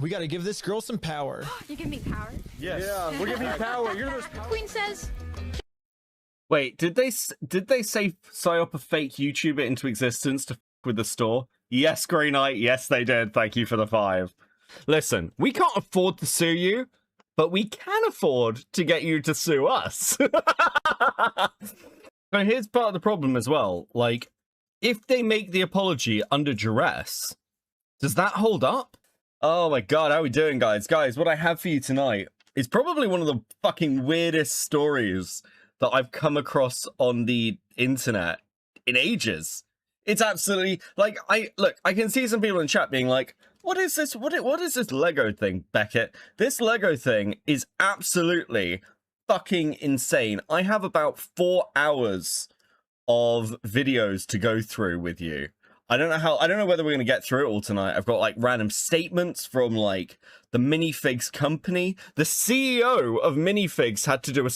We gotta give this girl some power. You give me power? Yes. Yeah, we'll give you power. You're the most powerful. Queen says. Wait, did they say psyop a fake YouTuber into existence to f with the store? Yes, Grey Knight. Yes, they did. Thank you for the 5. Listen, we can't afford to sue you, but we can afford to get you to sue us. So here's part of the problem as well. Like, if they make the apology under duress, does that hold up? Oh my god, how are we doing, guys? Guys, what I have for you tonight is probably one of the fucking weirdest stories that I've come across on the internet in ages. It's absolutely, like, I can see some people in chat being like, what is this? What is this Lego thing, Beckett? This Lego thing is absolutely fucking insane. I have about 4 hours of videos to go through with you. I don't know whether we're going to get through it all tonight. I've got like random statements from like the Minifigs company. The CEO of Minifigs had to do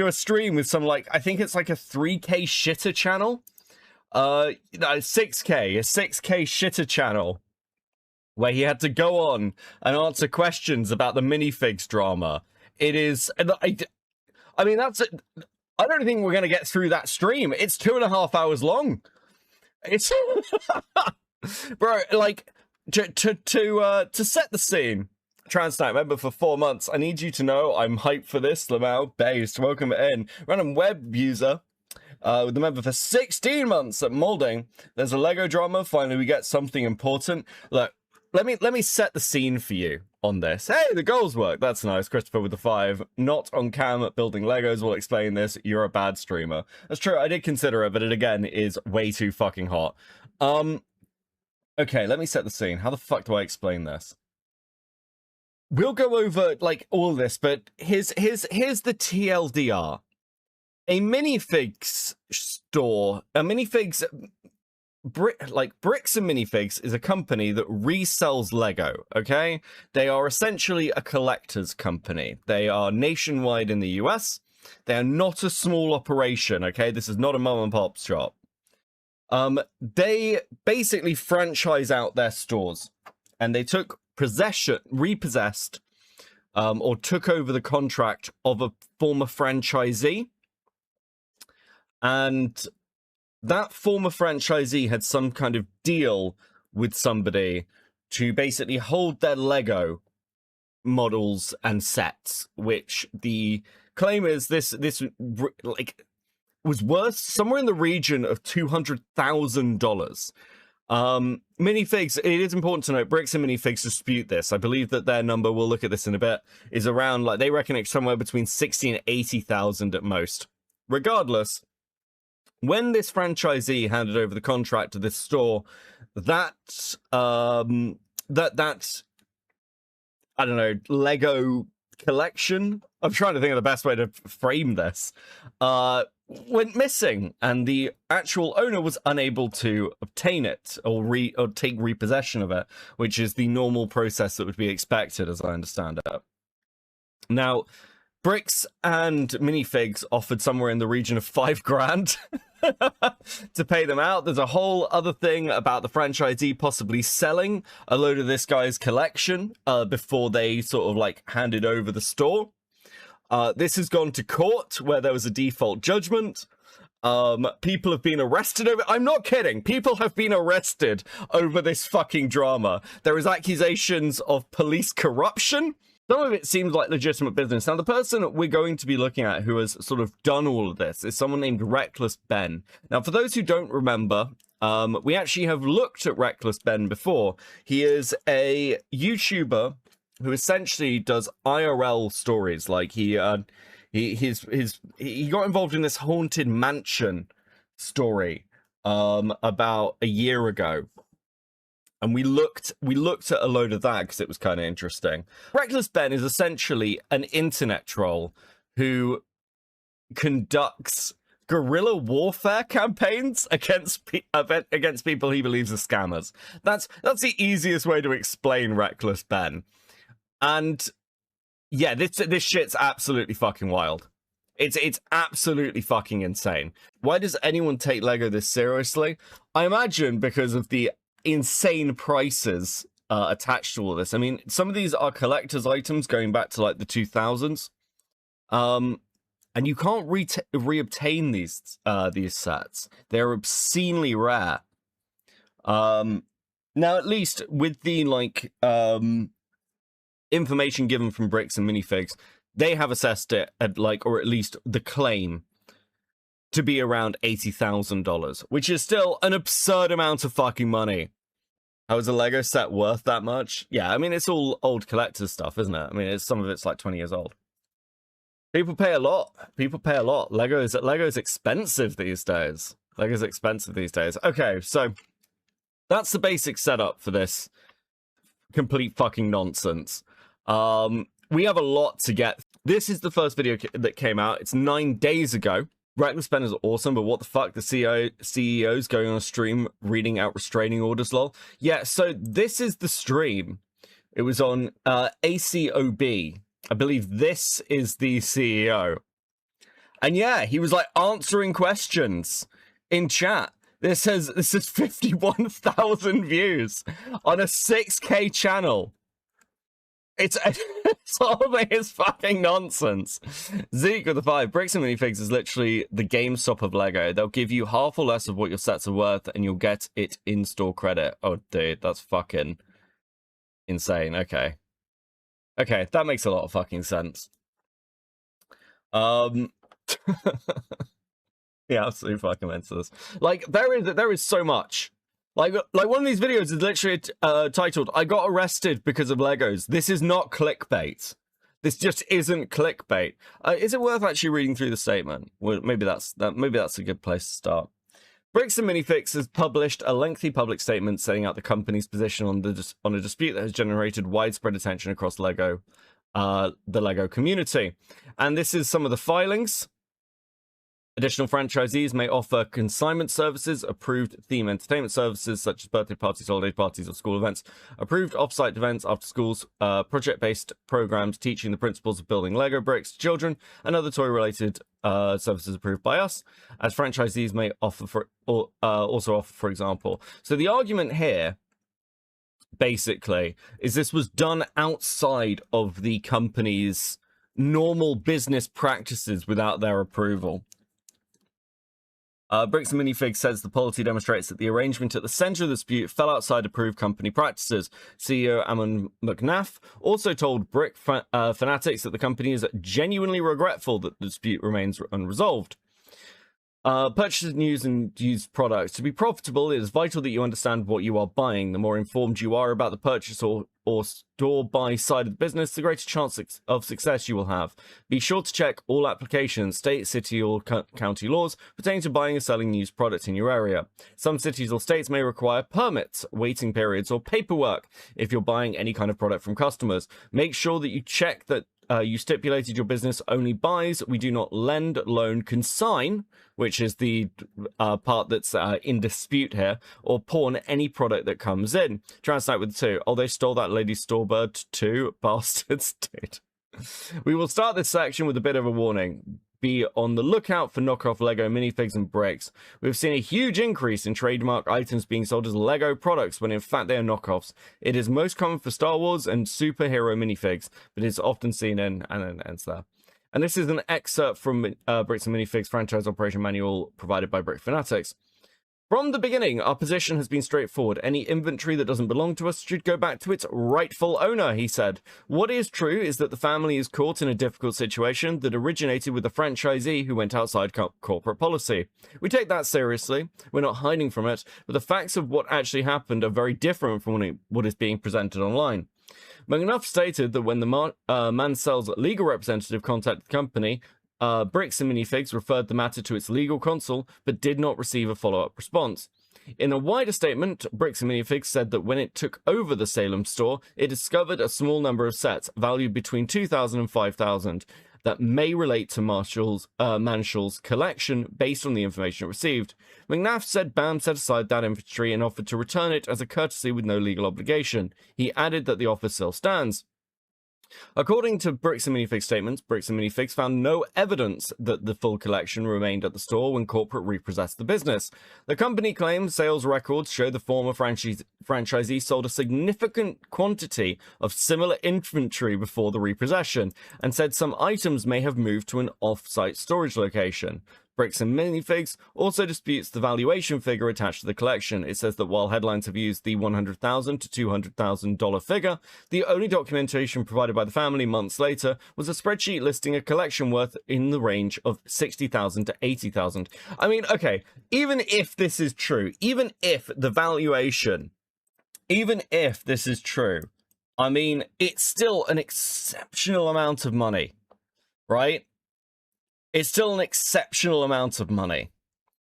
a stream with some, like, I think it's like a 3K shitter channel. 6K, a 6K shitter channel, where he had to go on and answer questions about the Minifigs drama. It is, I mean, that's it. I don't think we're going to get through that stream. It's 2.5 hours long. It's bro, like, to set the scene. Transnight member for 4 months. I need you to know I'm hyped for this. Lamau based. Welcome in. Random web user. With the member for 16 months at molding. There's a Lego drama. Finally, we get something important. Look, let me set the scene for you on this. Hey, the goals work. That's nice. Christopher with the 5. Not on cam at building Legos. We'll explain this. You're a bad streamer. That's true. I did consider it, but it again is way too fucking hot. Okay, let me set the scene. How the fuck do I explain this? We'll go over like all of this, but here's the TLDR. A Minifigs store, a Minifigs, Bricks and Minifigs is a company that resells Lego, okay? They are essentially a collector's company. They are nationwide in the US. They are not a small operation, okay? This is not a mom and pop shop. They basically franchise out their stores, and they took repossessed, or took over the contract of a former franchisee. And that former franchisee had some kind of deal with somebody to basically hold their Lego models and sets, which the claim is this like was worth somewhere in the region of $200,000. Minifigs, it is important to note, Bricks and Minifigs dispute this. I believe that their number, we'll look at this in a bit, is around, like, they reckon it's somewhere between 60 and 80,000 at most. Regardless, when this franchisee handed over the contract to this store, that I don't know, Lego collection, I'm trying to think of the best way to frame this, went missing, and the actual owner was unable to obtain it or take repossession of it, which is the normal process that would be expected, as I understand it. Now, Bricks and Minifigs offered somewhere in the region of $5,000 to pay them out. There's a whole other thing about the franchisee possibly selling a load of this guy's collection before they sort of like handed over the store. This has gone to court where there was a default judgment. People have been arrested over. I'm not kidding. People have been arrested over this fucking drama. There is accusations of police corruption. Some of it seems like legitimate business. Now, the person we're going to be looking at who has sort of done all of this is someone named Reckless Ben. Now, for those who don't remember, we actually have looked at Reckless Ben before. He is a YouTuber who essentially does IRL stories. Like he got involved in this haunted mansion story about a year ago. And we looked at a load of that because it was kind of interesting. Reckless Ben is essentially an internet troll who conducts guerrilla warfare campaigns against people he believes are scammers. That's the easiest way to explain Reckless Ben. And yeah, this shit's absolutely fucking wild. It's absolutely fucking insane. Why does anyone take Lego this seriously? I imagine because of the insane prices attached to all this. I mean, some of these are collector's items going back to like the 2000s. And you can't reobtain these sets. They're obscenely rare. Now, at least with the like information given from Bricks and Minifigs, they have assessed it at like, or at least the claim, to be around $80,000, which is still an absurd amount of fucking money. How is a Lego set worth that much? Yeah, I mean, it's all old collector's stuff, isn't it? I mean, some of it's like 20 years old. People pay a lot. People pay a lot. Lego's expensive these days. Lego's expensive these days. Okay, so that's the basic setup for this complete fucking nonsense. We have a lot to get. This is the first video that came out. It's 9 days ago. Reckless Pen is awesome, but what the fuck? The CEO's going on a stream reading out restraining orders, lol. Yeah, so this is the stream. It was on ACOB. I believe this is the CEO. And yeah, he was like answering questions in chat. This is 51,000 views on a 6K channel. It's all his fucking nonsense. Zeke with the 5. Bricks and Minifigs is literally the GameStop of Lego. They'll give you half or less of what your sets are worth and you'll get it in-store credit. Oh, dude, that's fucking insane. Okay. Okay, that makes a lot of fucking sense. Yeah, absolutely fucking mental. Like, there is so much. Like one of these videos is literally titled, "I got arrested because of Legos." This is not clickbait. This just isn't clickbait. Is it worth actually reading through the statement? Well, maybe that's a good place to start. Bricks and Minifigs has published a lengthy public statement setting out the company's position on a dispute that has generated widespread attention across the Lego community. And this is some of the filings. Additional franchisees may offer consignment services, approved theme entertainment services such as birthday parties, holiday parties, or school events, approved off-site events after schools, project-based programs teaching the principles of building Lego bricks to children, and other toy-related services approved by us, as franchisees may offer also offer, for example. So the argument here, basically, is this was done outside of the company's normal business practices without their approval. Bricks and Minifigs says the policy demonstrates that the arrangement at the center of the dispute fell outside approved company practices. CEO Ammon McNaff also told Brick Fanatics that the company is genuinely regretful that the dispute remains unresolved. Purchasing news and used products. To be profitable, it is vital that you understand what you are buying. The more informed you are about the purchase or store-buy side of the business, the greater chance of success you will have. Be sure to check all applications, state, city, or county laws pertaining to buying and selling used products in your area. Some cities or states may require permits, waiting periods, or paperwork if you're buying any kind of product from customers. Make sure that you check that you stipulated your business only buys. We do not lend, loan, consign, which is the part that's in dispute here, or pawn any product that comes in. Translate with the 2. Oh, they stole that lady's stallbird too, bastards, dude. We will start this section with a bit of a warning. Be on the lookout for knockoff Lego minifigs and bricks. We've seen a huge increase in trademark items being sold as Lego products when in fact they are knockoffs. It is most common for Star Wars and superhero minifigs, but it's often seen in, and then ends there. And this is an excerpt from Bricks and Minifigs franchise operation manual provided by Brick Fanatics. From the beginning, our position has been straightforward. Any inventory that doesn't belong to us should go back to its rightful owner, he said. What is true is that the family is caught in a difficult situation that originated with a franchisee who went outside corporate policy. We take that seriously. We're not hiding from it, but the facts of what actually happened are very different from what is being presented online. McNuff stated that when the Mansell's legal representative contacted the company, Bricks and Minifigs referred the matter to its legal counsel, but did not receive a follow-up response. In a wider statement, Bricks and Minifigs said that when it took over the Salem store, it discovered a small number of sets, valued between $2,000 and $5,000, that may relate to Manshall's collection based on the information received. McNaff said BAM set aside that inventory and offered to return it as a courtesy with no legal obligation. He added that the offer still stands. According to Bricks and Minifigs statements, Bricks and Minifigs found no evidence that the full collection remained at the store when corporate repossessed the business. The company claims sales records show the former franchisee sold a significant quantity of similar inventory before the repossession, and said some items may have moved to an off-site storage location. Bricks and Minifigs also disputes the valuation figure attached to the collection. It says that while headlines have used the $100,000 to $200,000 figure, the only documentation provided by the family months later was a spreadsheet listing a collection worth in the range of $60,000 to $80,000. I mean, okay, even if this is true, even if the valuation, even if this is true, I mean, it's still an exceptional amount of money, right? It's still an exceptional amount of money.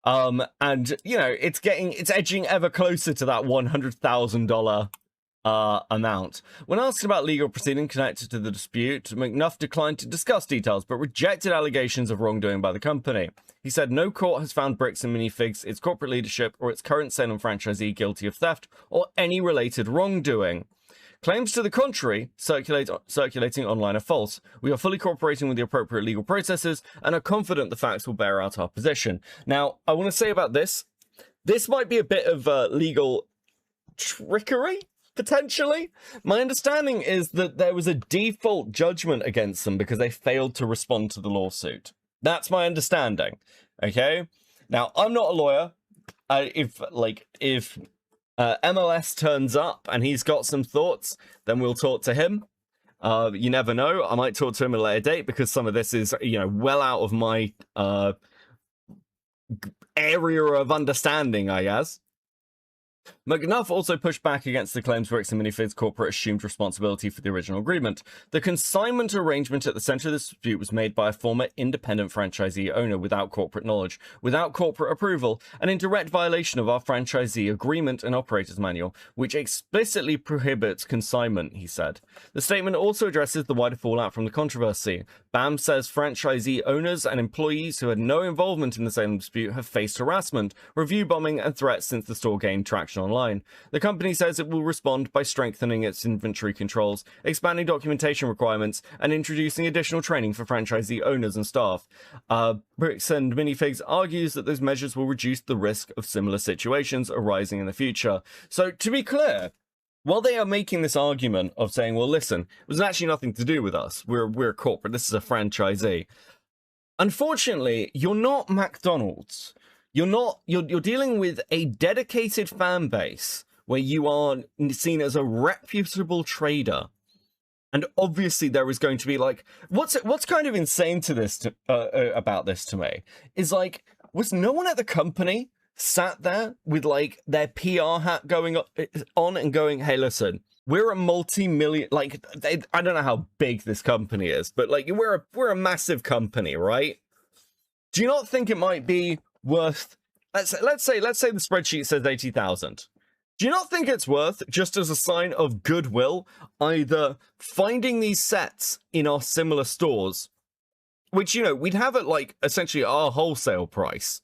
And, you know, it's edging ever closer to that $100,000 amount. When asked about legal proceeding connected to the dispute, McNuff declined to discuss details, but rejected allegations of wrongdoing by the company. He said no court has found Bricks and Minifigs, its corporate leadership, or its current Salem franchisee guilty of theft or any related wrongdoing. Claims to the contrary circulating online are false. We are fully cooperating with the appropriate legal processes and are confident the facts will bear out our position. Now, I want to say about this might be a bit of legal trickery, potentially. My understanding is that there was a default judgment against them because they failed to respond to the lawsuit. That's my understanding, okay? Now, I'm not a lawyer. If MLS turns up and he's got some thoughts, then we'll talk to him. You never know. I might talk to him at a later date because some of this is, you know, well out of my area of understanding, I guess. McNuff also pushed back against the claims Bricks and Minifigs corporate assumed responsibility for the original agreement. The consignment arrangement at the center of the dispute was made by a former independent franchisee owner without corporate knowledge, without corporate approval, and in direct violation of our franchisee agreement and operator's manual, which explicitly prohibits consignment, he said. The statement also addresses the wider fallout from the controversy. BAM says franchisee owners and employees who had no involvement in the Salem dispute have faced harassment, review bombing, and threats since the store gained traction online. The company says it will respond by strengthening its inventory controls, expanding documentation requirements, and introducing additional training for franchisee owners and staff. Bricks and Minifigs argues that those measures will reduce the risk of similar situations arising in the future. So, to be clear, while they are making this argument of saying, well, listen, it was actually nothing to do with us. We're a corporate. This is a franchisee. Unfortunately, you're not McDonald's. You're dealing with a dedicated fan base where you are seen as a reputable trader. And obviously there is going to be like, what's kind of insane to this, about this to me is like, was no one at the company sat there with like their PR hat going on and going, hey, listen, we're a multi-million, like, I don't know how big this company is, but like we're a massive company, right? Do you not think it might be worth, let's say the spreadsheet says 80,000. Do you not think it's worth, just as a sign of goodwill, either finding these sets in our similar stores, which, you know, we'd have at like essentially our wholesale price,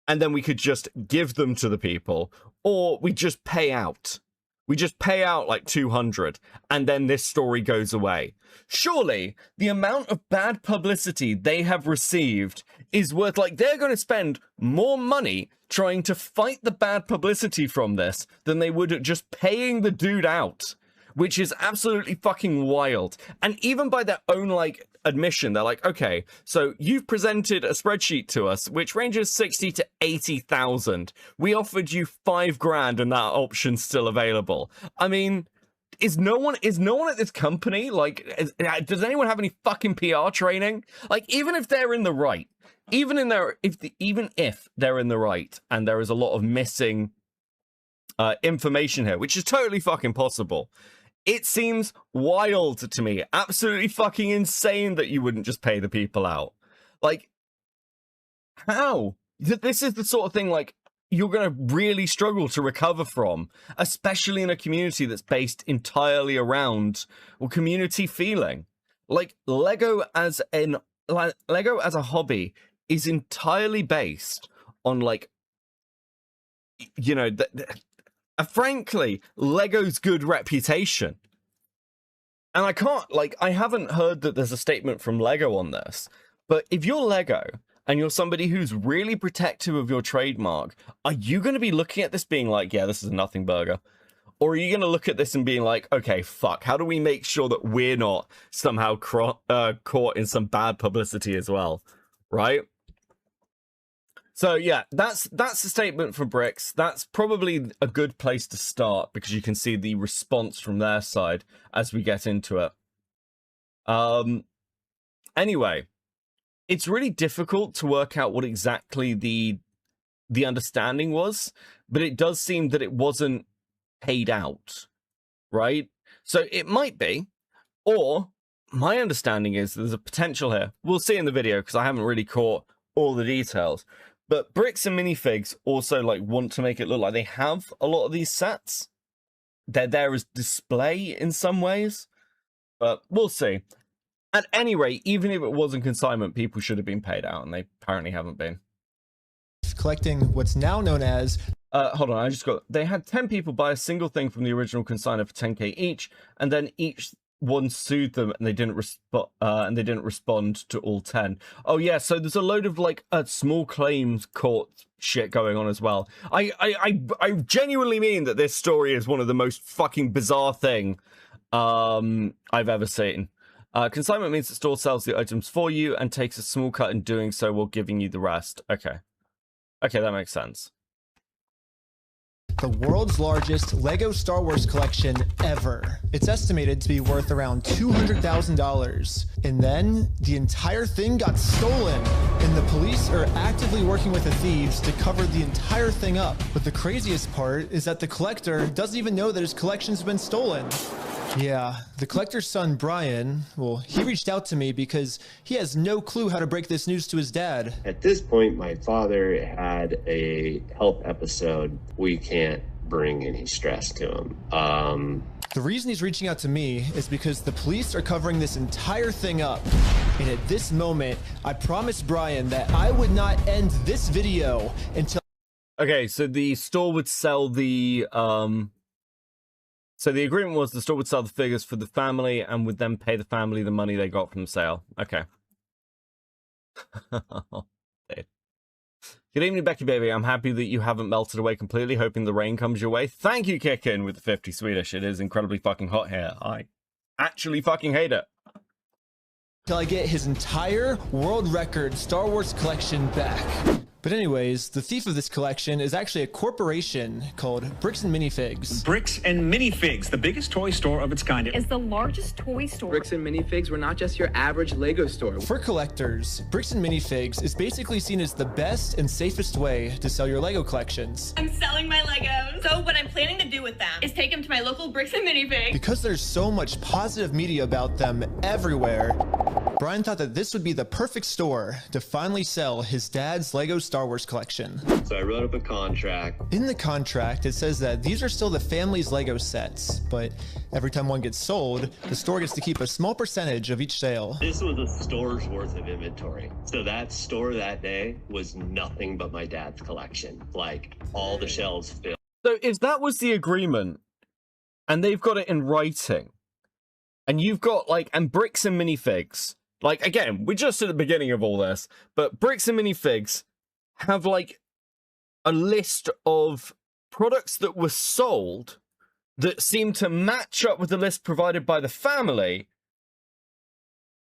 and then we could just give them to the people, or we just pay out. We just pay out like 200, and then this story goes away. Surely, the amount of bad publicity they have received is worth, like, they're going to spend more money trying to fight the bad publicity from this than they would at just paying the dude out, which is absolutely fucking wild. And even by their own, like, admission, they're like, okay, so you've presented a spreadsheet to us which ranges 60 to 80,000. We offered you $5,000 and that option's still available. I mean, is no one at this company like, does anyone have any fucking PR training? Like, even if they're in the right, even if they're in the right and there is a lot of missing information here, which is totally fucking possible, it seems wild to me, absolutely fucking insane that you wouldn't just pay the people out. Like, how? This is the sort of thing, like, you're going to really struggle to recover from, especially in a community that's based entirely around, well, community feeling. Like, Lego as a hobby is entirely based on, like, you know, frankly, Lego's good reputation. And I can't, like, I haven't heard that there's a statement from Lego on this, but if you're Lego and you're somebody who's really protective of your trademark, are you going to be looking at this being like, yeah, this is a nothing burger? Or are you going to look at this and being like, okay, fuck, how do we make sure that we're not somehow caught in some bad publicity as well, right? So yeah, that's the statement for Bricks. That's probably a good place to start because you can see the response from their side as we get into it. Anyway, it's really difficult to work out what exactly the understanding was, but it does seem that it wasn't paid out, right? So it might be, or my understanding is there's a potential here. We'll see in the video because I haven't really caught all the details. But Bricks and Minifigs also like want to make it look like they have a lot of these sets. They're there as display in some ways, but we'll see. At any rate, even if it wasn't consignment, people should have been paid out, and they apparently haven't been. Collecting what's now known as... Hold on, they had 10 people buy a single thing from the original consignor for 10k each, and then each one sued them, and they didn't respond to all 10. Oh yeah, so there's a load of like a small claims court shit going on as well. I genuinely mean that this story is one of the most fucking bizarre thing I've ever seen. Consignment means the store sells the items for you and takes a small cut in doing so while giving you the rest. Okay, that makes sense. The world's largest Lego Star Wars collection ever. It's estimated to be worth around $200,000. And then the entire thing got stolen, and the police are actively working with the thieves to cover the entire thing up. But the craziest part is that the collector doesn't even know that his collection's been stolen. Yeah, the collector's son, Brian, well, he reached out to me because he has no clue how to break this news to his dad. At this point, my father had a health episode. We can't bring any stress to him. The reason he's reaching out to me is because the police are covering this entire thing up. And at this moment, I promised Brian that I would not end this video until... Okay, so the store would sell the, So the agreement was the store would sell the figures for the family and would then pay the family the money they got from the sale. Okay. Good evening, Becky baby. I'm happy that you haven't melted away completely, hoping the rain comes your way. Thank you, Kickin, with the 50 Swedish. It is incredibly fucking hot here. I actually fucking hate it. Till I get his entire world record Star Wars collection back. But anyways, the thief of this collection is actually a corporation called Bricks and Minifigs. Bricks and Minifigs, the biggest toy store of its kind. Is the largest toy store. Bricks and Minifigs were not just your average Lego store. For collectors, Bricks and Minifigs is basically seen as the best and safest way to sell your Lego collections. I'm selling my Legos. So what I'm planning to do with them is take them to my local Bricks and Minifigs. Because there's so much positive media about them everywhere, Brian thought that this would be the perfect store to finally sell his dad's Lego Star Wars collection. So I wrote up a contract. In the contract, it says that these are still the family's Lego sets, but every time one gets sold, the store gets to keep a small percentage of each sale. This was a store's worth of inventory. So that store that day was nothing but my dad's collection. Like, all the shelves filled. So if that was the agreement, and they've got it in writing, and you've got, like, and Bricks and Minifigs, like, again, we're just at the beginning of all this, but Bricks and Minifigs have, like, a list of products that were sold that seem to match up with the list provided by the family.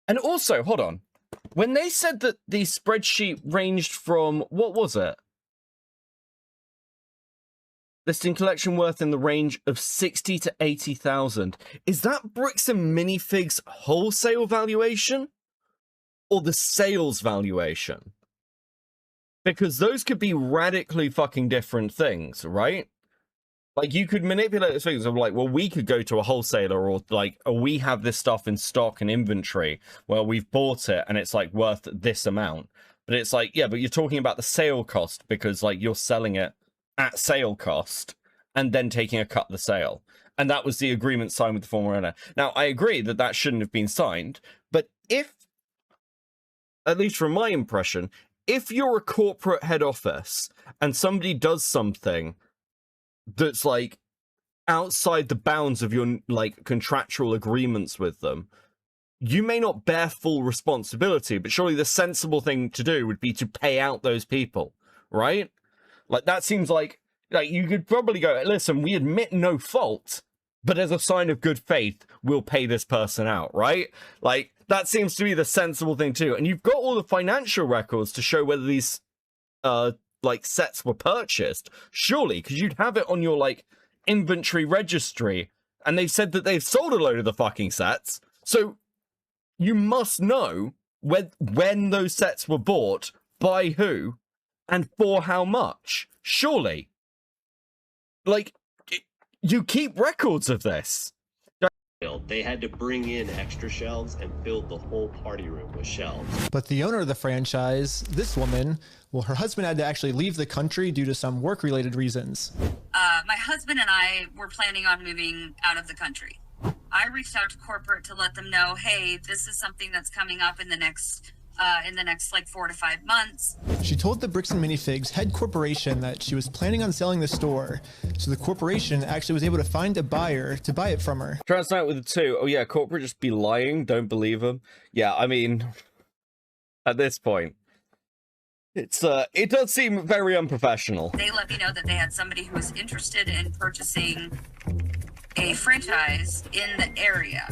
And also, hold on, when they said that the spreadsheet ranged from, what was it? Listing collection worth in the range of 60 to 80,000. Is that Bricks and Minifigs wholesale valuation? Or the sales valuation? Because those could be radically fucking different things, right? Like, you could manipulate those things of like, well, we could go to a wholesaler, or like, oh, we have this stuff in stock and inventory. Well, we've bought it and it's like worth this amount. But it's like, yeah, but you're talking about the sale cost because like you're selling it at sale cost and then taking a cut of the sale. And that was the agreement signed with the former owner. Now, I agree that that shouldn't have been signed, but if, at least from my impression, if you're a corporate head office and somebody does something that's like outside the bounds of your like contractual agreements with them, you may not bear full responsibility, but surely the sensible thing to do would be to pay out those people, right? Like, that seems like you could probably go, listen, we admit no fault, but as a sign of good faith, we'll pay this person out, right? Like, that seems to be the sensible thing too. And you've got all the financial records to show whether these like sets were purchased, surely, because you'd have it on your like inventory registry, and they've said that they've sold a load of the fucking sets, so you must know when those sets were bought, by who, and for how much. Surely. Like, you keep records of this. They had to bring in extra shelves and filled the whole party room with shelves. But the owner of the franchise, this woman, well, her husband had to actually leave the country due to some work-related reasons. My husband and I were planning on moving out of the country. I reached out to corporate to let them know, hey, this is something that's coming up in the next like 4 to 5 months. She told the Bricks and Minifigs head corporation that she was planning on selling the store, so the corporation actually was able to find a buyer to buy it from her. Translate with the two. Oh yeah, corporate just be lying. Don't believe them. Yeah, I mean, at this point, it does seem very unprofessional. They let me know that they had somebody who was interested in purchasing a franchise in the area.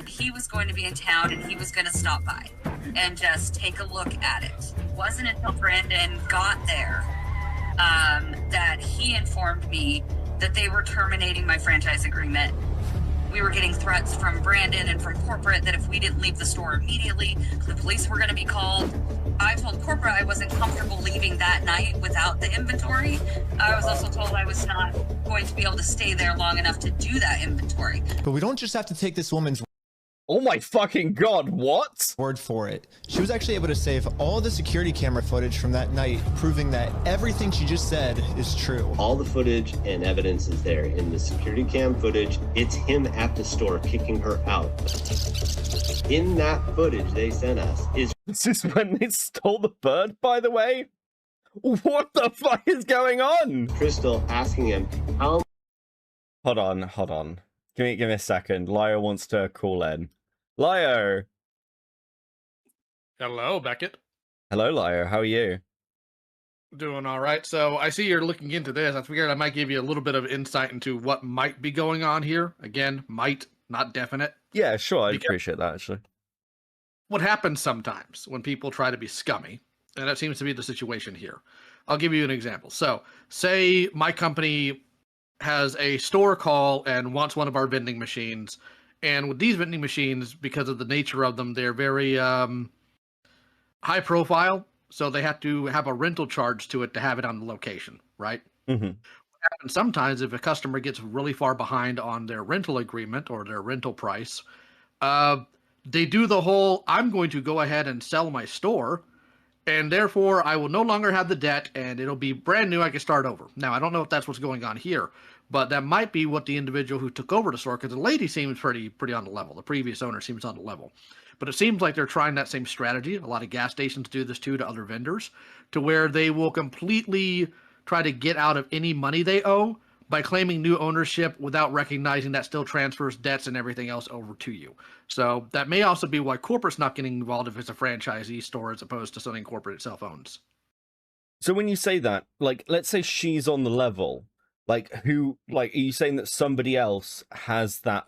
He was going to be in town and he was going to stop by and just take a look at it. It wasn't until Brandon got there that he informed me that they were terminating my franchise agreement. We were getting threats from Brandon and from corporate that if we didn't leave the store immediately, the police were going to be called. I told corporate I wasn't comfortable leaving that night without the inventory. I was also told I was not going to be able to stay there long enough to do that inventory. But we don't just have to take this woman's Oh my fucking god, what? word for it. She was actually able to save all the security camera footage from that night, proving that everything she just said is true. All the footage and evidence is there in the security cam footage. It's him at the store kicking her out. In that footage they sent us is This is when they stole the bird, by the way? What the fuck is going on? Crystal asking him how Hold on. Give me a second. Lio wants to call in. Lio! Hello, Beckett. Hello, Lio. How are you? Doing all right. So I see you're looking into this. I figured I might give you a little bit of insight into what might be going on here. Again, might, not definite. Yeah, sure. I'd appreciate that, actually. What happens sometimes when people try to be scummy, and that seems to be the situation here. I'll give you an example. So, say my company has a store call and wants one of our vending machines. And with these vending machines, because of the nature of them, they're very high profile. So they have to have a rental charge to it to have it on the location, right? Mm-hmm. What happens sometimes if a customer gets really far behind on their rental agreement or their rental price, they do the whole, I'm going to go ahead and sell my store, and therefore I will no longer have the debt and it'll be brand new. I can start over. Now, I don't know if that's what's going on here, but that might be what the individual who took over the store, because the lady seems pretty on the level. The previous owner seems on the level. But it seems like they're trying that same strategy. A lot of gas stations do this too to other vendors, to where they will completely try to get out of any money they owe by claiming new ownership without recognizing that still transfers debts and everything else over to you. So that may also be why corporate's not getting involved if it's a franchisee store as opposed to something corporate itself owns. So when you say that, like, let's say she's on the level, like, who, like, are you saying that somebody else has that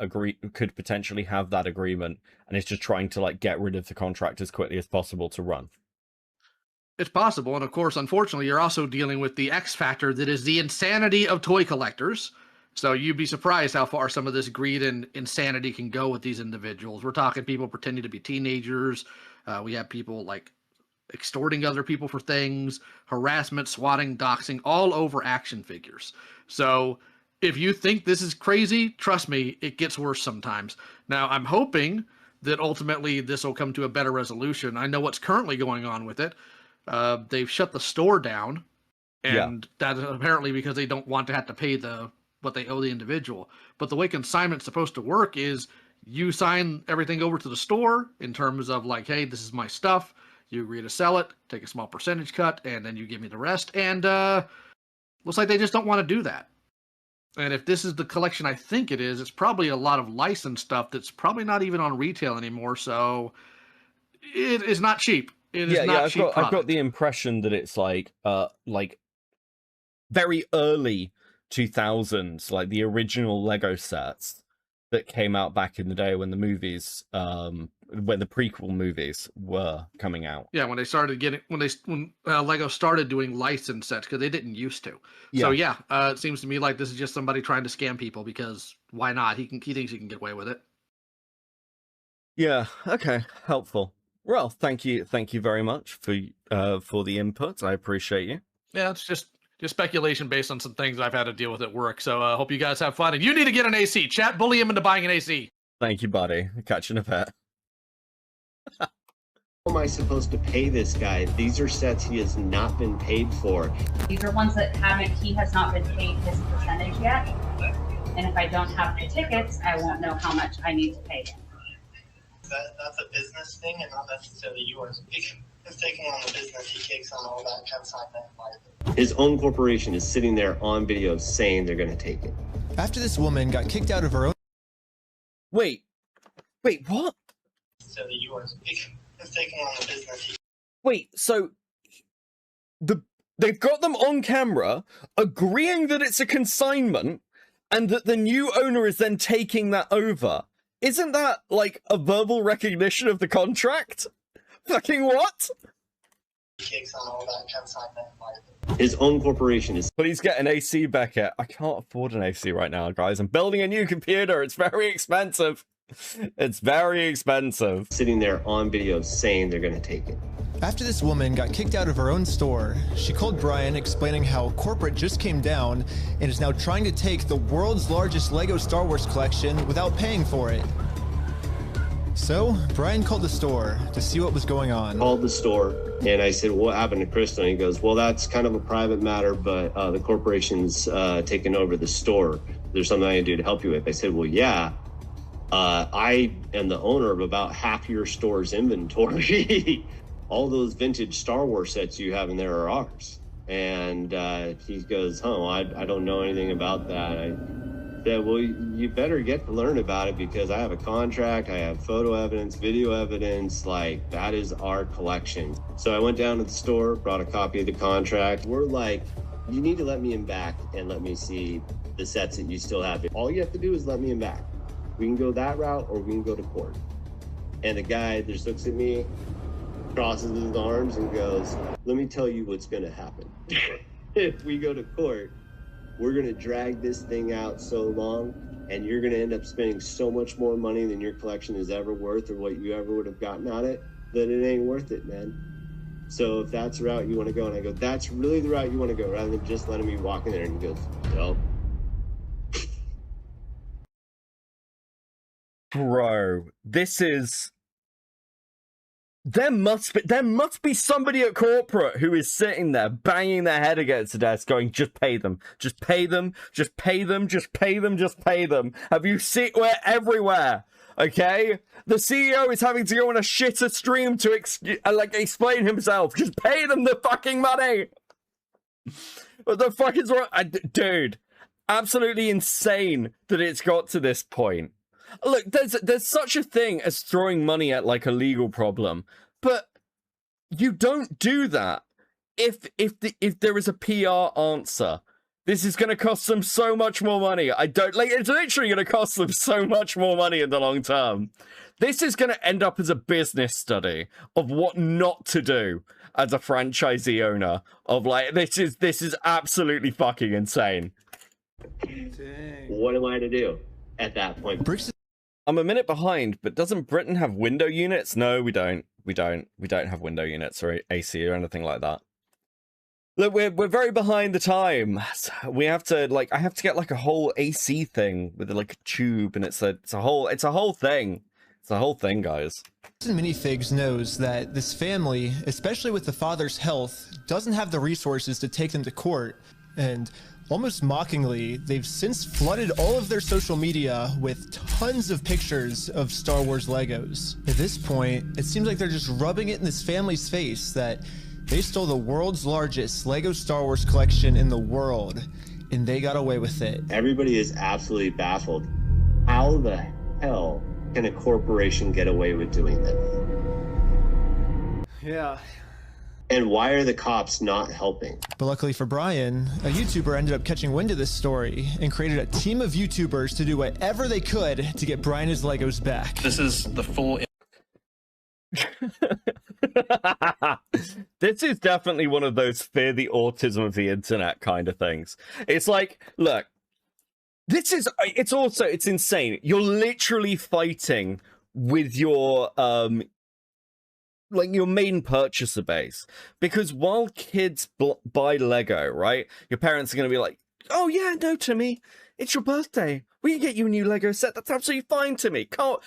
could potentially have that agreement and is just trying to, like, get rid of the contract as quickly as possible to run? It's possible, and of course, unfortunately, you're also dealing with the X factor that is the insanity of toy collectors. So you'd be surprised how far some of this greed and insanity can go with these individuals. We're talking people pretending to be teenagers. We have people like extorting other people for things, harassment, swatting, doxing, all over action figures. So if you think this is crazy, trust me, it gets worse sometimes. Now, I'm hoping that ultimately this will come to a better resolution. I know what's currently going on with it. They've shut the store down, and that's apparently because they don't want to have to pay what they owe the individual. But the way consignment's supposed to work is you sign everything over to the store in terms of like, hey, this is my stuff. You agree to sell it, take a small percentage cut, and then you give me the rest. And looks like they just don't want to do that. And if this is the collection I think it is, it's probably a lot of licensed stuff that's probably not even on retail anymore. So it is not cheap. It is not cheap. I've got the impression that it's like very early 2000s, like the original Lego sets that came out back in the day when the movies, when the prequel movies were coming out. Yeah, when they started getting, when Lego started doing licensed sets, because they didn't used to. Yeah. So yeah, it seems to me like this is just somebody trying to scam people, because why not? He thinks he can get away with it. Yeah. Okay. Helpful. Well, thank you very much for the input. I appreciate you. Yeah, it's just speculation based on some things I've had to deal with at work. So I hope you guys have fun. And you need to get an AC. Chat, bully him into buying an AC. Thank you, buddy. Catch you in a bit. How am I supposed to pay this guy? These are sets he has not been paid for. These are ones that he has not been paid his percentage yet. And if I don't have the tickets, I won't know how much I need to pay him. That's a business thing and not necessarily yours. He's taking on the business, he takes on all that kind of side that. His own corporation is sitting there on video saying they're going to take it. After this woman got kicked out of her own... Wait, what? So yours. He's taking on the business. Wait, so they've got them on camera agreeing that it's a consignment and that the new owner is then taking that over. Isn't that like a verbal recognition of the contract? Fucking what? Takes on all that kind of side that. His own corporation is... Please get an AC, Beckett. I can't afford an AC right now, guys. I'm building a new computer. It's very expensive. It's very expensive. Sitting there on video saying they're going to take it. After this woman got kicked out of her own store, she called Brian explaining how corporate just came down and is now trying to take the world's largest Lego Star Wars collection without paying for it. So, Brian called the store to see what was going on. Called the store, and I said, what happened to Crystal? And he goes, well, that's kind of a private matter, but the corporation's taking over the store. There's something I can do to help you with. I said, well, yeah. I am the owner of about half your store's inventory. All those vintage Star Wars sets you have in there are ours. And he goes, I don't know anything about that. I said, well, you better get to learn about it because I have a contract, I have photo evidence, video evidence, like that is our collection. So I went down to the store, brought a copy of the contract. We're like, you need to let me in back and let me see the sets that you still have. All you have to do is let me in back. We can go that route or we can go to court. And the guy just looks at me, crosses his arms and goes, let me tell you what's gonna happen. If we go to court, we're gonna drag this thing out so long and you're gonna end up spending so much more money than your collection is ever worth or what you ever would have gotten out of it, that it ain't worth it, man. So if that's the route you wanna go, and I go, that's really the route you wanna go, rather than just letting me walk in there, and he goes, no. Bro, this is... There must be somebody at corporate who is sitting there banging their head against the desk going, just pay them, just pay them, just pay them, just pay them, just pay them. Have you seen, we're everywhere, okay? The CEO is having to go on a shitter stream to explain himself. Just pay them the fucking money. What the fuck is wrong? Dude, absolutely insane that it's got to this point. Look, there's such a thing as throwing money at like a legal problem, but you don't do that if there is a PR answer. This is going to cost them so much more money. It's literally going to cost them so much more money in the long term. This is going to end up as a business study of what not to do as a franchisee owner. Of like, this is absolutely fucking insane. Dang. What am I to do at that point? I'm a minute behind, but doesn't Britain have window units? No, we don't. We don't have window units or AC or anything like that. Look, we're very behind the time. We have to I have to get like a whole AC thing with like a tube, and it's a whole thing. It's a whole thing, guys. Minifigs knows that this family, especially with the father's health, doesn't have the resources to take them to court, and almost mockingly, they've since flooded all of their social media with tons of pictures of Star Wars Legos. At this point, it seems like they're just rubbing it in this family's face that they stole the world's largest Lego Star Wars collection in the world, and they got away with it. Everybody is absolutely baffled. How the hell can a corporation get away with doing this? Yeah. And why are the cops not helping? But luckily for Brian, a YouTuber ended up catching wind of this story and created a team of YouTubers to do whatever they could to get Brian his Legos back. This is the full... This is definitely one of those fear the autism of the internet kind of things. It's like, look, it's insane. You're literally fighting with your like your main purchaser base, because while kids buy Lego, right, your parents are going to be like, oh yeah, no, Timmy, it's your birthday, we can get you a new Lego set, that's absolutely fine, Timmy, can't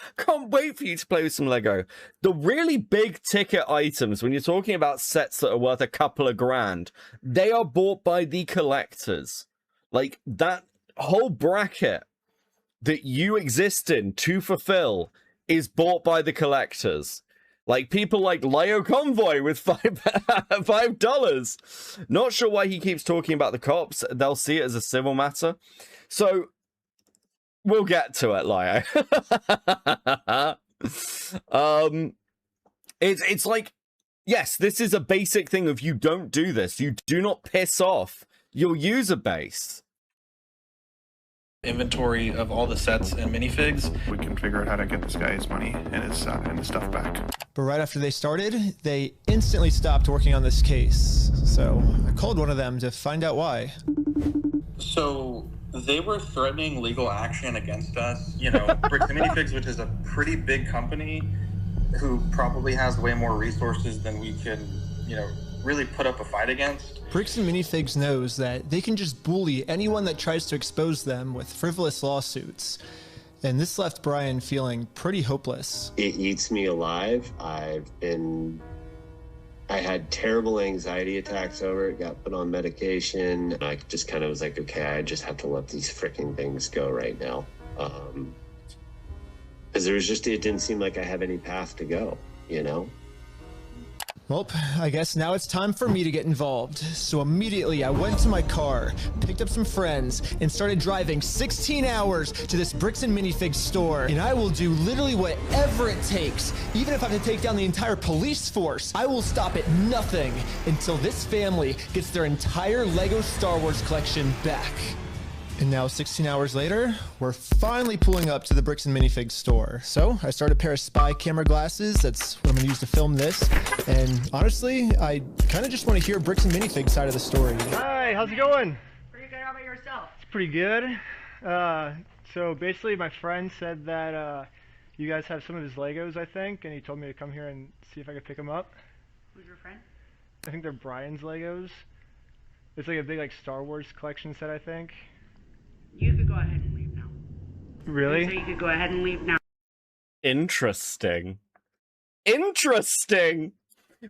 wait for you to play with some Lego. The really big ticket items, when you're talking about sets that are worth a couple of grand, they are bought by the collectors. Like, that whole bracket that you exist in to fulfill is bought by the collectors. Like people like Leo Convoy with $5. Not sure why he keeps talking about the cops. They'll see it as a civil matter. So we'll get to it, Leo. It's like, yes, this is a basic thing of you don't do this. You do not piss off your user base. Inventory of all the sets and minifigs. We can figure out how to get this guy his money and his stuff back. But right after they started, they instantly stopped working on this case. So I called one of them to find out why. So they were threatening legal action against us. You know, Bricks and Minifigs, which is a pretty big company who probably has way more resources than we can, you know, really put up a fight against. Bricks and Minifigs knows that they can just bully anyone that tries to expose them with frivolous lawsuits. And this left Brian feeling pretty hopeless. It eats me alive. I had terrible anxiety attacks over it, got put on medication. I just kind of was like, okay, I just have to let these freaking things go right now. Because it didn't seem like I have any path to go, you know? Well, I guess now it's time for me to get involved. So immediately I went to my car, picked up some friends, and started driving 16 hours to this Bricks and Minifigs store. And I will do literally whatever it takes. Even if I have to take down the entire police force, I will stop at nothing until this family gets their entire Lego Star Wars collection back. And now 16 hours later, we're finally pulling up to the Bricks and Minifigs store. So I started a pair of spy camera glasses. That's what I'm gonna use to film this. And honestly, I kind of just want to hear Bricks and Minifigs side of the story. Hi, how's it going? Pretty good. How about yourself? It's pretty good. So basically my friend said that you guys have some of his Legos, I think, and he told me to come here and see if I could pick them up. Who's your friend? I think they're Brian's Legos. It's like a big Star Wars collection set, I think. You could go ahead and leave now. Really? So you could go ahead and leave now. Interesting. Interesting.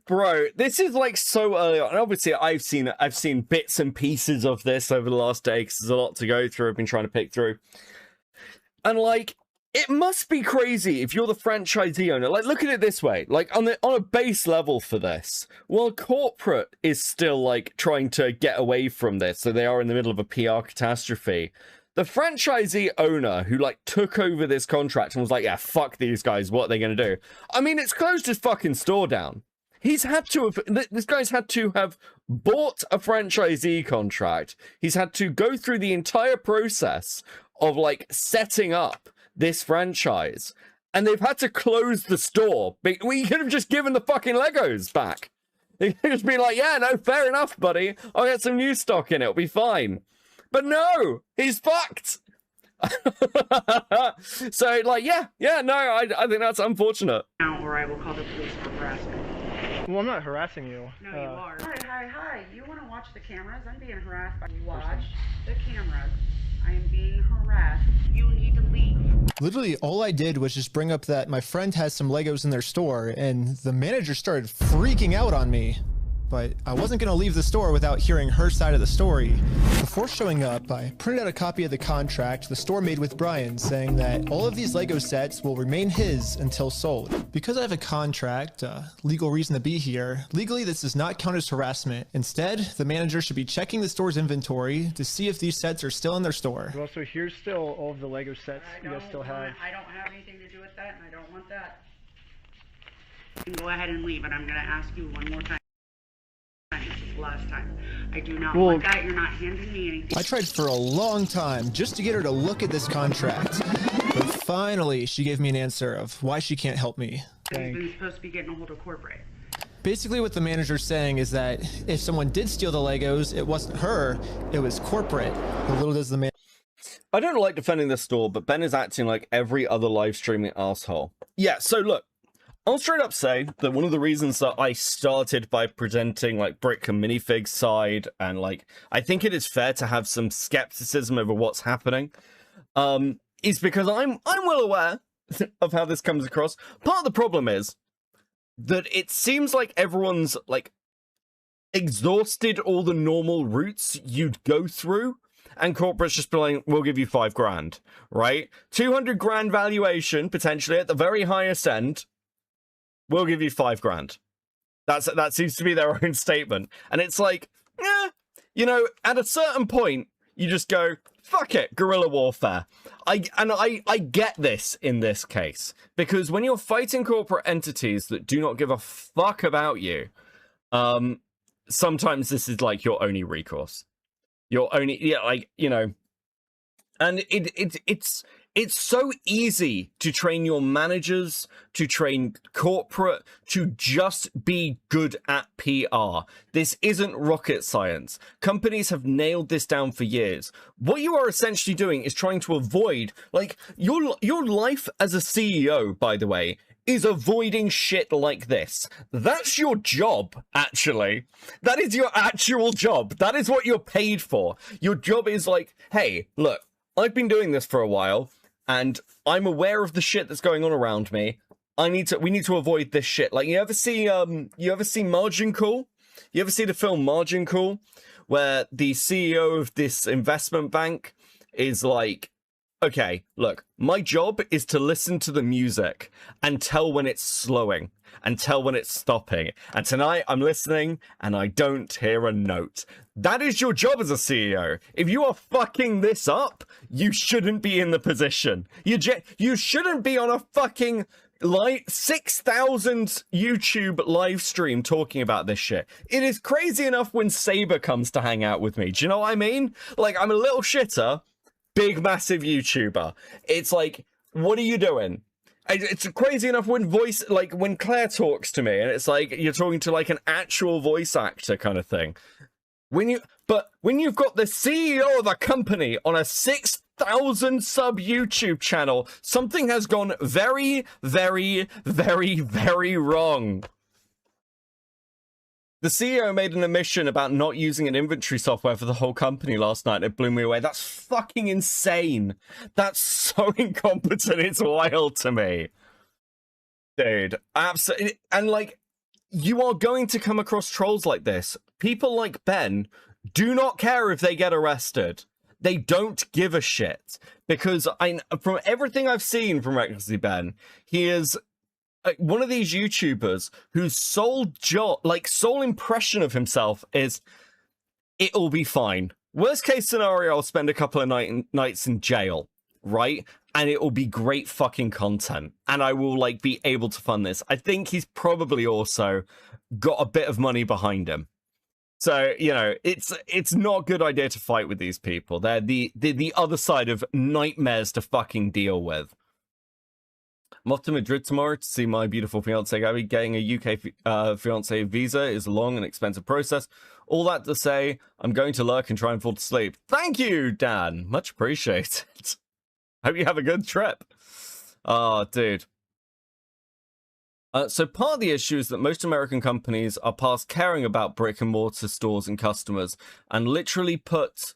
Bro, this is like so early on. And obviously I've seen bits and pieces of this over the last day because there's a lot to go through. I've been trying to pick through. And like, it must be crazy if you're the franchisee owner. Like, look at it this way. Like, on a base level for this, while corporate is still, like, trying to get away from this, so they are in the middle of a PR catastrophe, the franchisee owner who, like, took over this contract and was like, yeah, fuck these guys, what are they going to do? I mean, it's closed his fucking store down. He's had to have, this guy's had to have bought a franchisee contract. He's had to go through the entire process of, like, setting up this franchise, and they've had to close the store. We could have just given the fucking Legos back. They could just be like, yeah, no, fair enough, buddy. I'll get some new stock in it. It'll be fine. But no, he's fucked. So, like, yeah, no, I think that's unfortunate. Or I will call the police for harassment. Well, I'm not harassing you. No, you are. Hi. You want to watch the cameras? I'm being harassed by you. Watch the cameras. I am being harassed. You need to leave. Literally, all I did was just bring up that my friend has some Legos in their store, and the manager started freaking out on me. but I wasn't going to leave the store without hearing her side of the story. Before showing up, I printed out a copy of the contract the store made with Brian, saying that all of these Lego sets will remain his until sold. Because I have a contract, legal reason to be here, legally this does not count as harassment. Instead, the manager should be checking the store's inventory to see if these sets are still in their store. Well, so here's still all of the Lego sets you guys still have. I don't have anything to do with that, and I don't want that. You can go ahead and leave, and I'm going to ask you one more time. This is the last time. I do not want that. You're not handing me anything. I tried for a long time just to get her to look at this contract, but finally she gave me an answer of why she can't help me. He's been supposed to be getting a hold of corporate. Basically what the manager's saying is that if someone did steal the Legos, it wasn't her, it was corporate. But little does the man... I don't like defending this store, but Ben is acting like every other live streaming asshole. Yeah, so look, I'll straight up say that one of the reasons that I started by presenting like Brick and Minifigs side, and like I think it is fair to have some skepticism over what's happening, is because I'm well aware of how this comes across. Part of the problem is that it seems like everyone's like exhausted all the normal routes you'd go through, and corporate's just be like, we'll give you $5,000, right? 200 grand valuation potentially at the very highest end. We'll give you $5,000. That seems to be their own statement. And it's like, you know, at a certain point, you just go, fuck it, guerrilla warfare. I get this in this case. Because when you're fighting corporate entities that do not give a fuck about you, sometimes this is like your only recourse. Your only, yeah, like, you know, and it's so easy to train your managers, to train corporate, to just be good at PR. This isn't rocket science. Companies have nailed this down for years. What you are essentially doing is trying to avoid, like, your life as a CEO, by the way, is avoiding shit like this. That's your job, actually. That is your actual job. That is what you're paid for. Your job is like, hey, look, I've been doing this for a while, and I'm aware of the shit that's going on around me. We need to avoid this shit. Like, you ever see Margin Call? You ever see the film Margin Call, where the CEO of this investment bank is like, okay, look, my job is to listen to the music and tell when it's slowing and tell when it's stopping. And tonight I'm listening and I don't hear a note. That is your job as a CEO. If you are fucking this up, you shouldn't be in the position. You shouldn't be on a fucking 6,000 YouTube live stream talking about this shit. It is crazy enough when Saber comes to hang out with me. Do you know what I mean? Like, I'm a little shitter, big massive YouTuber. It's like, what are you doing? It's crazy enough when when Claire talks to me and it's like you're talking to like an actual voice actor kind of thing. When you've got the CEO of a company on a 6,000 sub YouTube channel, something has gone very, very, very, very wrong. The CEO made an admission about not using an inventory software for the whole company last night. It blew me away. That's fucking insane. That's so incompetent. It's wild to me. Dude, absolutely. And like, you are going to come across trolls like this. People like Ben do not care if they get arrested. They don't give a shit. Because from everything I've seen from Recklessly Ben, he is one of these YouTubers whose sole impression of himself is, it'll be fine. Worst case scenario, I'll spend a couple of nights in jail, right? And it will be great fucking content. And I will like be able to fund this. I think he's probably also got a bit of money behind him. So, you know, it's not a good idea to fight with these people. They're the other side of nightmares to fucking deal with. I'm off to Madrid tomorrow to see my beautiful fiance Gabby. Getting a UK fiance visa is a long and expensive process. All that to say, I'm going to lurk and try and fall to sleep. Thank you, Dan. Much appreciated. Hope you have a good trip. Oh, dude. So part of the issue is that most American companies are past caring about brick and mortar stores and customers and literally put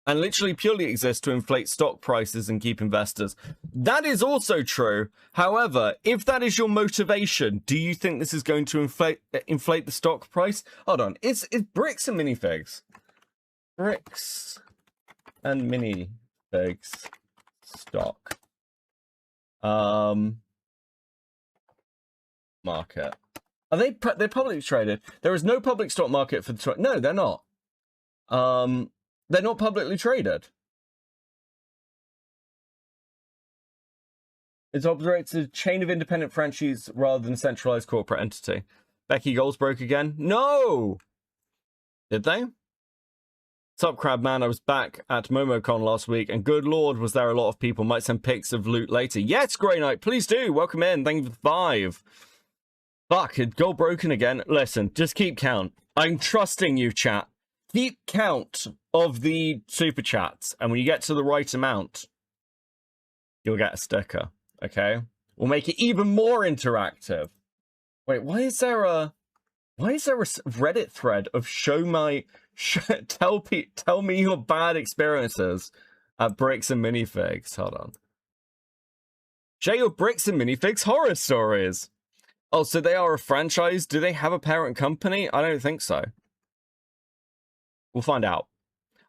and literally purely exist to inflate stock prices and keep investors. That is also true. However, if that is your motivation, do you think this is going to inflate the stock price? Hold on. It's bricks and minifigs. Bricks and minifigs stock. Market. Are they're publicly traded? There is no public stock market for the... No, they're not. They're not publicly traded. It operates as a chain of independent franchises rather than a centralized corporate entity. Becky Goals broke again? No! Did they? Sup, Crabman? I was back at MomoCon last week, and good lord, was there a lot of people. Might send pics of loot later. Yes, Grey Knight, please do. Welcome in. Thank you for the 5. Fuck, it got broken again. Listen, just keep count. I'm trusting you, chat. Keep count of the super chats, and when you get to the right amount, you'll get a sticker, okay? We'll make it even more interactive. Wait, why is there a Reddit thread of tell me your bad experiences at Bricks and Minifigs? Hold on. Share your Bricks and Minifigs horror stories. Oh, so they are a franchise? Do they have a parent company? I don't think so. We'll find out.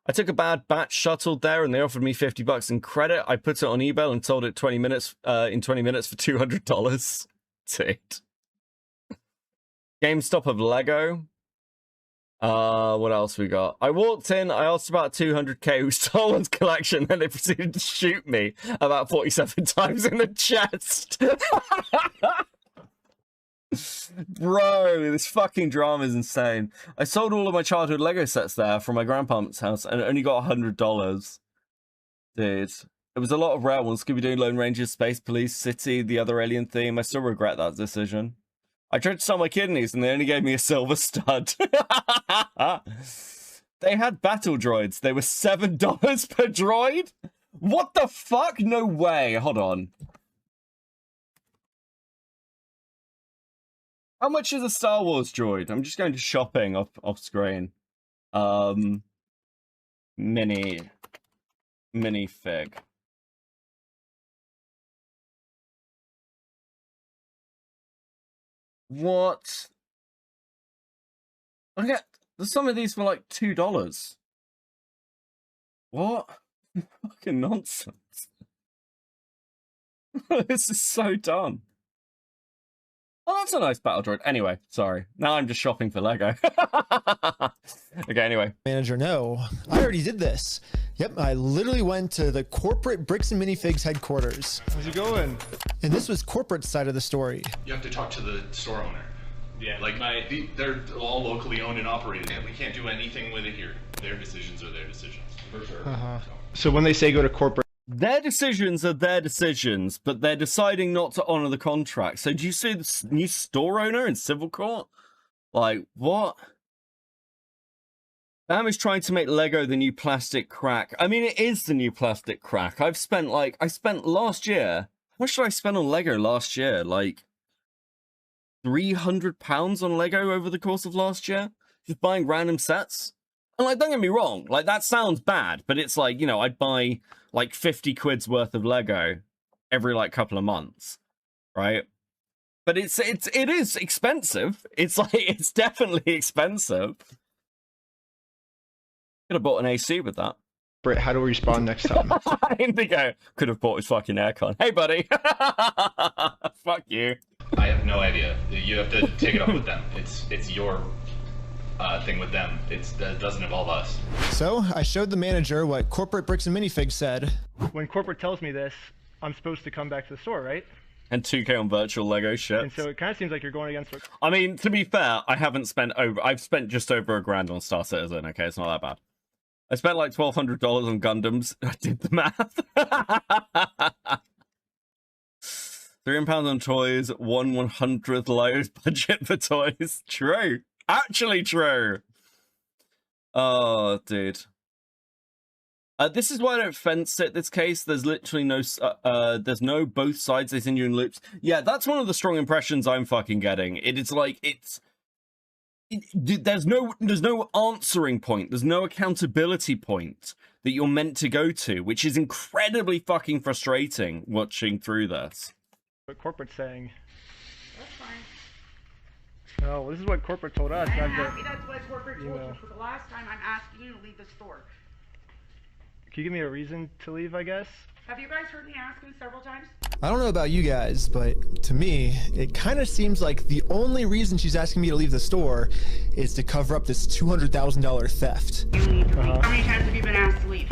I took a bad batch shuttled there and they offered me $50 in credit. I put it on eBay and sold it in 20 minutes for $200. Dude. GameStop of Lego. What else we got? I walked in, I asked about 200k who stole one's collection, and they proceeded to shoot me about 47 times in the chest. Bro, this fucking drama is insane. I sold all of my childhood Lego sets there from my grandparents' house and only got $100. Dude, it was a lot of rare ones. Scooby-Doo, Lone Rangers, Space Police, City, the other Alien theme. I still regret that decision. I tried to sell my kidneys and they only gave me a silver stud. They had battle droids. They were $7 per droid? What the fuck? No way. Hold on. How much is a Star Wars droid? I'm just going to shopping off screen. Minifig. What? I get some of these for like $2. What? Fucking nonsense. This is so dumb. Oh, that's a nice battle droid. Anyway, sorry. Now I'm just shopping for Lego. Okay, anyway. Manager, no. I already did this. Yep, I literally went to the corporate Bricks and Minifigs headquarters. How's it going? And this was corporate side of the story. You have to talk to the store owner. Yeah, like they're all locally owned and operated, and we can't do anything with it here. Their decisions are their decisions. For sure. So when they say go to corporate... Their decisions are their decisions, but they're deciding not to honor the contract. So do you see the new store owner in civil court? Like, what? Bam is trying to make Lego the new plastic crack. I mean, it is the new plastic crack. I spent last year, how much did I spend on Lego last year? Like, £300 on Lego over the course of last year? Just buying random sets? And like, don't get me wrong, like that sounds bad, but it's like, you know, I'd buy like 50 quid's worth of Lego every like couple of months, right? But it is expensive. It's like, it's definitely expensive. Could have bought an AC with that. Britt, how do we respond next time? Indigo could have bought his fucking aircon. Hey, buddy. Fuck you. I have no idea. You have to take it up with them. It's your thing with them. That doesn't involve us. So I showed the manager what corporate Bricks and Minifigs said. When corporate tells me this, I'm supposed to come back to the store, right? And 2K on virtual Lego shit. And so it kind of seems like you're going against what... I mean, to be fair, I've spent just over $1,000 on Star Citizen, okay? It's not that bad. I spent like $1,200 on Gundams. I did the math. £300 on toys, 1/100th lowest budget for toys. True. Actually true. Oh, dude. This is why I don't fence it, this case. There's literally no, there's no both sides they send you in loops. Yeah, that's one of the strong impressions I'm fucking getting. It is like, There's no answering point. There's no accountability point that you're meant to go to, which is incredibly fucking frustrating watching through this. What corporate's saying. That's fine. Oh, well, this is what corporate told us. I am happy that's what corporate told email. you. For the last time, I'm asking you to leave the store. Can you give me a reason to leave, I guess? Have you guys heard me ask you several times? I don't know about you guys, but to me, it kind of seems like the only reason she's asking me to leave the store is to cover up this $200,000 theft. You need to leave. How many times have you been asked to leave?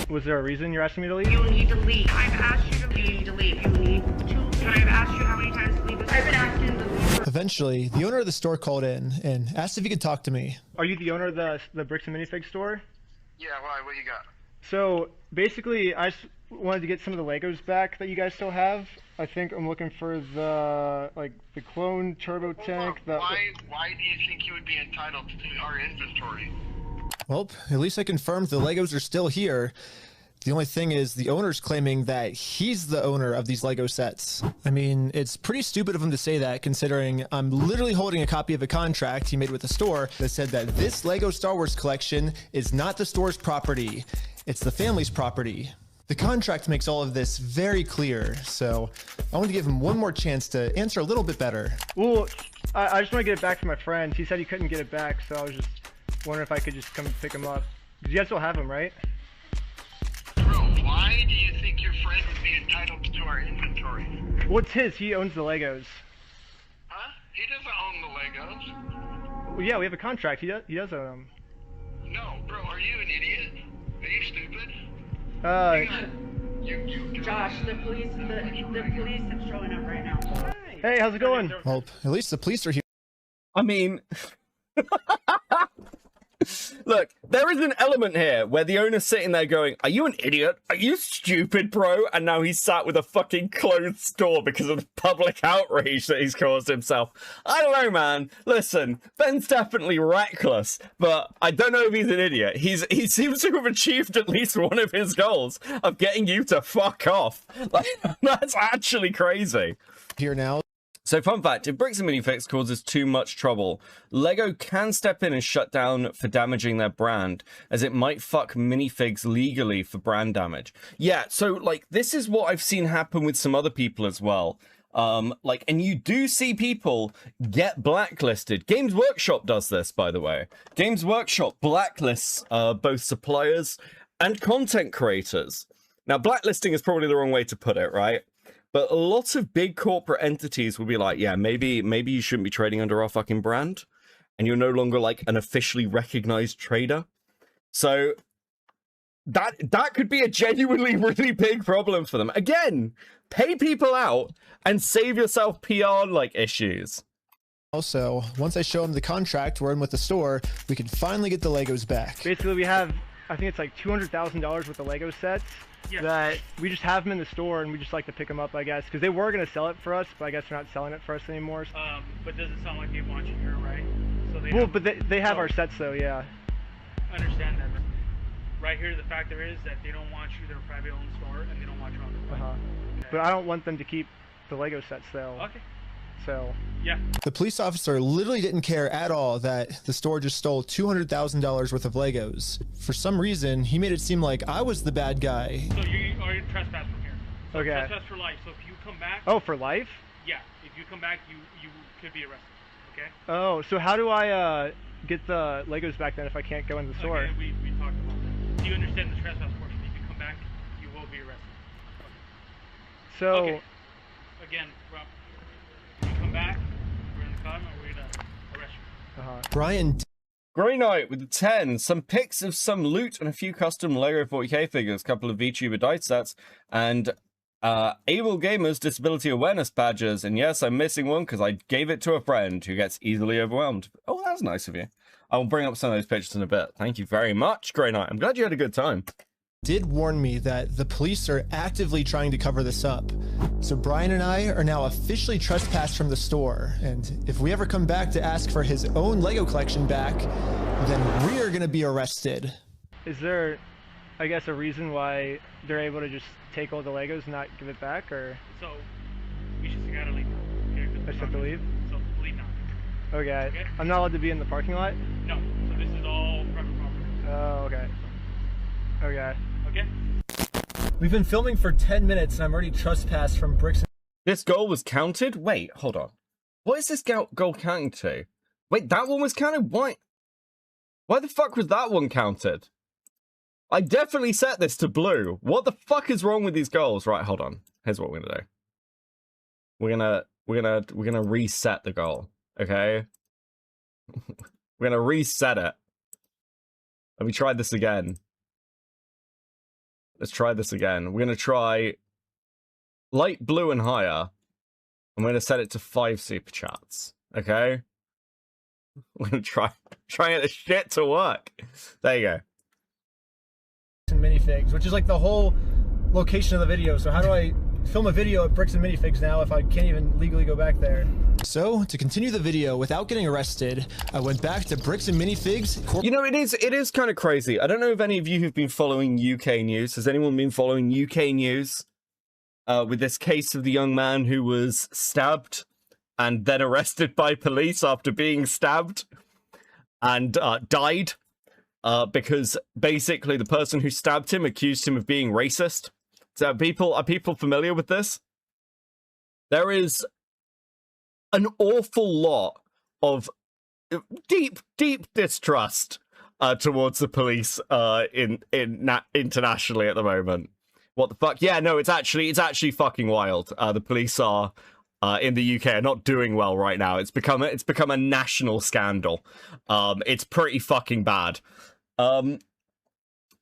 Was there a reason you're asking me to leave? You need to leave. I've asked you to leave. You need to leave. You need to. Can I have asked you how many times to leave? I've been asking to leave. Eventually, the owner of the store called in and asked if he could talk to me. Are you the owner of the Bricks and Minifigs store? Yeah, why? What you got? So basically, I just wanted to get some of the Legos back that you guys still have. I think I'm looking for the clone turbo tank. Why do you think you would be entitled to our inventory? Well, at least I confirmed the Legos are still here. The only thing is the owner's claiming that he's the owner of these Lego sets. I mean, it's pretty stupid of him to say that, considering I'm literally holding a copy of a contract he made with the store that said that this Lego Star Wars collection is not the store's property. It's the family's property. The contract makes all of this very clear, so I want to give him one more chance to answer a little bit better. Well, I just want to get it back from my friend. He said he couldn't get it back, so I was just wondering if I could just come pick him up. Because you guys still have him, right? Bro, why do you think your friend would be entitled to our inventory? Well, it's his. He owns the Legos. Huh? He doesn't own the Legos. Well, yeah, we have a contract. He does own them. No, bro, are you an idiot? Are you stupid? Josh, the police is showing up right now. Hey, how's it going? Well, at least the police are here. I mean, look, there is an element here where the owner's sitting there going, are you an idiot? Are you stupid, bro? And now he's sat with a fucking closed store because of the public outrage that he's caused himself. I don't know, man. Listen, Ben's definitely reckless, but I don't know if he's an idiot. He seems to have achieved at least one of his goals of getting you to fuck off. Like, that's actually crazy. Here now. So fun fact, if Bricks and Minifigs causes too much trouble, LEGO can step in and shut down for damaging their brand, as it might fuck Minifigs legally for brand damage. Yeah, so like this is what I've seen happen with some other people as well. And you do see people get blacklisted. Games Workshop does this, by the way. Games Workshop blacklists both suppliers and content creators. Now, blacklisting is probably the wrong way to put it, right? But a lot of big corporate entities will be like, yeah, maybe you shouldn't be trading under our fucking brand, and you're no longer like an officially recognized trader. So that could be a genuinely really big problem for them. Again, pay people out and save yourself PR like issues. Also, once I show him the contract we're in with the store, we can finally get the Legos back. Basically, we have, I think it's like $200,000 worth of Lego sets. Yeah. That we just have them in the store and we just like to pick them up, I guess, because they were going to sell it for us, but I guess they're not selling it for us anymore. But does it sound like they want you here, right? So they have our sets though, yeah. I understand that. Right here, the factor is that they don't want you. They're a private owned store and they don't want you on the front. Okay. But I don't want them to keep the Lego sets though. Okay. So yeah. The police officer literally didn't care at all that the store just stole $200,000 worth of Legos. For some reason, he made it seem like I was the bad guy. So you are trespass from here. So okay. Trespass for life. So if you come back. Oh, for life? Yeah. If you come back, you could be arrested. Okay. Oh, so how do I get the Legos back then if I can't go in the store? Okay, we talked about that. Do you understand the trespass portion? If you come back, you will be arrested. Okay. So. Okay. Again, Rob. Come back, we're in the car, and we're gonna arrest you. Brian. Grey Knight with the 10. Some pics of some loot and a few custom Lego 40k figures, couple of VTuber dice sets, and Able Gamers Disability Awareness badges. And yes, I'm missing one because I gave it to a friend who gets easily overwhelmed. Oh, that's nice of you. I'll bring up some of those pictures in a bit. Thank you very much, Grey Knight. I'm glad you had a good time. Did warn me that the police are actively trying to cover this up. So Brian and I are now officially trespassed from the store, and if we ever come back to ask for his own Lego collection back, then we are going to be arrested. Is there, I guess, a reason why they're able to just take all the Legos and not give it back, or? So, we just gotta leave. I just have to leave? So, leave now. Okay. I'm not allowed to be in the parking lot? No. So this is all private property. Oh, okay. Okay. Okay. We've been filming for 10 minutes and I'm already trespassed from bricks. This goal was counted? Wait, hold on. What is this goal counting to? Wait, that one was counted? Why the fuck was that one counted? I definitely set this to blue. What the fuck is wrong with these goals? Right, hold on. Here's what we're gonna do. We're gonna reset the goal. Okay? We're gonna reset it. Let me try this again. Let's try this again. We're gonna try light blue and higher. I'm gonna set it to 5 super chats. Okay? We're gonna try get this shit to work. There you go. And Minifigs, which is like the whole location of the video. So how do I film a video at Bricks and Minifigs now if I can't even legally go back there? So to continue the video without getting arrested, I went back to Bricks and Minifigs. You know, it is kind of crazy. I don't know if any of you have been following UK news. Has anyone been following UK news with this case of the young man who was stabbed and then arrested by police after being stabbed and died? Because basically the person who stabbed him accused him of being racist. So are people familiar with this? There is an awful lot of deep distrust towards the police internationally at the moment. What the fuck? Yeah, no, it's actually fucking wild. The police are in the UK are not doing well right now. It's become a national scandal. It's pretty fucking bad.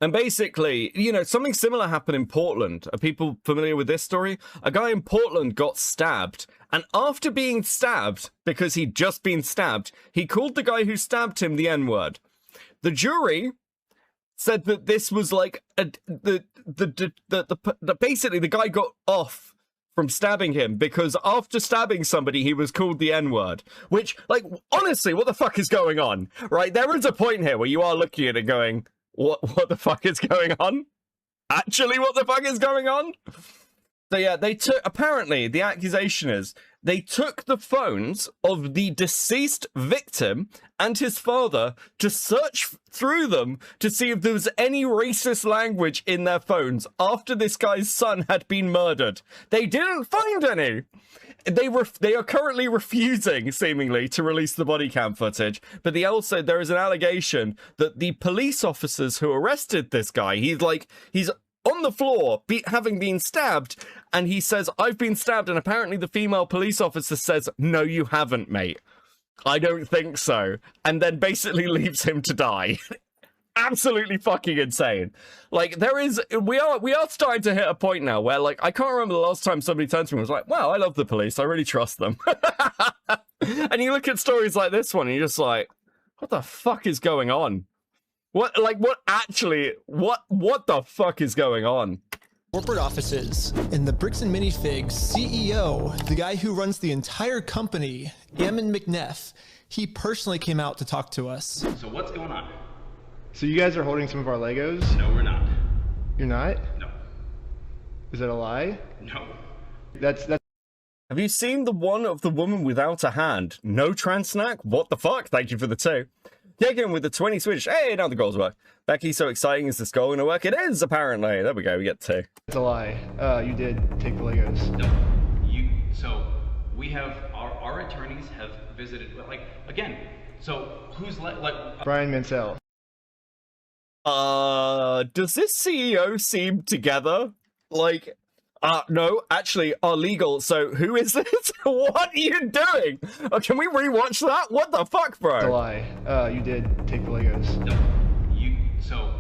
And basically, you know, something similar happened in Portland. Are people familiar with this story? A guy in Portland got stabbed, and after being stabbed, because he'd just been stabbed, he called the guy who stabbed him the N-word. The jury said that this was like basically the guy got off from stabbing him because after stabbing somebody, he was called the N-word. Which, like, honestly, what the fuck is going on? Right? There is a point here where you are looking at it going, what the fuck is going on? Actually, what the fuck is going on? So yeah, apparently the accusation is they took the phones of the deceased victim and his father to search through them to see if there was any racist language in their phones after this guy's son had been murdered. They didn't find any. They are currently refusing, seemingly, to release the body cam footage. But there is an allegation that the police officers who arrested this guy, he's on the floor, having been stabbed, and he says, "I've been stabbed," and apparently the female police officer says, "No, you haven't, mate. I don't think so," and then basically leaves him to die. Absolutely fucking insane. Like, we are starting to hit a point now where, like, I can't remember the last time somebody turned to me and was like, "Wow, I love the police, I really trust them." And you look at stories like this one and you're just like, what the fuck is going on? What the fuck is going on? Corporate offices. And the Bricks and Minifigs CEO, the guy who runs the entire company, Ammon McNeff, he personally came out to talk to us. So what's going on? So you guys are holding some of our Legos? No, we're not. You're not? No. Is that a lie? No. That's. Have you seen the one of the woman without a hand? No trans snack? What the fuck? Thank you for the 2. Taken with the 20 Swedish. Hey, now the goals work. Becky, so exciting. Is this goal going to work? It is, apparently. There we go. We get 2. It's a lie. You did take the Legos. No. So we have our attorneys have visited. Like again. So who's Brian Mansell. Does this CEO seem together? Like, no, actually, our legal. So who is this? What are you doing? Can we rewatch that? What the fuck, bro? It's a lie. You did take the Legos. No. So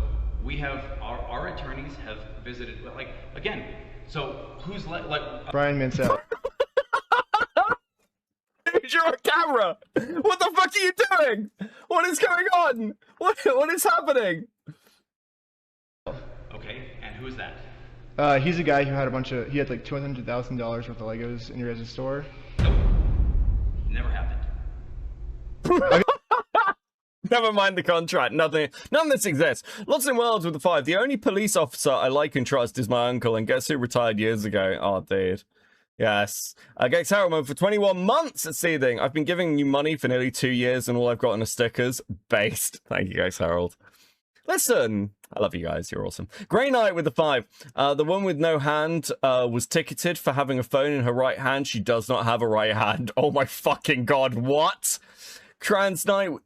we have our attorneys have visited. Like again. So who's Brian Mansell. Dude, you're on camera. What the fuck are you doing? What is going on? What is happening? Okay, and who is that? He's a guy who had he had like $200,000 worth of Legos in your guys' store. Nope. Never happened. Never mind the contract. Nothing. None of this exists. Lots in worlds with the 5. The only police officer I like and trust is my uncle, and guess who retired years ago? Oh, dude. Yes. Gex Harriman for 21 months at Seething. I've been giving you money for nearly 2 years and all I've gotten are stickers. Based. Thank you, Gex Harold. Listen, I love you guys. You're awesome. Grey Knight with the 5. The one with no hand was ticketed for having a phone in her right hand. She does not have a right hand. Oh my fucking god, what? Trans Snack with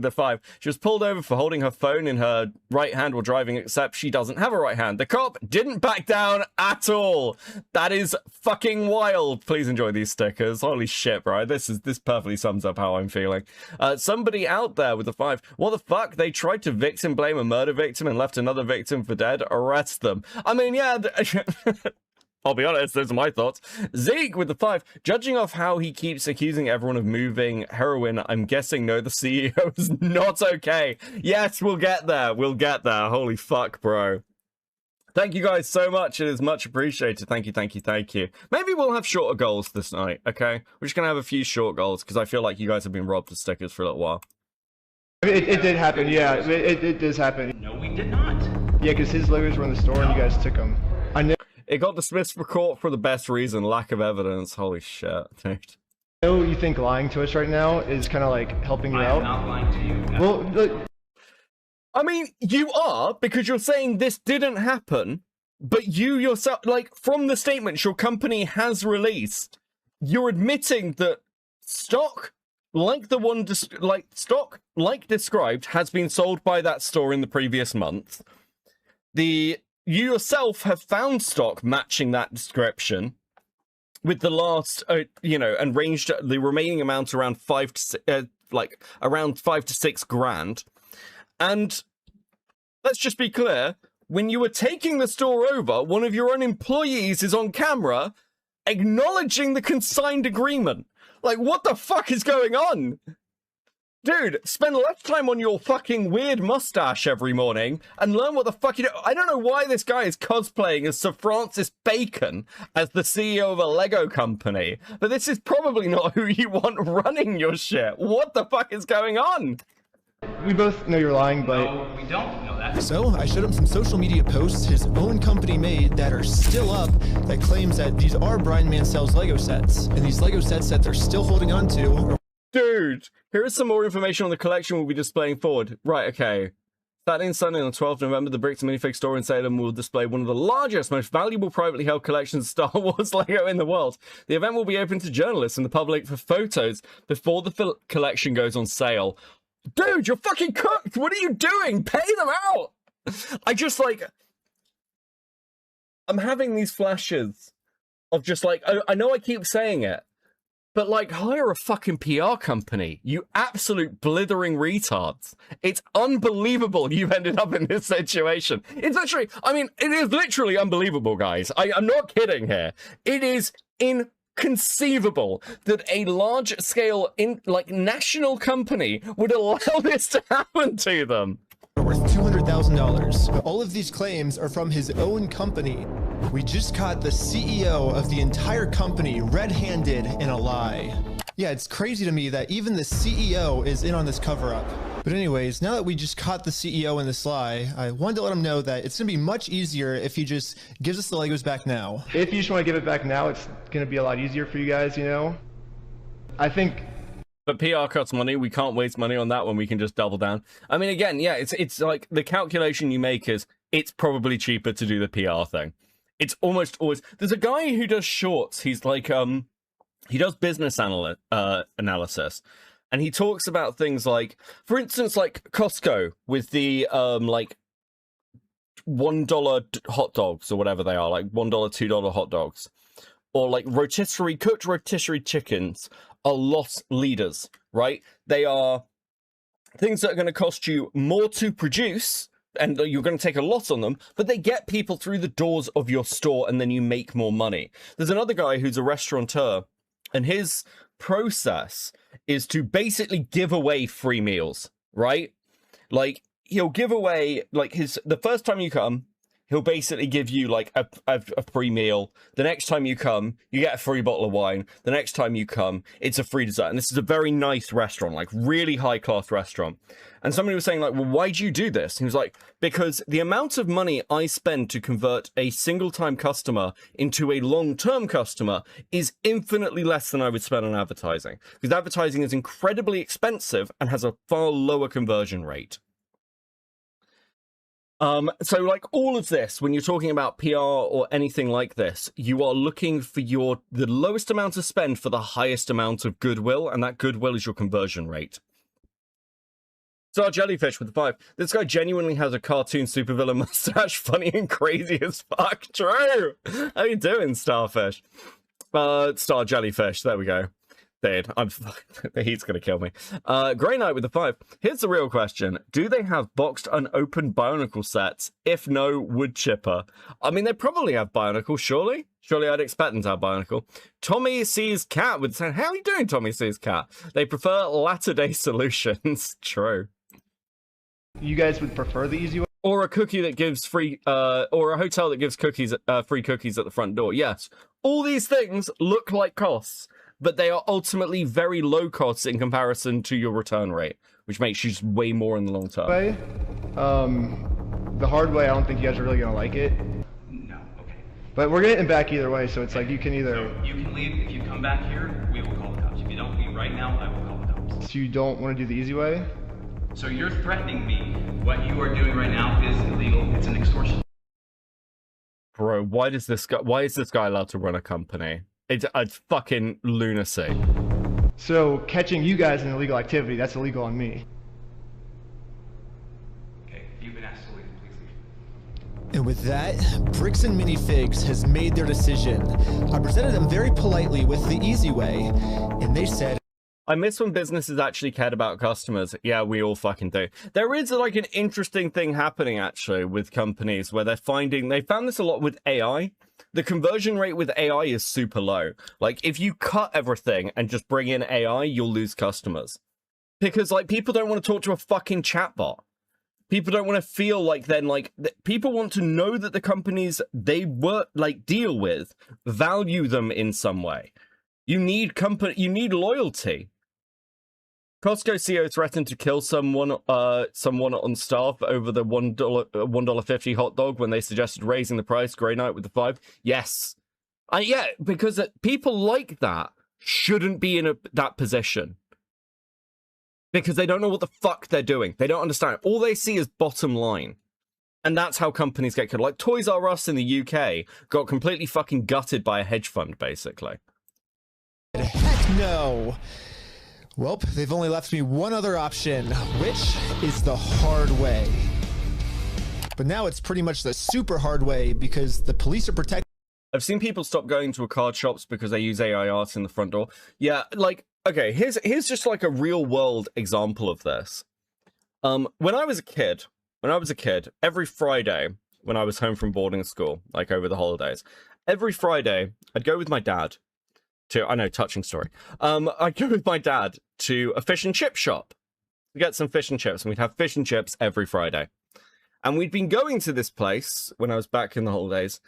the 5. She was pulled over for holding her phone in her right hand while driving, except she doesn't have a right hand. The cop didn't back down at all. That is fucking wild. Please enjoy these stickers. Holy shit, bro. This perfectly sums up how I'm feeling. Somebody out there with the 5. What the fuck? They tried to victim blame a murder victim and left another victim for dead. Arrest them. I mean, yeah. I'll be honest, those are my thoughts. Zeke with the 5. Judging off how he keeps accusing everyone of moving heroin, I'm guessing no, the CEO is not okay. Yes, we'll get there. We'll get there. Holy fuck, bro. Thank you guys so much. It is much appreciated. Thank you, thank you, thank you. Maybe we'll have shorter goals this night, okay? We're just going to have a few short goals because I feel like you guys have been robbed of stickers for a little while. It did happen, yeah. It does happen. No, we did not. Yeah, because his logos were in the store and you guys took them. I know. It got dismissed for court for the best reason, lack of evidence. Holy shit, dude. I know you think lying to us right now is kind of like helping you out. I'm not lying to you. Well, look. I mean, you are, because you're saying this didn't happen, but you yourself, like, from the statements your company has released, you're admitting that stock, like the one, stock, like described, has been sold by that store in the previous month. You yourself have found stock matching that description with the last, and ranged the remaining amount around around 5 to 6 grand. And let's just be clear, when you were taking the store over, one of your own employees is on camera acknowledging the consigned agreement. Like, what the fuck is going on? Dude, spend less time on your fucking weird mustache every morning and learn what the fuck you do. I don't know why this guy is cosplaying as Sir Francis Bacon as the CEO of a Lego company, but this is probably not who you want running your shit. What the fuck is going on? We both know you're lying, but... No, we don't know that. So I showed him some social media posts his own company made that are still up that claims that these are Brian Mansell's Lego sets. And these Lego sets that they're still holding on to are... Dude, here is some more information on the collection we'll be displaying forward. Right, okay. Saturday and Sunday on the 12th of November, the Bricks and Minifigs store in Salem will display one of the largest, most valuable privately held collections of Star Wars Lego in the world. The event will be open to journalists and the public for photos before the collection goes on sale. Dude, you're fucking cooked! What are you doing? Pay them out! I'm having these flashes of just like, I know I keep saying it, but like, hire a fucking PR company, you absolute blithering retards. It's unbelievable you've ended up in this situation. It's literally, I mean, it is literally unbelievable, guys. I'm not kidding here. It is inconceivable that a large-scale, national company would allow this to happen to them. Worth $200,000. All of these claims are from his own company. We just caught the CEO of the entire company red-handed in a lie. Yeah, it's crazy to me that even the CEO is in on this cover-up. But anyways, now that we just caught the CEO in this lie, I wanted to let him know that it's going to be much easier if he just gives us the Legos back now. If you just want to give it back now, it's going to be a lot easier for you guys, you know? I think... But PR costs money. We can't waste money on that when we can just double down. I mean, again, yeah, it's like the calculation you make is it's probably cheaper to do the PR thing. It's almost always... There's a guy who does shorts. He's like, he does business analysis. And he talks about things like, for instance, like Costco with the, like, $1 hot dogs or whatever they are, like $1, $2 hot dogs. Or like cooked rotisserie chickens are loss leaders, right? They are things that are going to cost you more to produce, and you're going to take a lot on them, but they get people through the doors of your store and then you make more money. There's another guy who's a restaurateur, and his process is to basically give away free meals, right? Like, he'll give away, like, the first time you come, he'll basically give you like a free meal. The next time you come, you get a free bottle of wine. The next time you come, it's a free dessert. And this is a very nice restaurant, like really high class restaurant. And somebody was saying like, well, why do you do this? And he was like, because the amount of money I spend to convert a single time customer into a long-term customer is infinitely less than I would spend on advertising. Because advertising is incredibly expensive and has a far lower conversion rate. So like all of this, when you're talking about PR or anything like this, you are looking for the lowest amount of spend for the highest amount of goodwill, and that goodwill is your conversion rate. Star Jellyfish with the 5. This guy genuinely has a cartoon supervillain mustache, funny and crazy as fuck. True. How you doing, Starfish? Star Jellyfish. There we go. Dude, the heat's gonna kill me. Grey Knight with the 5. Here's the real question: do they have boxed unopened Bionicle sets? If no, wood chipper. I mean, they probably have Bionicle, surely. Surely I'd expect them to have Bionicle. Tommy Sees Cat with saying, how are you doing, Tommy Sees Cat? They prefer latter-day solutions. True. You guys would prefer the easy way? Or a cookie that gives free, or a hotel that gives cookies, free cookies at the front door. Yes. All these things look like costs, but they are ultimately very low costs in comparison to your return rate, which makes you just way more in the long term. The hard way, I don't think you guys are really gonna like it. No, okay. But we're getting back either way, so it's like you can either... So you can leave. If you come back here, we will call the cops. If you don't leave right now, I will call the cops. So you don't want to do the easy way? So you're threatening me. What you are doing right now is illegal. It's an extortion. Bro, why is this guy allowed to run a company? It's fucking lunacy. So catching you guys in illegal activity, that's illegal on me. Okay, you've been asked to leave. Please leave. And with that, Bricks and Minifigs has made their decision. I presented them very politely with the easy way, and they said, I miss when businesses actually cared about customers. Yeah, we all fucking do. There is like an interesting thing happening actually with companies where they found this a lot with AI. The conversion rate with AI is super low. Like if you cut everything and just bring in AI, you'll lose customers. Because like people don't want to talk to a fucking chatbot. People don't want to feel like people want to know that the companies they deal with value them in some way. You need loyalty. Costco CEO threatened to kill someone on staff over the $1.50 hot dog when they suggested raising the price. Grey Knight with the 5. Yes. Yeah, because people like that shouldn't be in that position. Because they don't know what the fuck they're doing. They don't understand. All they see is bottom line. And that's how companies get killed. Like Toys R Us in the UK got completely fucking gutted by a hedge fund, basically. heck no. Well, they've only left me one other option, which is the hard way. But now it's pretty much the super hard way because the police are protecting. I've seen people stop going to card shops because they use AI art in the front door. Yeah, like, okay, here's just like a real world example of this. When I was a kid, every Friday when I was home from boarding school, like over the holidays, every Friday I'd go with my dad to, I know, touching story. I'd go with my dad to a fish and chip shop to get some fish and chips, and we'd have fish and chips every Friday. And we'd been going to this place when I was back in the holidays,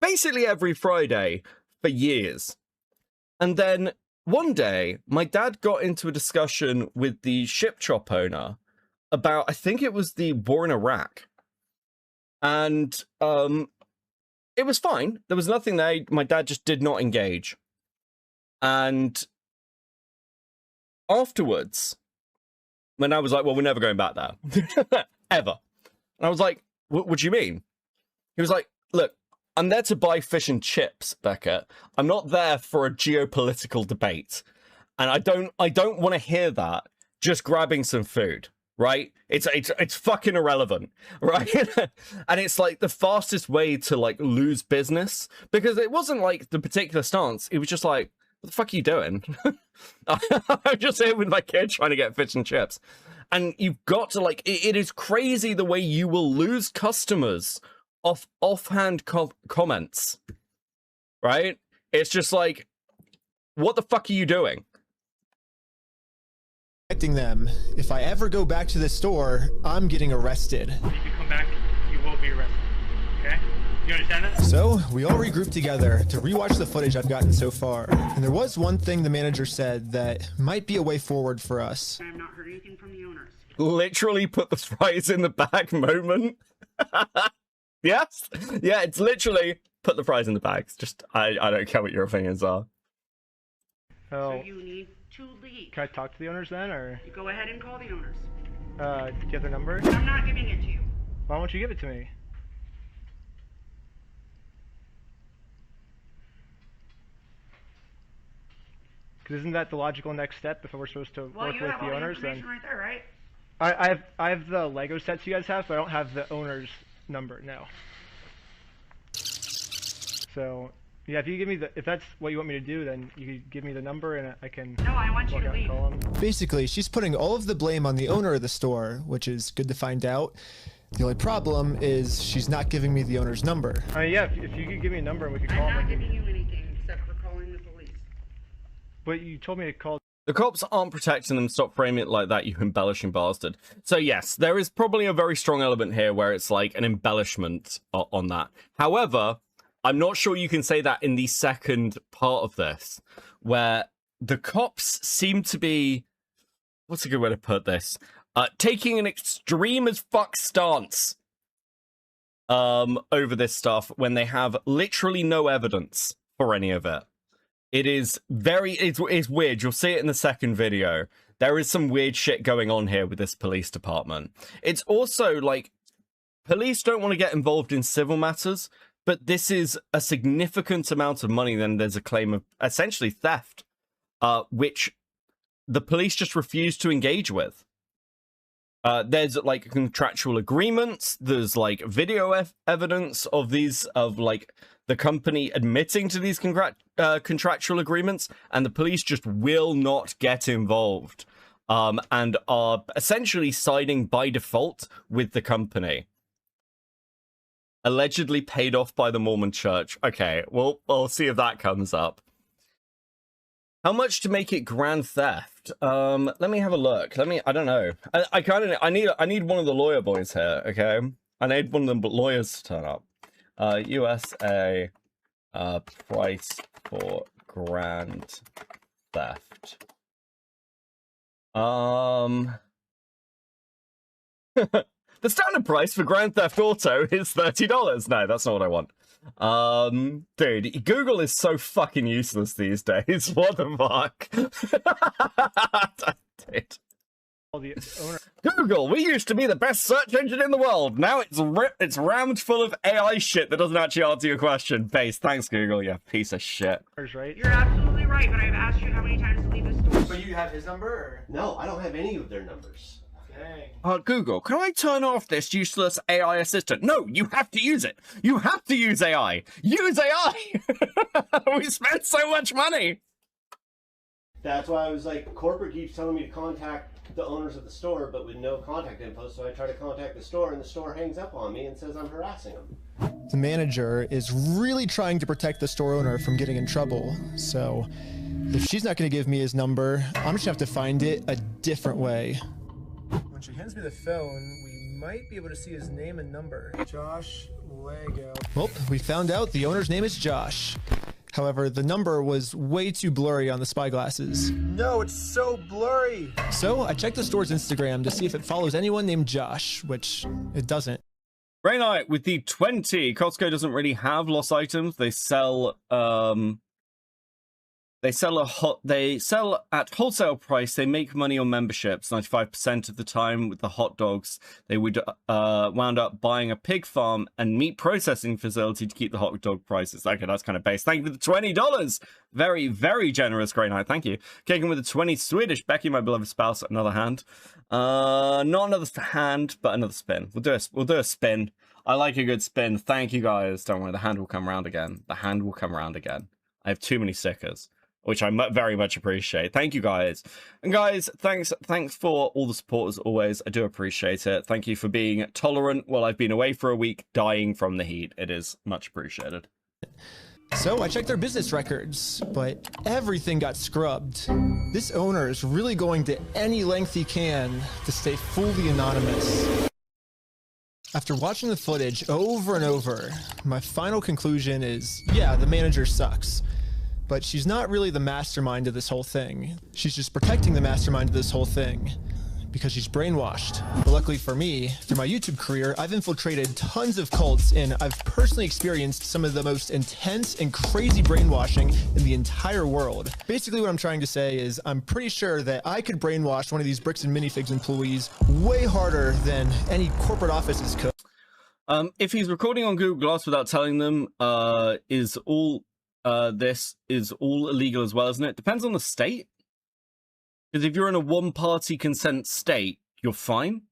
basically every Friday for years. And then one day, my dad got into a discussion with the ship shop owner about, I think it was the war in Iraq. And it was fine. There was nothing there. My dad just did not engage. And afterwards, when I was like, well, we're never going back there. Ever. And I was like, what do you mean? He was like, look, I'm there to buy fish and chips, Beckett. I'm not there for a geopolitical debate. And I don't want to hear that just grabbing some food, right? It's fucking irrelevant, right? And it's like the fastest way to like lose business, because it wasn't like the particular stance. It was just like, what the fuck are you doing? I'm just here with my kid trying to get fish and chips. And you've got to like, it is crazy the way you will lose customers off offhand comments, right? It's just like, what the fuck are you doing? Protecting them. If I ever go back to the store, I'm getting arrested. If you come back, you will be arrested. Okay? You understand that? So we all regrouped together to rewatch the footage I've gotten so far. And there was one thing the manager said that might be a way forward for us. I have not heard anything from the owners. Literally put the fries in the bag moment. Yes? Yeah, it's literally put the fries in the bags. Just, I don't care what your opinions are. Oh. So you need to leave. Can I talk to the owners then, or? You go ahead and call the owners. Do you have their number? I'm not giving it to you. Why won't you give it to me? Because isn't that the logical next step if we're supposed to work with the owners? Then Right there, right? I have the Lego sets you guys have, but I don't have the owner's number. No. So yeah, if you give me if that's what you want me to do, then you could give me the number and I can. No, I want you to leave. Basically, she's putting all of the blame on the owner of the store, which is good to find out. The only problem is she's not giving me the owner's number. Yeah, if you could give me a number and we could call I'm them. not giving you anything except for calling the police. But you told me to call. The cops aren't protecting them. Stop framing it like that, you embellishing bastard. So yes, there is probably a very strong element here where it's like an embellishment on that. However, I'm not sure you can say that in the second part of this, where the cops seem to be, what's a good way to put this? Taking an extreme as fuck stance over this stuff when they have literally no evidence for any of it. It is it's weird. You'll see it in the second video. There is some weird shit going on here with this police department. It's also like, police don't want to get involved in civil matters, but this is a significant amount of money. Then there's a claim of essentially theft, which the police just refuse to engage with. There's like contractual agreements. There's like video evidence of these, of like the company admitting to these contractual agreements, and the police just will not get involved, and are essentially siding by default with the company. Allegedly paid off by the Mormon Church. Okay, well, we'll see if that comes up. How much to make it grand theft? Let me have a look. I don't know. I need one of the lawyer boys here, okay? I need one of the lawyers to turn up. USA price for grand theft. The standard price for Grand Theft Auto is $30. No, that's not what I want. Dude, Google is so fucking useless these days. What the fuck? Google, we used to be the best search engine in the world. Now it's rammed full of AI shit that doesn't actually answer your question. Base, thanks Google, you piece of shit. Right? You're absolutely right, but I've asked you how many times to leave the store. But you have his number? Or? No, I don't have any of their numbers. Google, can I turn off this useless AI assistant? No, you have to use it. You have to use AI. Use AI. We spent so much money. That's why I was like, corporate keeps telling me to contact the owners of the store, but with no contact info. So I try to contact the store, and the store hangs up on me and says I'm harassing them. The manager is really trying to protect the store owner from getting in trouble. So if she's not going to give me his number, I'm just going to have to find it a different way. When she hands me the phone, we might be able to see his name and number. Josh Lego. Well, we found out the owner's name is Josh. However, the number was way too blurry on the spyglasses. No, it's so blurry. So I checked the store's Instagram to see if it follows anyone named Josh, which it doesn't. Great night with the 20. Costco doesn't really have lost items. They sell They sell at wholesale price. They make money on memberships 95% of the time. With the hot dogs, they would wound up buying a pig farm and meat processing facility to keep the hot dog prices. Okay, that's kind of base. Thank you for the $20. Very, very generous. Great night. Thank you. Kicking with the 20 Swedish. Becky, my beloved spouse, another hand. Not another hand, but another spin. We'll do a spin. I like a good spin. Thank you guys. Don't worry, the hand will come around again. The hand will come around again. I have too many stickers, which I very much appreciate. Thank you, guys. And guys, thanks for all the support as always. I do appreciate it. Thank you for being tolerant while I've been away for a week, dying from the heat. It is much appreciated. So I checked their business records, but everything got scrubbed. This owner is really going to any length he can to stay fully anonymous. After watching the footage over and over, my final conclusion is, yeah, the manager sucks. But she's not really the mastermind of this whole thing. She's just protecting the mastermind of this whole thing because she's brainwashed. But luckily for me, through my YouTube career, I've infiltrated tons of cults and I've personally experienced some of the most intense and crazy brainwashing in the entire world. Basically what I'm trying to say is I'm pretty sure that I could brainwash one of these Bricks and Minifigs employees way harder than any corporate offices could. If he's recording on Google Glass without telling them, this is all illegal as well, isn't it? Depends on the state. Because if you're in a one-party consent state, you're fine,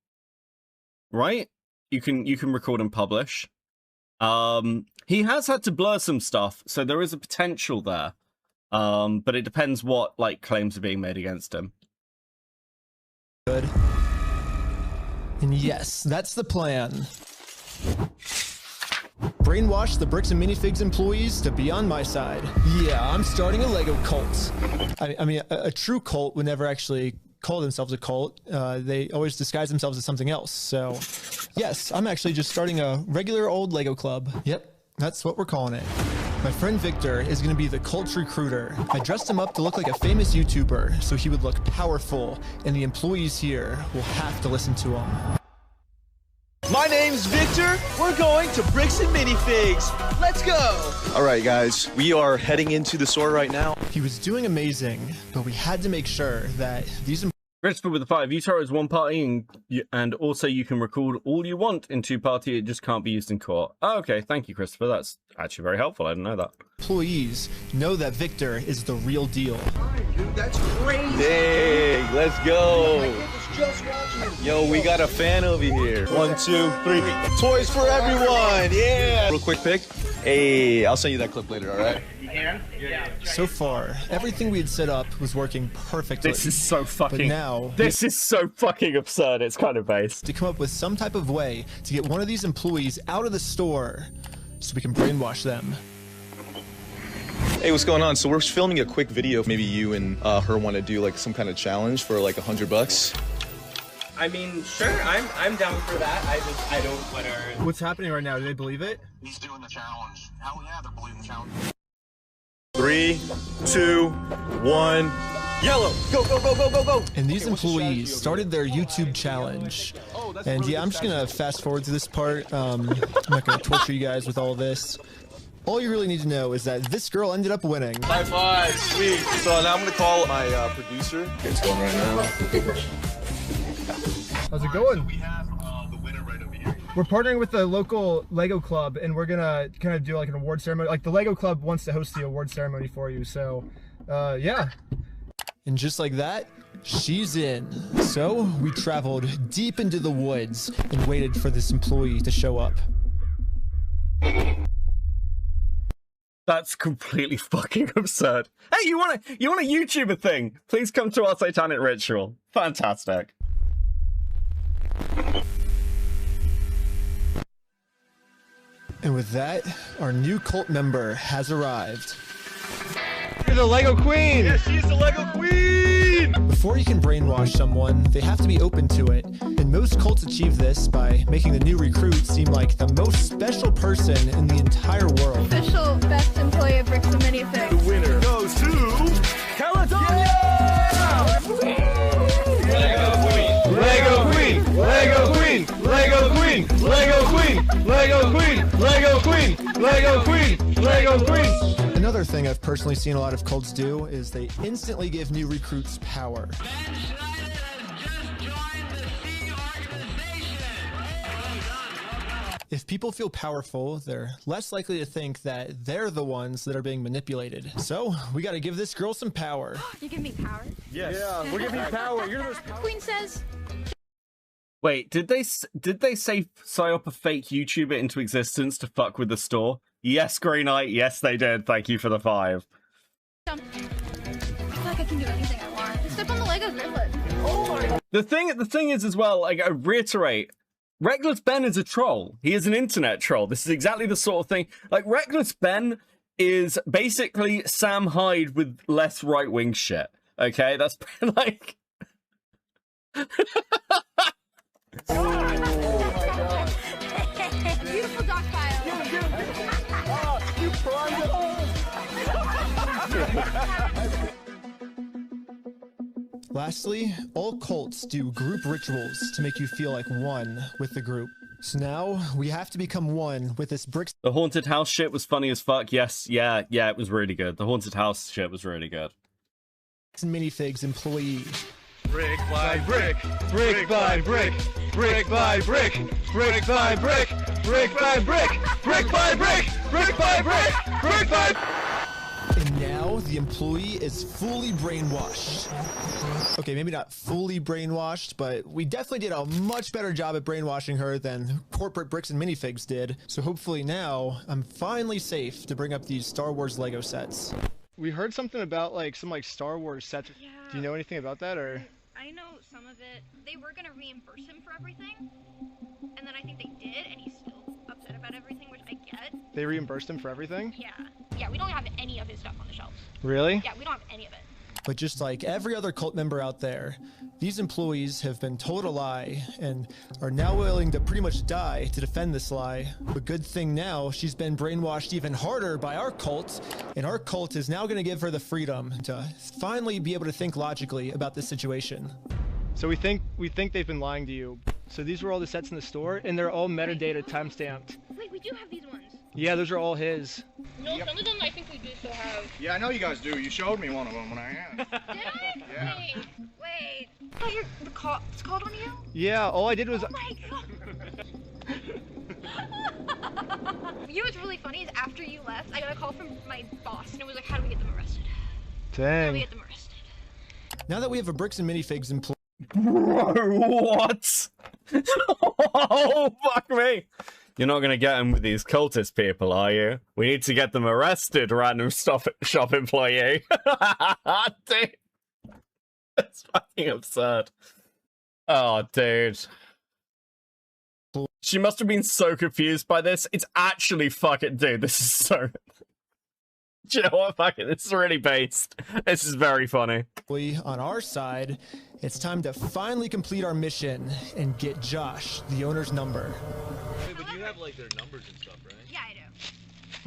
right? You can record and publish. He has had to blur some stuff, so there is a potential there. But it depends what claims are being made against him. Good. And yes, that's the plan. Brainwash the Bricks and Minifigs employees to be on my side. Yeah, I'm starting a Lego cult. I mean, a true cult would never actually call themselves a cult. They always disguise themselves as something else. So, yes, I'm actually just starting a regular old Lego club. Yep, that's what we're calling it. My friend Victor is going to be the cult recruiter. I dressed him up to look like a famous YouTuber, so he would look powerful, and the employees here will have to listen to him. My name's Victor. We're going to Bricks and Minifigs. Let's go. All right, guys, we are heading into the store right now. He was doing amazing, but we had to make sure that these... Christopher with the 5. UTAR is one party, and also you can record all you want in two party. It just can't be used in court. Oh, okay, thank you, Christopher. That's actually very helpful. I didn't know that. Employees know that Victor is the real deal. Dude, that's crazy. Hey, let's go. Yo, we got a fan over here. 1, 2, 3. Toys for everyone. Yeah. Real quick pic. Hey, I'll send you that clip later, all right? You can? Yeah. So far, everything we had set up was working perfectly. This is so fucking... But now... This is so fucking absurd. It's kind of based. To come up with some type of way to get one of these employees out of the store so we can brainwash them. Hey, what's going on? So we're filming a quick video. Maybe you and her want to do like some kind of challenge for like $100. I mean, sure, I'm down for that. I don't want to... What's happening right now? Do they believe it? He's doing the challenge. Hell yeah, they're believing the challenge. 3, 2, 1, yellow! Go, go, go, go, go, go! And these employees started their YouTube challenge. And yeah, I'm just gonna fast forward to this part. I'm not gonna torture you guys with all this. All you really need to know is that this girl ended up winning. High five, sweet. So now I'm gonna call my producer. It's going right now. How's it going? We have the winner right over here. We're partnering with the local Lego club, and we're gonna kind of do like an award ceremony. Like the Lego club wants to host the award ceremony for you, so yeah. And just like that, she's in. So we traveled deep into the woods and waited for this employee to show up. That's completely fucking absurd. Hey, you want a YouTuber thing? Please come to our satanic ritual. Fantastic. And with that, our new cult member has arrived. You're the Lego Queen! Yes, she's the Lego Queen! Before you can brainwash someone, they have to be open to it. And most cults achieve this by making the new recruit seem like the most special person in the entire world. Official best employee of Bricks and Minifigs. The winner goes to... Caledonia! Lego Queen! Lego Queen! Lego Queen! Lego Queen! Lego Queen! Lego Queen! Lego Queen! Lego Queen! Another thing I've personally seen a lot of cults do is they instantly give new recruits power. If people feel powerful, they're less likely to think that they're the ones that are being manipulated. So, we gotta give this girl some power. You give me power? Yes. Yeah, we're giving you power. You're the most powerful. Queen says... Wait, did they say psyop a fake YouTuber into existence to fuck with the store? Yes, Grey Knight. Yes, they did. Thank you for the 5. I feel like I can do anything I want. Step on the Lego Griffin. Oh my God. The thing is as well, like, I reiterate, Reckless Ben is a troll. He is an internet troll. This is exactly the sort of thing. Like, Reckless Ben is basically Sam Hyde with less right-wing shit. Okay? That's like... Oh my God. Lastly, all cults do group rituals to make you feel like one with the group. So now we have to become one with this bricks. The haunted house shit was funny as fuck. Yes, yeah, it was really good. The haunted house shit was really good. And Minifigs employee. Brick by brick, brick by brick, brick by brick, brick by brick, brick by brick, brick by brick, brick by brick, brick by. And now the employee is fully brainwashed. Okay, maybe not fully brainwashed, but we definitely did a much better job at brainwashing her than corporate bricks and minifigs did. So hopefully now I'm finally safe to bring up these Star Wars Lego sets. We heard something about some Star Wars sets. Yeah. Do you know anything about that, or? I know some of it. They were gonna reimburse him for everything, and then I think they did, and he's still upset about everything, which I get. They reimbursed him for everything? Yeah, we don't have any of his stuff on the shelves. Really? Yeah, we don't have any of it. But just like every other cult member out there, these employees have been told a lie and are now willing to pretty much die to defend this lie. But good thing now, she's been brainwashed even harder by our cult, and our cult is now going to give her the freedom to finally be able to think logically about this situation. So we think they've been lying to you. So these were all the sets in the store, and they're all metadata timestamped. Wait, we do have these ones. Yeah, those are all his. No, some of them I think we do still have. Yeah, I know you guys do. You showed me one of them when I asked. Did I? Yeah. Wait. Oh, it's called on you? Yeah, all I did was. Oh my god. You know what's really funny is after you left, I got a call from my boss, and it was like, how do we get them arrested? Dang. How do we get them arrested? Now that we have a bricks and minifigs employee. Bro, what? Oh, fuck me. You're not going to get them with these cultist people, are you? We need to get them arrested, random shop employee. Dude. That's fucking absurd. Oh, dude. She must have been so confused by this. It's actually fucking... Dude, this is so... Do you know what? Fuck it. This is really based. This is very funny. On our side, it's time to finally complete our mission and get Josh, the owner's number. Wait, but you have like their numbers and stuff, right? Yeah, I do.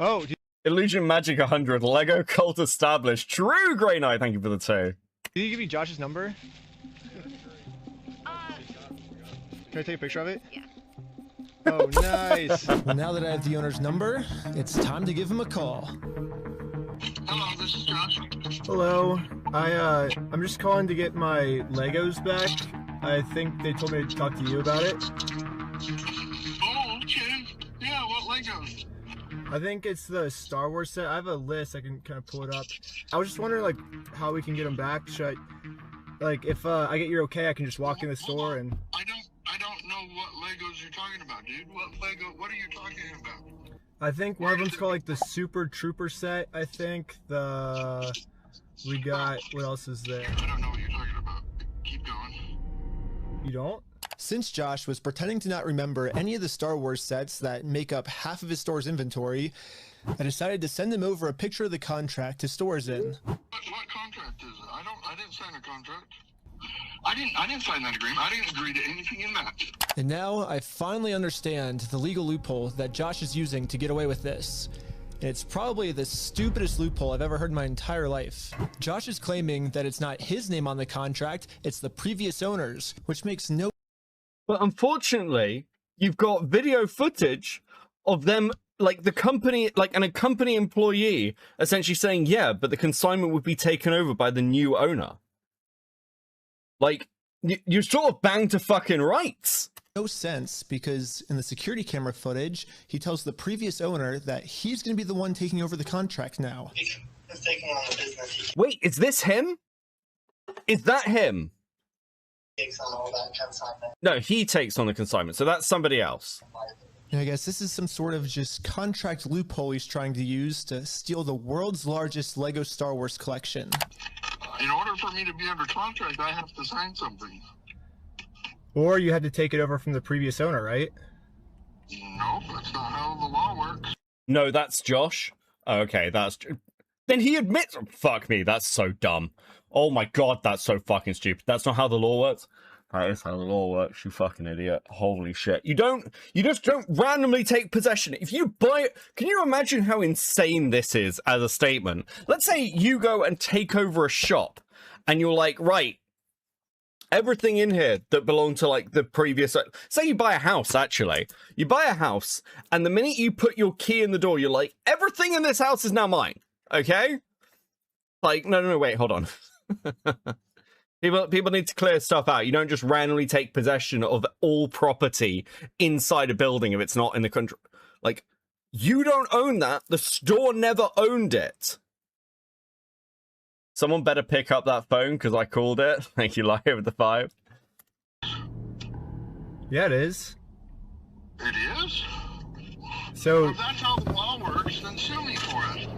Oh, Illusion Magic 100, Lego Cult established. True, Grey Knight, thank you for the 2. Did you give me Josh's number? Can I take a picture of it? Yeah. Oh, nice. Well, now that I have the owner's number, it's time to give him a call. Hello, this is Josh. Hello. I'm just calling to get my Legos back. I think they told me to talk to you about it. Oh, okay. Yeah, what Legos? I think it's the Star Wars set. I have a list. I can kind of pull it up. I was just wondering, like, how we can get them back. Should I, like, if I get your okay, I can just walk in the store and... I don't know what Legos you're talking about, dude. What are you talking about? I think one of them's called, like, the Super Trooper set, I think. We got... What else is there? I don't know what you're talking about. Keep going. You don't? Since Josh was pretending to not remember any of the Star Wars sets that make up half of his store's inventory, I decided to send him over a picture of the contract his store is in. What contract is it? I didn't sign a contract. I didn't sign that agreement. I didn't agree to anything in that. And now I finally understand the legal loophole that Josh is using to get away with this. And it's probably the stupidest loophole I've ever heard in my entire life. Josh is claiming that it's not his name on the contract, it's the previous owner's, which makes no... But unfortunately, you've got video footage of them, like the company, like a company employee essentially saying, yeah, but the consignment would be taken over by the new owner. Like, you're sort of banged to fucking rights. No sense, because in the security camera footage, he tells the previous owner that he's going to be the one taking over the contract now. He's taking on the business. Wait, is this him? Is that him? He takes on all that consignment. No, he takes on the consignment, so that's somebody else. I guess this is some sort of just contract loophole he's trying to use to steal the world's largest Lego Star Wars collection. In order for me to be under contract, I have to sign something. Or you had to take it over from the previous owner, right? No, that's not how the law works. No, that's Josh. Okay, that's... Then he admits... Fuck me, that's so dumb. Oh my god, that's so fucking stupid. That's not how the law works. That is how the law works, you fucking idiot. Holy shit. You just don't randomly take possession. If you buy it, can you imagine how insane this is as a statement? Let's say you go and take over a shop and you're like, right, everything in here that belonged to like the previous, say you buy a house, actually. You buy a house and the minute you put your key in the door, you're like, everything in this house is now mine. Okay? Like, no, wait, hold on. People need to clear stuff out. You don't just randomly take possession of all property inside a building if it's not in the country. Like, you don't own that. The store never owned it. Someone better pick up that phone because I called it. Thank you, Liar with the 5. Yeah, it is. It is? So If that's how the law works, then sue me for it.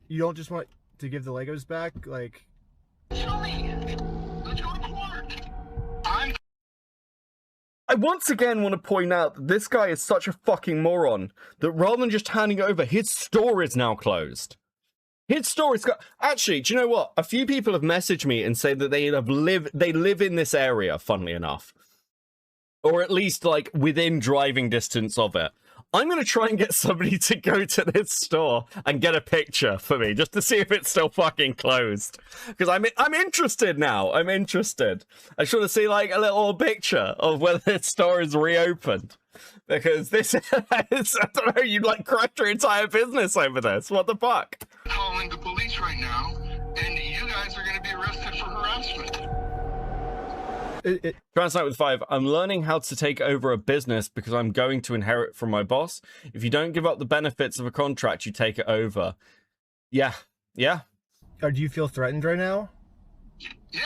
you don't just want to give the Legos back? Like, Sue me. Let's go to court. I once again want to point out that this guy is such a fucking moron that rather than just handing it over, his store is now closed. His store is actually, do you know what? A few people have messaged me and said that they live in this area, funnily enough. Or at least like within driving distance of it. I'm going to try and get somebody to go to this store and get a picture for me just to see if it's still fucking closed. Because I'm interested now. I'm interested. I just want to see like a little picture of whether this store is reopened. Because this is, I don't know, you'd like crash your entire business over this. What the fuck? Calling the police right now, and you guys are going to be arrested for harassment. Translate with 5. I'm learning how to take over a business because I'm going to inherit from my boss. If you don't give up the benefits of a contract, you take it over. Yeah. or do you feel threatened right now? Yeah.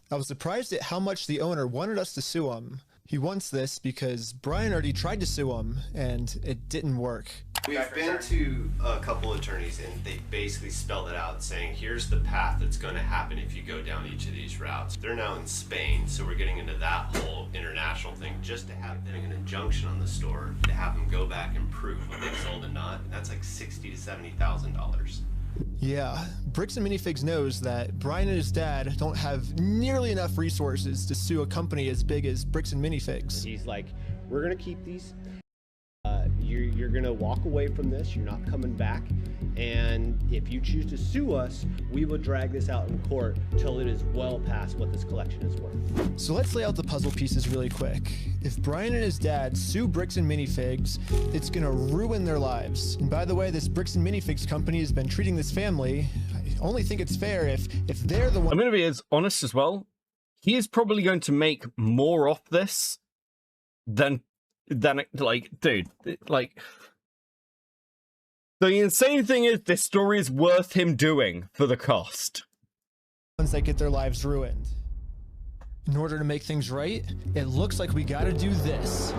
I was surprised at how much the owner wanted us to sue him. He wants this because Brian already tried to sue him, and it didn't work. We've been to a couple attorneys and they basically spelled it out saying, here's the path that's going to happen if you go down each of these routes. They're now in Spain, so we're getting into that whole international thing just to have them an injunction on the store to have them go back and prove what they've sold and not. And that's like $60,000 to $70,000. Yeah, Bricks and Minifigs knows that Brian and his dad don't have nearly enough resources to sue a company as big as Bricks and Minifigs. He's like, we're gonna keep these. You're gonna walk away from this. You're not coming back. And if you choose to sue us, we will drag this out in court till it is well past what this collection is worth. So let's lay out the puzzle pieces really quick. If Brian and his dad sue Bricks and Minifigs, it's gonna ruin their lives. And by the way, this Bricks and Minifigs company has been treating this family. I only think it's fair if they're the one. I'm gonna be as honest as well. He is probably going to make more off this than like, dude, like, the insane thing is this story is worth him doing for the cost. Ones that get their lives ruined. In order to make things right, it looks like we gotta do this.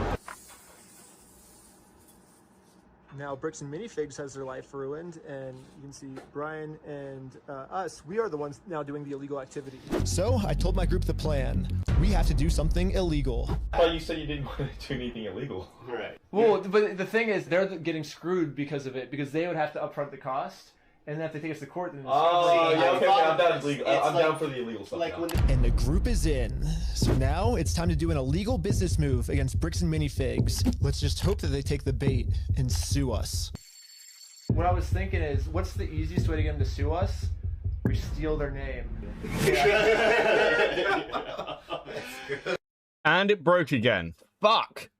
Now Bricks and Minifigs has their life ruined, and you can see Brian and us, we are the ones now doing the illegal activity. So I told my group the plan. We have to do something illegal. I thought you said you didn't want to do anything illegal. Right. Well, but the thing is, they're getting screwed because of it, because they would have to upfront the cost, and then if they take us to court, then Oh, yeah, okay, I'm down, I'm like- down for the illegal stuff. Like now. and the group is in. So now it's time to do an illegal business move against Bricks and Minifigs. Let's just hope that they take the bait and sue us. What I was thinking is, what's the easiest way to get them to sue us? We steal their name. And it broke again. Fuck.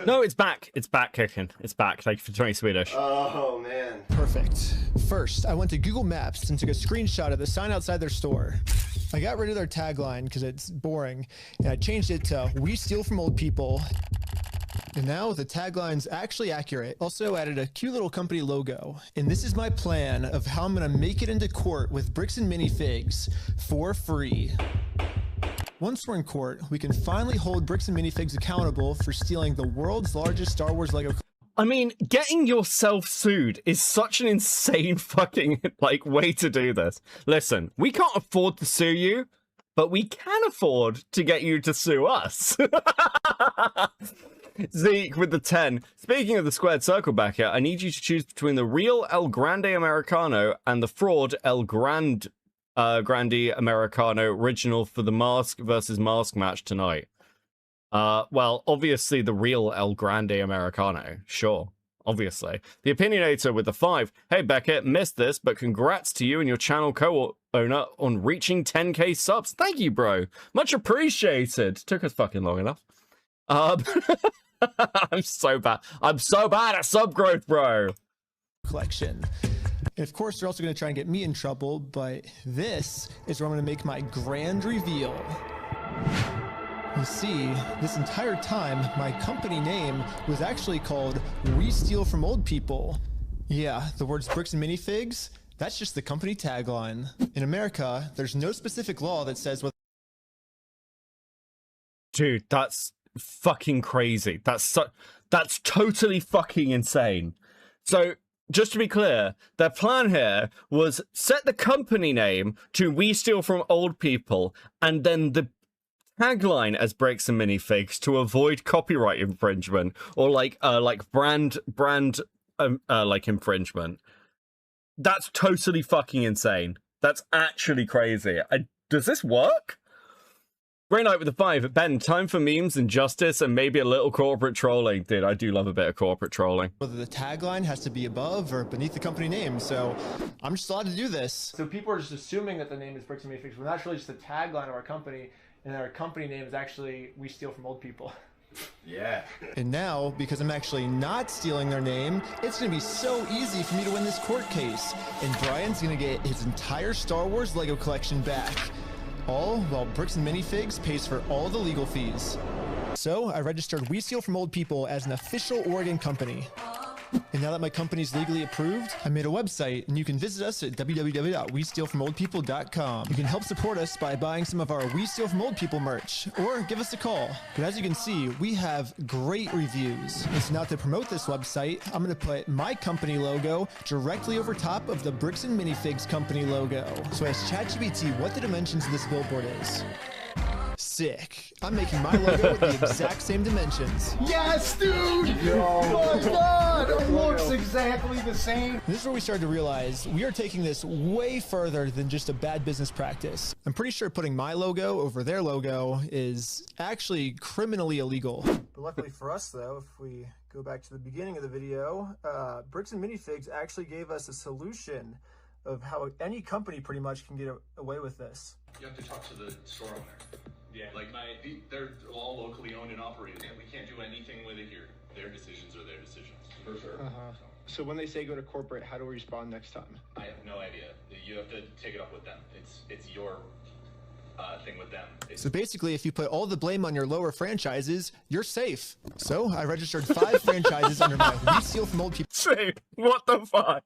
No, it's back. It's back kicking. It's back. Thank you for 20 Swedish. Oh, man. Perfect. First, I went to Google Maps and took a screenshot of the sign outside their store. I got rid of their tagline because it's boring, and I changed it to "We steal from old people." And now the tagline's actually accurate. Also added a cute little company logo. And this is my plan of how I'm gonna make it into court with Bricks and Minifigs for free. Once we're in court, we can finally hold Bricks and Minifigs accountable for stealing the world's largest Star Wars Lego. I mean, getting yourself sued is such an insane fucking, like, way to do this. Listen, we can't afford to sue you, but we can afford to get you to sue us. Zeke with the 10. Speaking of the squared circle back here, I need you to choose between the real El Grande Americano and the fraud El Grande Grande Americano original for the mask versus mask match tonight? Well, obviously the real El Grande Americano. Sure. Obviously. The Opinionator with the 5. Hey, Beckett, missed this, but congrats to you and your channel co-owner on reaching 10k subs. Thank you, bro. Much appreciated. Took us fucking long enough. I'm so bad. I'm so bad at sub growth, bro. Collection. And of course, they're also going to try and get me in trouble, but this is where I'm going to make my grand reveal. You see, this entire time, my company name was actually called We Steal From Old People. Yeah, the words bricks and minifigs, that's just the company tagline. In America, there's no specific law that says what. Dude, that's fucking crazy. That's totally fucking insane. So, just to be clear, their plan here was set the company name to We Steal From Old People, and then the tagline as bricks and minifigs to avoid copyright infringement or like brand like infringement. That's totally fucking insane. That's actually crazy. Does this work? Great night with the 5. Ben, time for memes and justice and maybe a little corporate trolling. Dude, I do love a bit of corporate trolling. Whether the tagline has to be above or beneath the company name, so I'm just allowed to do this. So people are just assuming that the name is bricks and minifigs, when that's really just the tagline of our company, and our company name is actually We Steal From Old People. Yeah. And now, because I'm actually not stealing their name, it's going to be so easy for me to win this court case. And Brian's going to get his entire Star Wars Lego collection back. All while Bricks and Minifigs pays for all the legal fees. So I registered We Steal From Old People as an official Oregon company. And now that my company's legally approved, I made a website, and you can visit us at www.westealfromoldpeople.com. You can help support us by buying some of our We Steal From Old People merch, or give us a call. But as you can see, we have great reviews. And so now to promote this website, I'm going to put my company logo directly over top of the Bricks and Minifigs company logo. So I asked ChatGPT what the dimensions of this billboard is. Sick. I'm making my logo with the exact same dimensions. Yes, dude! Oh my god! It looks exactly the same. This is where we started to realize we are taking this way further than just a bad business practice. I'm pretty sure putting my logo over their logo is actually criminally illegal. But luckily for us, though, if we go back to the beginning of the video, Bricks and Minifigs actually gave us a solution of how any company pretty much can get away with this. You have to talk to the store owner. Yeah, like they're all locally owned and operated, and we can't do anything with it here. Their decisions are their decisions. For sure. So when they say go to corporate, how do we respond next time? I have no idea. You have to take it up with them. It's your thing with them. So basically, if you put all the blame on your lower franchises, you're safe. So I registered 5 franchises under my We Steal From Old People. Safe? What the fuck?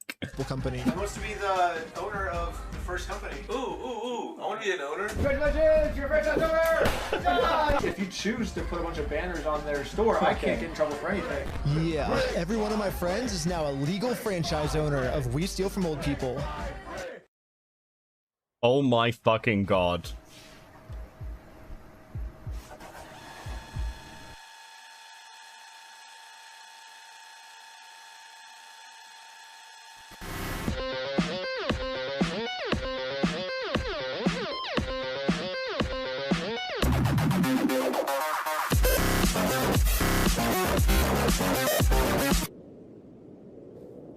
Company. Who wants to be the owner of the first company? Ooh, I want to be an owner. Congratulations, you're a franchise owner! If you choose to put a bunch of banners on their store, I can't get in trouble for anything. Yeah, every one of my friends is now a legal franchise owner of We Steal From Old People. Oh my fucking god.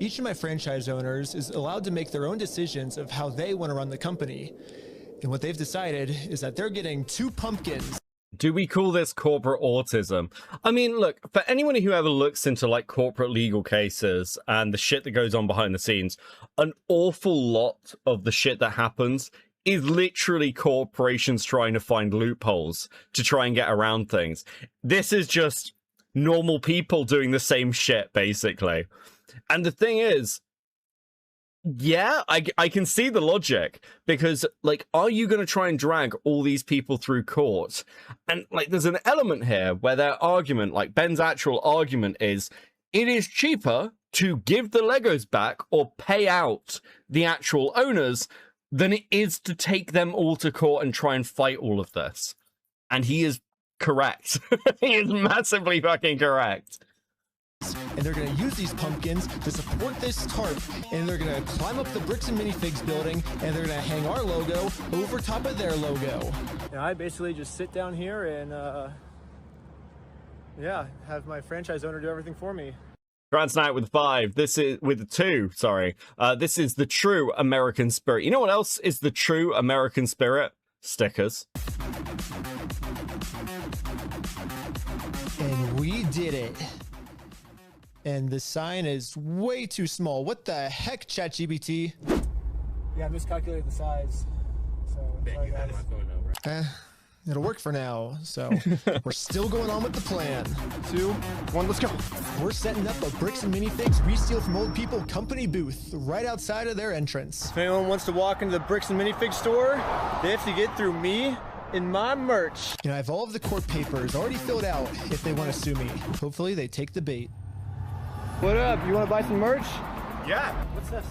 Each of my franchise owners is allowed to make their own decisions of how they want to run the company. And what they've decided is that they're getting 2 pumpkins. Do we call this corporate autism? I mean, look, for anyone who ever looks into like corporate legal cases and the shit that goes on behind the scenes, an awful lot of the shit that happens is literally corporations trying to find loopholes to try and get around things. This is just normal people doing the same shit, basically. And the thing is, yeah, I can see the logic, because, like, are you going to try and drag all these people through court? And, like, there's an element here where their argument, like, Ben's actual argument is, it is cheaper to give the Legos back or pay out the actual owners than it is to take them all to court and try and fight all of this. And he is correct. He is massively fucking correct. And they're going to use these pumpkins to support this tarp, and they're going to climb up the Bricks and Minifigs building, and they're going to hang our logo over top of their logo. And I basically just sit down here and, yeah, have my franchise owner do everything for me. Grant's Night with 5. This is with 2. Sorry. This is the true American spirit. You know what else is the true American spirit? Stickers. And we did it. And the sign is way too small. What the heck, ChatGPT? Yeah, I miscalculated the size. So sorry, guys. It'll work for now. So we're still going on with the plan. 2, 1, let's go. We're setting up a Bricks and Minifigs Re-Steal from Old People company booth right outside of their entrance. If anyone wants to walk into the Bricks and Minifigs store, they have to get through me and my merch. You know, I have all of the court papers already filled out if they want to sue me. Hopefully they take the bait. What up? You want to buy some merch? Yeah. What's this?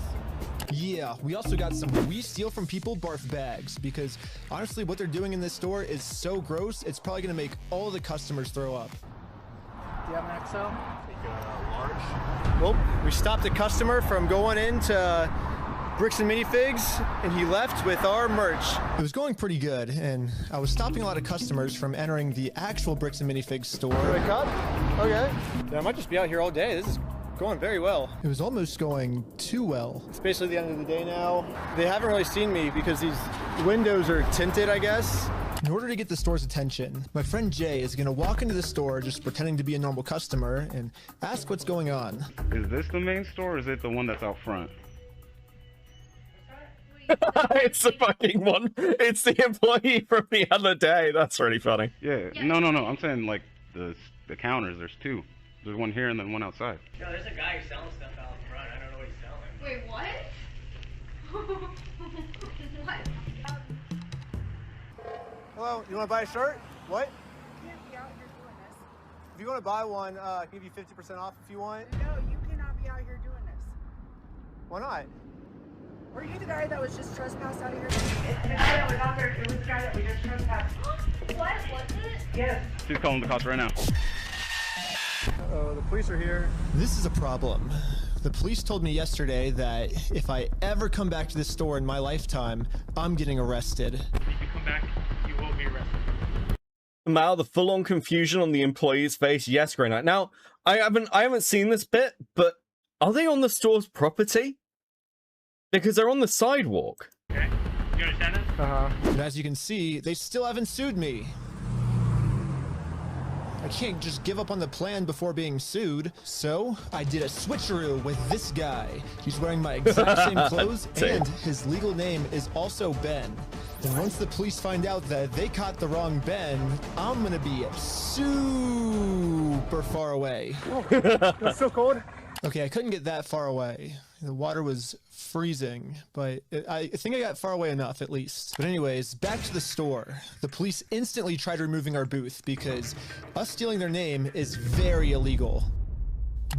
Yeah, we also got some We Steal From People barf bags because honestly what they're doing in this store is so gross, it's probably going to make all the customers throw up. Do you have an XL? Take a large. Well, we stopped a customer from going into Bricks and Minifigs and he left with our merch. It was going pretty good and I was stopping a lot of customers from entering the actual Bricks and Minifigs store. Wake up? Okay. Yeah, I might just be out here all day. This is going very well. It was almost going too well. It's basically the end of the day now. They haven't really seen me because these windows are tinted, I guess. In order to get the store's attention, my friend Jay is gonna walk into the store just pretending to be a normal customer and ask what's going on. Is this the main store or is it the one that's out front? It's the fucking one. It's the employee from the other day. That's really funny. Yeah. No. I'm saying like the counters. There's 2. There's one here and then one outside. No, there's a guy selling stuff out front. I don't know what he's selling. Wait, what? What? Hello, you wanna buy a shirt? What? You can't be out here doing this. If you wanna buy one, I can give you 50% off if you want. No, you cannot be out here doing this. Why not? Were you the guy that was just trespassed out of here? It's the guy that was out there. It was the guy that we just trespassed. What? Was it? Yes. She's calling the cops right now. Uh-oh, the police are here. This is a problem. The police told me yesterday that if I ever come back to this store in my lifetime, I'm getting arrested. If you come back, you will be arrested. Mal, the full-on confusion on the employee's face. Yes, Grey Knight. Now, I haven't seen this bit, but are they on the store's property? Because they're on the sidewalk. Okay, you understand that? Uh-huh. And as you can see, they still haven't sued me. I can't just give up on the plan before being sued. So I did a switcheroo with this guy. He's wearing my exact same clothes and his legal name is also Ben. And once the police find out that they caught the wrong Ben, I'm gonna be super far away. It's so cold. Okay, I couldn't get that far away. The water was freezing, but I think I got far away enough at least. But anyways, back to the store. The police instantly tried removing our booth because us stealing their name is very illegal.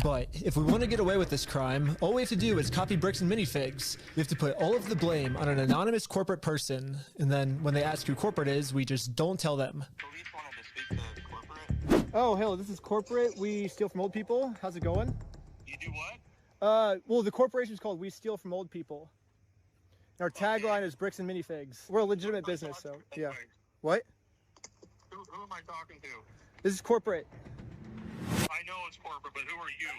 But if we want to get away with this crime, all we have to do is copy Bricks and Minifigs. We have to put all of the blame on an anonymous corporate person, and then when they ask who corporate is, we just don't tell them. Police wanted to speak to corporate. Oh, hello, this is corporate. We steal from old people. How's it going? You do what? Well, the corporation is called We Steal From Old People. Our tagline is Bricks and Minifigs. We're a legitimate business, so yeah. What? Who am I talking to? This is corporate. I know it's corporate, but who are you?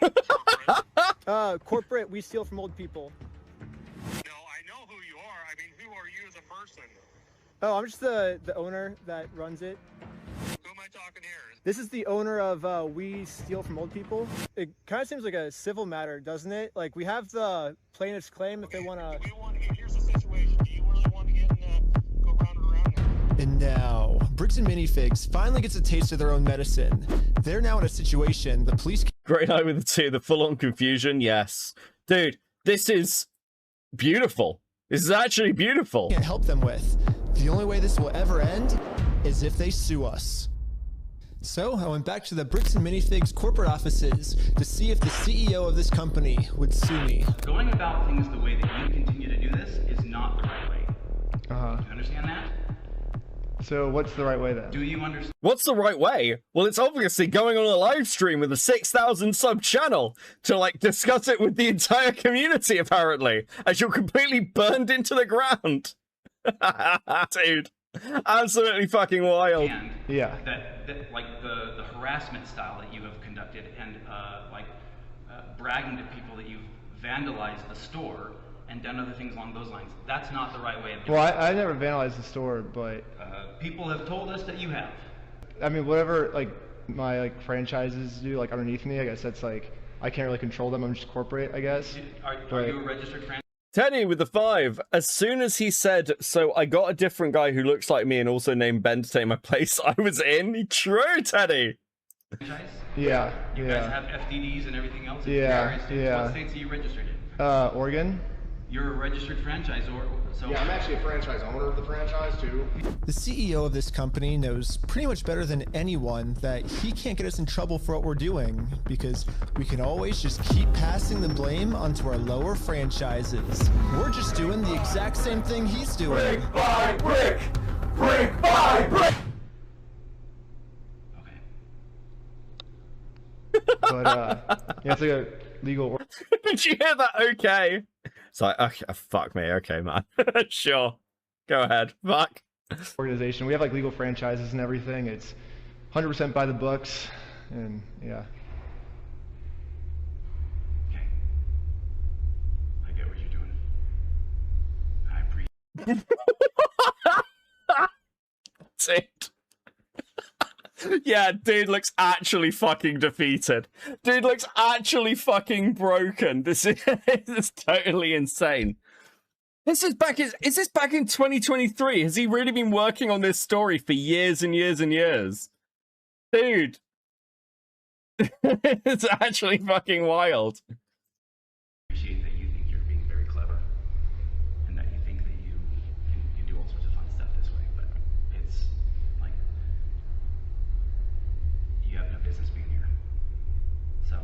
Corporate? Corporate, We Steal From Old People. No, I know who you are. I mean, who are you as a person? Oh, I'm just the owner that runs it. Who am I talking here? This is the owner of We Steal From Old People. It kind of seems like a civil matter, doesn't it? Like, we have the plaintiff's claim if they want to... Here's the situation. Do you really want to get in go round and around now? And now, Bricks and Minifigs finally gets a taste of their own medicine. They're now in a situation the police... Great Eye with the 2, the full-on confusion, yes. Dude, this is beautiful. This is actually beautiful. Can't help them with. The only way this will ever end is if they sue us. So I went back to the Bricks and Minifigs corporate offices to see if the CEO of this company would sue me. Going about things the way that you continue to do this is not the right way. Do you understand that? So what's the right way then? Do you understand? What's the right way? Well, it's obviously going on a live stream with a 6,000 sub channel to like discuss it with the entire community, apparently, as you're completely burned into the ground. Dude, absolutely fucking wild. And yeah. That like the harassment style that you have conducted and bragging to people that you've vandalized the store and done other things along those lines. That's not the right way of doing it. Well, I never vandalized the store, but people have told us that you have. I mean, whatever like my like franchises do, like underneath me, I guess that's like I can't really control them. I'm just corporate, I guess. Are you a registered franchise? Teddy with the 5. As soon as he said, so I got a different guy who looks like me and also named Ben to take my place, I was in. True, Teddy. Yeah. You guys have FDDs and everything else? Yeah. Yeah. What states are you registered in? Oregon. You're a registered franchisor, so... Yeah, I'm actually a franchise owner of the franchise, too. The CEO of this company knows pretty much better than anyone that he can't get us in trouble for what we're doing, because we can always just keep passing the blame onto our lower franchises. We're just doing the exact same thing he's doing. Brick by brick! Brick by brick! But yeah, it's like a legal. Did you hear that? Okay. It's like, okay, fuck me. Okay, man. Sure. Go ahead. Fuck. Organization. We have like legal franchises and everything. It's 100% by the books, and yeah. Okay. I get what you're doing. I appreciate. That's it. Yeah, dude looks actually fucking defeated. Dude looks actually fucking broken. This is totally insane. Is this back in 2023? Has he really been working on this story for years and years and years? Dude. It's actually fucking wild. Appreciate that you think you're being very clever and that you think that you can do all sorts of fun stuff this way, but it's like you have no business being here. So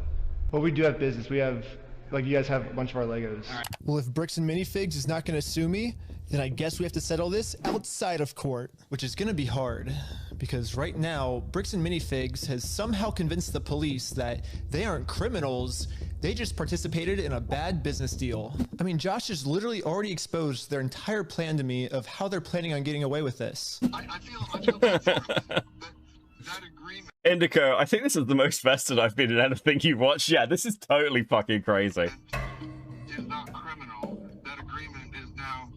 Well, we do have business. We have, like, you guys have a bunch of our Legos. Well, if Bricks and Minifigs is not going to sue me, then I guess we have to settle this outside of court, which is going to be hard. Because right now, Bricks and Minifigs has somehow convinced the police that they aren't criminals, they just participated in a bad business deal. I mean, Josh has literally already exposed their entire plan to me of how they're planning on getting away with this. I feel bad for that agreement. Indico, I think this is the most vested I've been in anything you've watched. Yeah, this is totally fucking crazy. Is not criminal. That agreement is now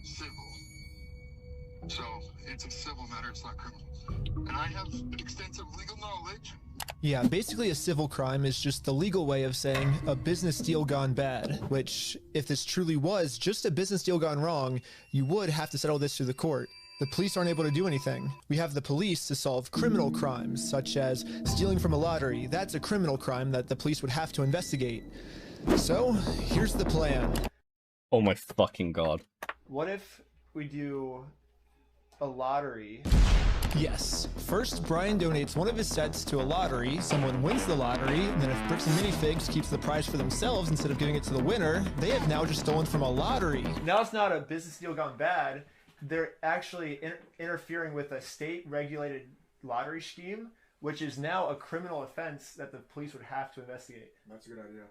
civil. So it's a civil matter, it's not criminal. And I have extensive legal knowledge. Yeah, basically a civil crime is just the legal way of saying a business deal gone bad, which, if this truly was just a business deal gone wrong, you would have to settle this through the court. The police aren't able to do anything. We have the police to solve criminal crimes, such as stealing from a lottery. That's a criminal crime that the police would have to investigate. So, here's the plan. Oh my fucking god. What if we do a lottery? Yes. First, Brian donates one of his sets to a lottery, someone wins the lottery, and then if Bricks and Minifigs keeps the prize for themselves instead of giving it to the winner, they have now just stolen from a lottery. Now it's not a business deal gone bad. They're actually interfering with a state-regulated lottery scheme, which is now a criminal offense that the police would have to investigate. That's a good idea.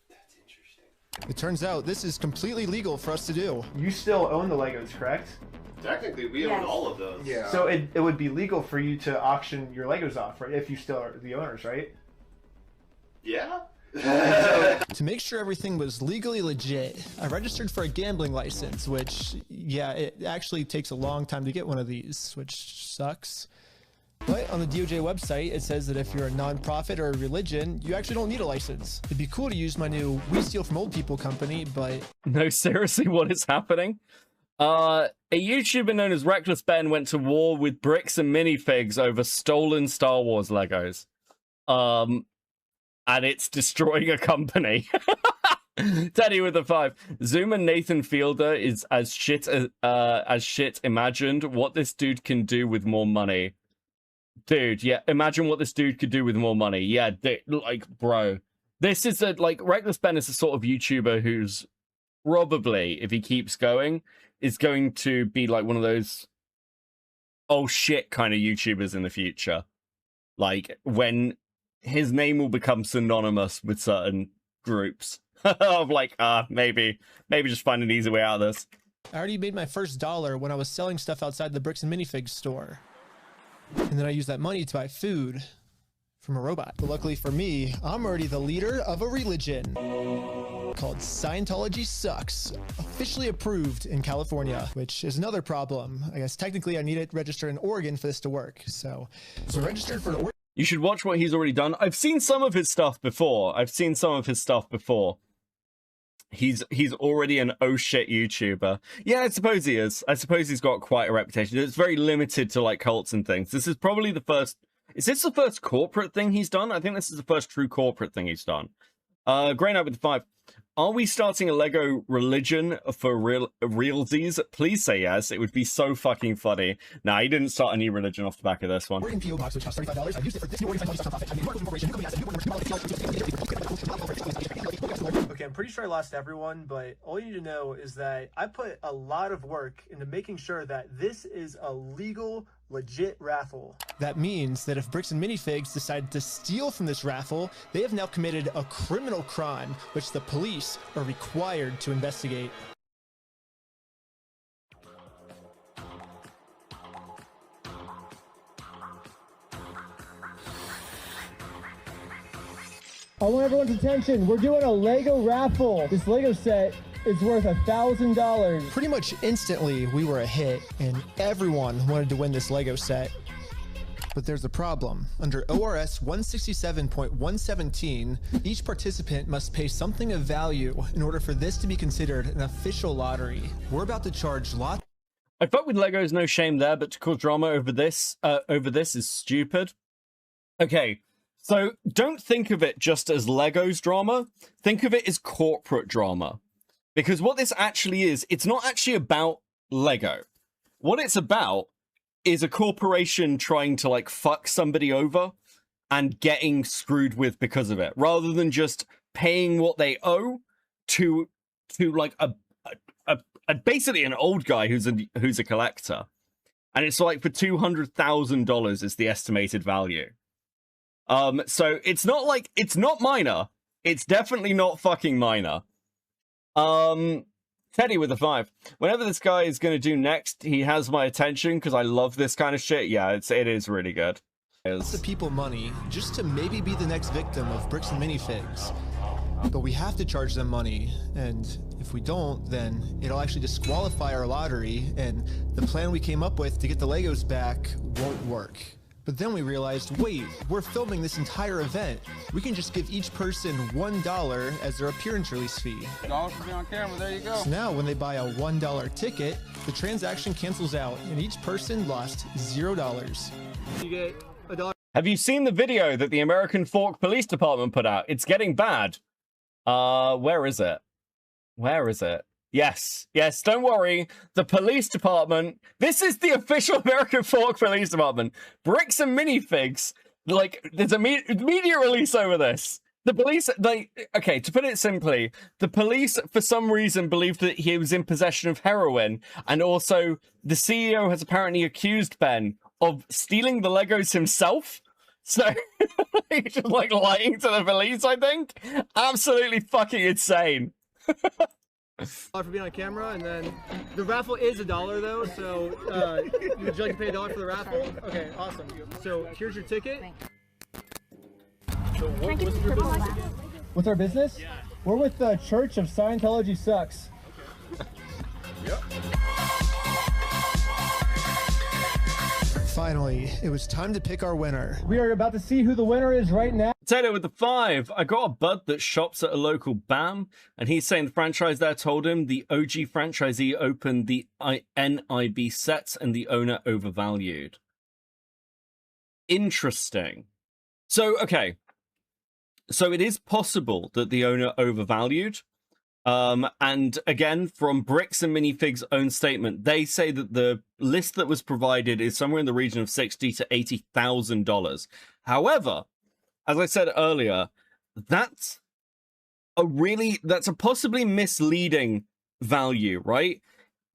That's interesting. It turns out this is completely legal for us to do. You still own the Legos, correct? Technically, we own all of those. Yeah. So it would be legal for you to auction your Legos off, right? If you still are the owners, right? Yeah. To make sure everything was legally legit, I registered for a gambling license, which, yeah, it actually takes a long time to get one of these, which sucks. But on the DOJ website, it says that if you're a nonprofit or a religion, you actually don't need a license. It'd be cool to use my new We Steal From Old People company, but... No, seriously, what is happening? A YouTuber known as Reckless Ben went to war with Bricks and Minifigs over stolen Star Wars Legos. And it's destroying a company. Teddy with the 5. Zoom and Nathan Fielder is as shit imagined what this dude can do with more money. Dude, yeah, imagine what this dude could do with more money. Yeah, like, bro. This is like, Reckless Ben is the sort of YouTuber who's probably, if he keeps going, is going to be like one of those oh shit kind of YouTubers in the future. Like, when his name will become synonymous with certain groups. Of like, maybe just find an easy way out of this. I already made my first dollar when I was selling stuff outside the Bricks and Minifigs store. And then I used that money to buy food from a robot. But luckily for me, I'm already the leader of a religion called Scientology Sucks, officially approved in California, which is another problem. I guess technically I need it registered in Oregon for this to work. So registered for Oregon. You should watch what he's already done. I've seen some of his stuff before. He's already an oh shit YouTuber. Yeah, I suppose he is. I suppose he's got quite a reputation. It's very limited to like cults and things. This is probably the first... Is this the first corporate thing he's done? I think this is the first true corporate thing he's done. Grey Knight with the 5. Are we starting a Lego religion for realsies? Please say yes. It would be so fucking funny. Nah, he didn't start a new religion off the back of this one. Oregon PO box, which costs $35. I used it for this new Oregon Scientology nonprofit. I made Marco Corporation. Okay, I'm pretty sure I lost everyone, but all you need to know is that I put a lot of work into making sure that this is a legal, legit raffle. That means that if Bricks and Minifigs decide to steal from this raffle, they have now committed a criminal crime, which the police are required to investigate. I want everyone's attention. We're doing a Lego raffle. This Lego set is worth $1,000. Pretty much instantly, we were a hit, and everyone wanted to win this Lego set. But there's a problem. Under ORS 167.117, each participant must pay something of value in order for this to be considered an official lottery. We're about to charge lots. I fuck with Legos, no shame there, but to cause drama over this is stupid. Okay, so don't think of it just as Legos drama. Think of it as corporate drama. Because what this actually is, it's not actually about Lego. What it's about is a corporation trying to like fuck somebody over and getting screwed with because of it, rather than just paying what they owe to like a basically an old guy who's a collector. And it's like for $200,000 is the estimated value. So it's not minor. It's definitely not fucking minor. Teddy with a 5. Whenever this guy is going to do next, he has my attention because I love this kind of shit. Yeah, it is really good. The people money just to maybe be the next victim of Bricks and Minifigs. But we have to charge them money, and if we don't, then it'll actually disqualify our lottery, and the plan we came up with to get the Legos back won't work. But then we realized, wait, we're filming this entire event. We can just give each person $1 as their appearance release fee. $1 for being on camera, there you go. So now when they buy a $1 ticket, the transaction cancels out and each person lost $0. You get $1. Have you seen the video that the American Fork Police Department put out? It's getting bad. Where is it? Where is it? Yes, don't worry. The police department, this is the official American Fork Police Department. Bricks and Minifigs, like, there's a media release over this. The police, okay, to put it simply, the police, for some reason, believed that he was in possession of heroin, and also the CEO has apparently accused Ben of stealing the Legos himself. So, he's just, like, lying to the police, I think. Absolutely fucking insane. For being on camera, and then the raffle is $1 though, so would you like to pay $1 for the raffle? Okay, awesome. So here's your ticket. So what's your business? What's our business? Yeah. We're with the Church of Scientology Sucks. Okay. Yep. Finally, it was time to pick our winner. We are about to see who the winner is right now. Potato with the 5. I got a bud that shops at a local BAM, and he's saying the franchise there told him the OG franchisee opened the NIB sets and the owner overvalued. Interesting. So, okay. So it is possible that the owner overvalued. And again, from Bricks and Minifigs' own statement, they say that the list that was provided is somewhere in the region of $60,000 to $80,000. However, as I said earlier, that's a possibly misleading value, right?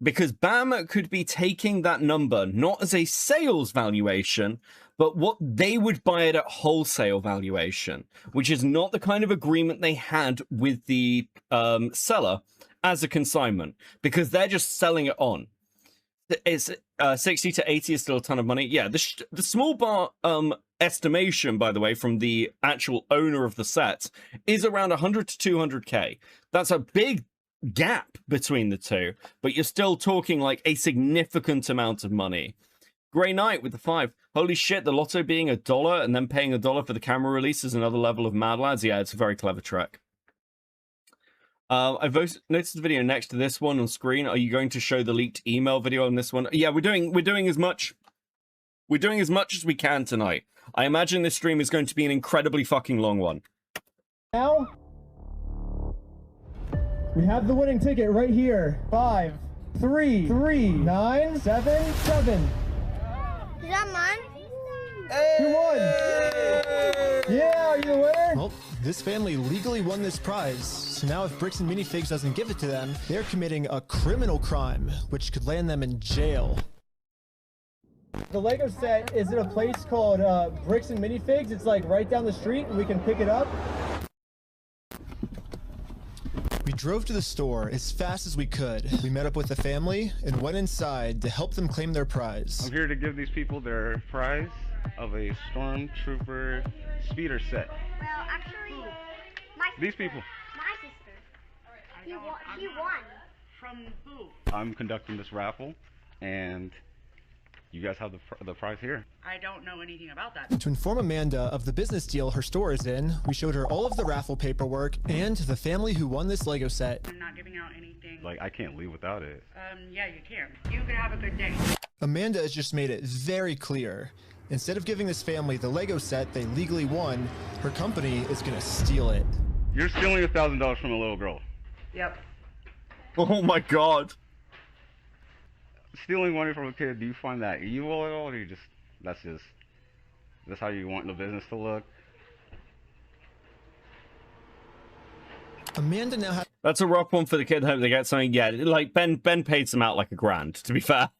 Because BAM could be taking that number not as a sales valuation, but what they would buy it at wholesale valuation, which is not the kind of agreement they had with the seller as a consignment, because they're just selling it on. It's 60 to 80 is still a ton of money. Yeah, the small bar estimation, by the way, from the actual owner of the set is around 100 to 200k. That's a big gap between the two, but you're still talking like a significant amount of money. Grey Knight with the 5. Holy shit, the lotto being $1 and then paying $1 for the camera release is another level of Mad Lads. Yeah, it's a very clever trick. I've noticed the video next to this one on screen. Are you going to show the leaked email video on this one? Yeah, we're doing as much as we can tonight. I imagine this stream is going to be an incredibly fucking long one. Now, we have the winning ticket right here. 5, 3, 3, 9, 7, 7. Is that mine? You won! Yeah, are you the winner? Well, this family legally won this prize, so now if Bricks and Minifigs doesn't give it to them, they're committing a criminal crime, which could land them in jail. The Lego set is at a place called Bricks and Minifigs. It's like right down the street, and we can pick it up. We drove to the store as fast as we could. We met up with the family and went inside to help them claim their prize. I'm here to give these people their prize of a Stormtrooper speeder set. Well, actually, These people. my sister. He won. From who? I'm conducting this raffle, and you guys have the prize here. I don't know anything about that. To inform Amanda of the business deal her store is in, we showed her all of the raffle paperwork and the family who won this Lego set. I'm not giving out anything. Like, I can't leave without it. Yeah, you can. You can have a good day. Amanda has just made it very clear. Instead of giving this family the Lego set they legally won, her company is gonna steal it. You're stealing $1,000 from a little girl. Yep. Oh my god. Stealing money from a kid, do you find that evil at all, or you that's how you want the business to look? Amanda now has... That's a rough one for the kid. Hope they get something. Yeah, like Ben paid some out like $1,000, to be fair.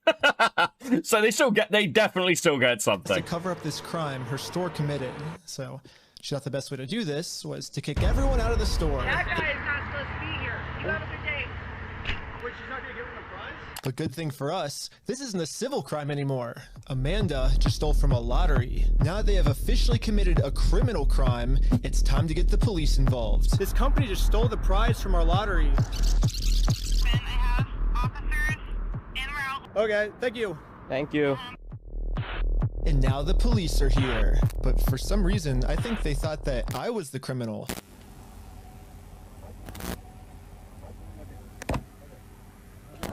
So they definitely still get something. To cover up this crime her store committed. So she thought the best way to do this was to kick everyone out of the store. That guy is not supposed to be here. You have a good day. Wait, she's not gonna give him a prize? But good thing for us, this isn't a civil crime anymore. Amanda just stole from a lottery. Now that they have officially committed a criminal crime, it's time to get the police involved. This company just stole the prize from our lottery. Ben, I have officers en route. Okay, thank you. Thank you. And now the police are here. But for some reason, I think they thought that I was the criminal.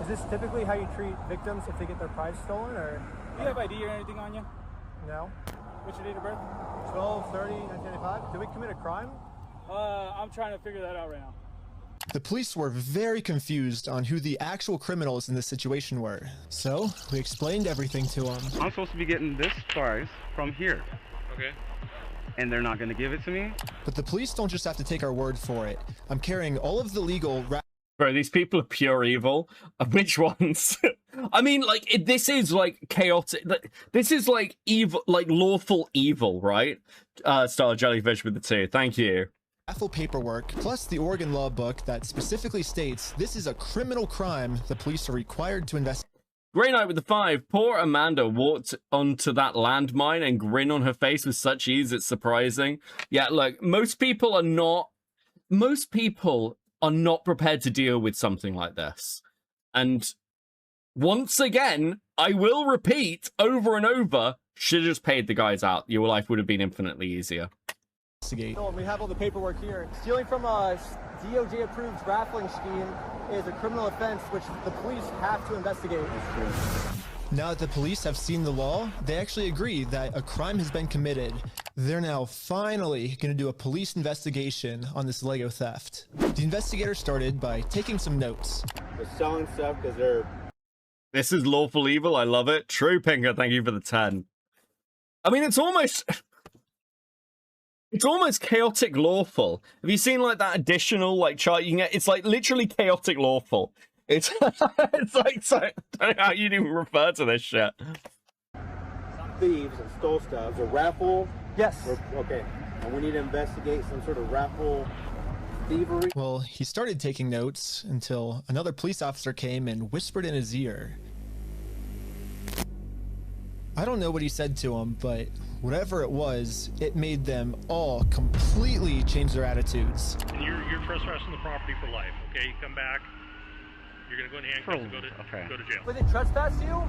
Is this typically how you treat victims if they get their prize stolen, or? Do you have ID or anything on you? No. What's your date of birth? 12/30/1995. Did we commit a crime? I'm trying to figure that out right now. The police were very confused on who the actual criminals in this situation were. So we explained everything to them. I'm supposed to be getting this prize from here. Okay. And they're not going to give it to me? But the police don't just have to take our word for it. I'm carrying all of the legal... Bro, these people are pure evil. Which ones? I mean, like, this is like chaotic. This is like evil, like lawful evil, right? Star Jellyfish with the 2. Thank you. Raffle paperwork, plus the Oregon law book that specifically states this is a criminal crime the police are required to investigate. Grey Knight with the 5. Poor Amanda walked onto that landmine and grin on her face with such ease, it's surprising. Yeah, look, most people are not prepared to deal with something like this. And once again, I will repeat over and over, should have just paid the guys out. Your life would have been infinitely easier. No, we have all the paperwork here. Stealing from a DOJ-approved raffling scheme is a criminal offense which the police have to investigate. Now that the police have seen the law, they actually agree that a crime has been committed. They're now finally going to do a police investigation on this Lego theft. The investigators started by taking some notes. They're selling stuff because they're... This is lawful evil. I love it. True, Pinker. Thank you for the 10. I mean, it's almost chaotic lawful. Have you seen like that additional like chart you can get? It's like literally chaotic lawful. It's it's like so, I don't know how you'd even refer to this shit. Thieves and stole stuff. It's a raffle. Yes. Okay. And we need to investigate some sort of raffle thievery. Well, he started taking notes until another police officer came and whispered in his ear. I don't know what he said to him, but whatever it was, it made them all completely change their attitudes. And you're trespassing the property for life, okay? You come back, you're gonna go in handcuffs and go to jail. But they trespassed you?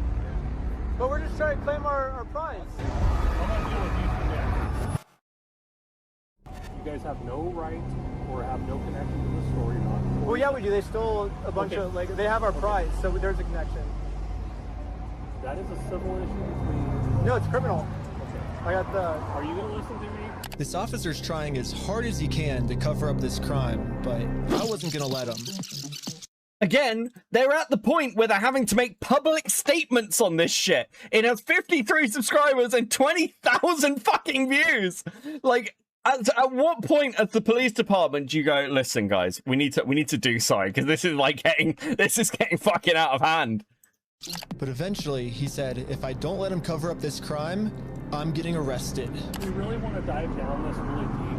But we're just trying to claim our prize. I'm gonna deal with you today. You guys have no right or have no connection to the store. You're not. Well, yeah, we do. They stole a bunch of, like, they have our prize, so there's a connection. That is a civil issue. No, it's criminal. I got the... Are you going to listen to me? This officer's trying as hard as he can to cover up this crime, but I wasn't gonna let him. Again, they're at the point where they're having to make public statements on this shit. It has 53 subscribers and 20,000 fucking views. Like, at what point as the police department do you go, listen, guys, we need to do something because this is getting fucking out of hand. But eventually, he said, if I don't let him cover up this crime, I'm getting arrested. We really want to dive down this really deep.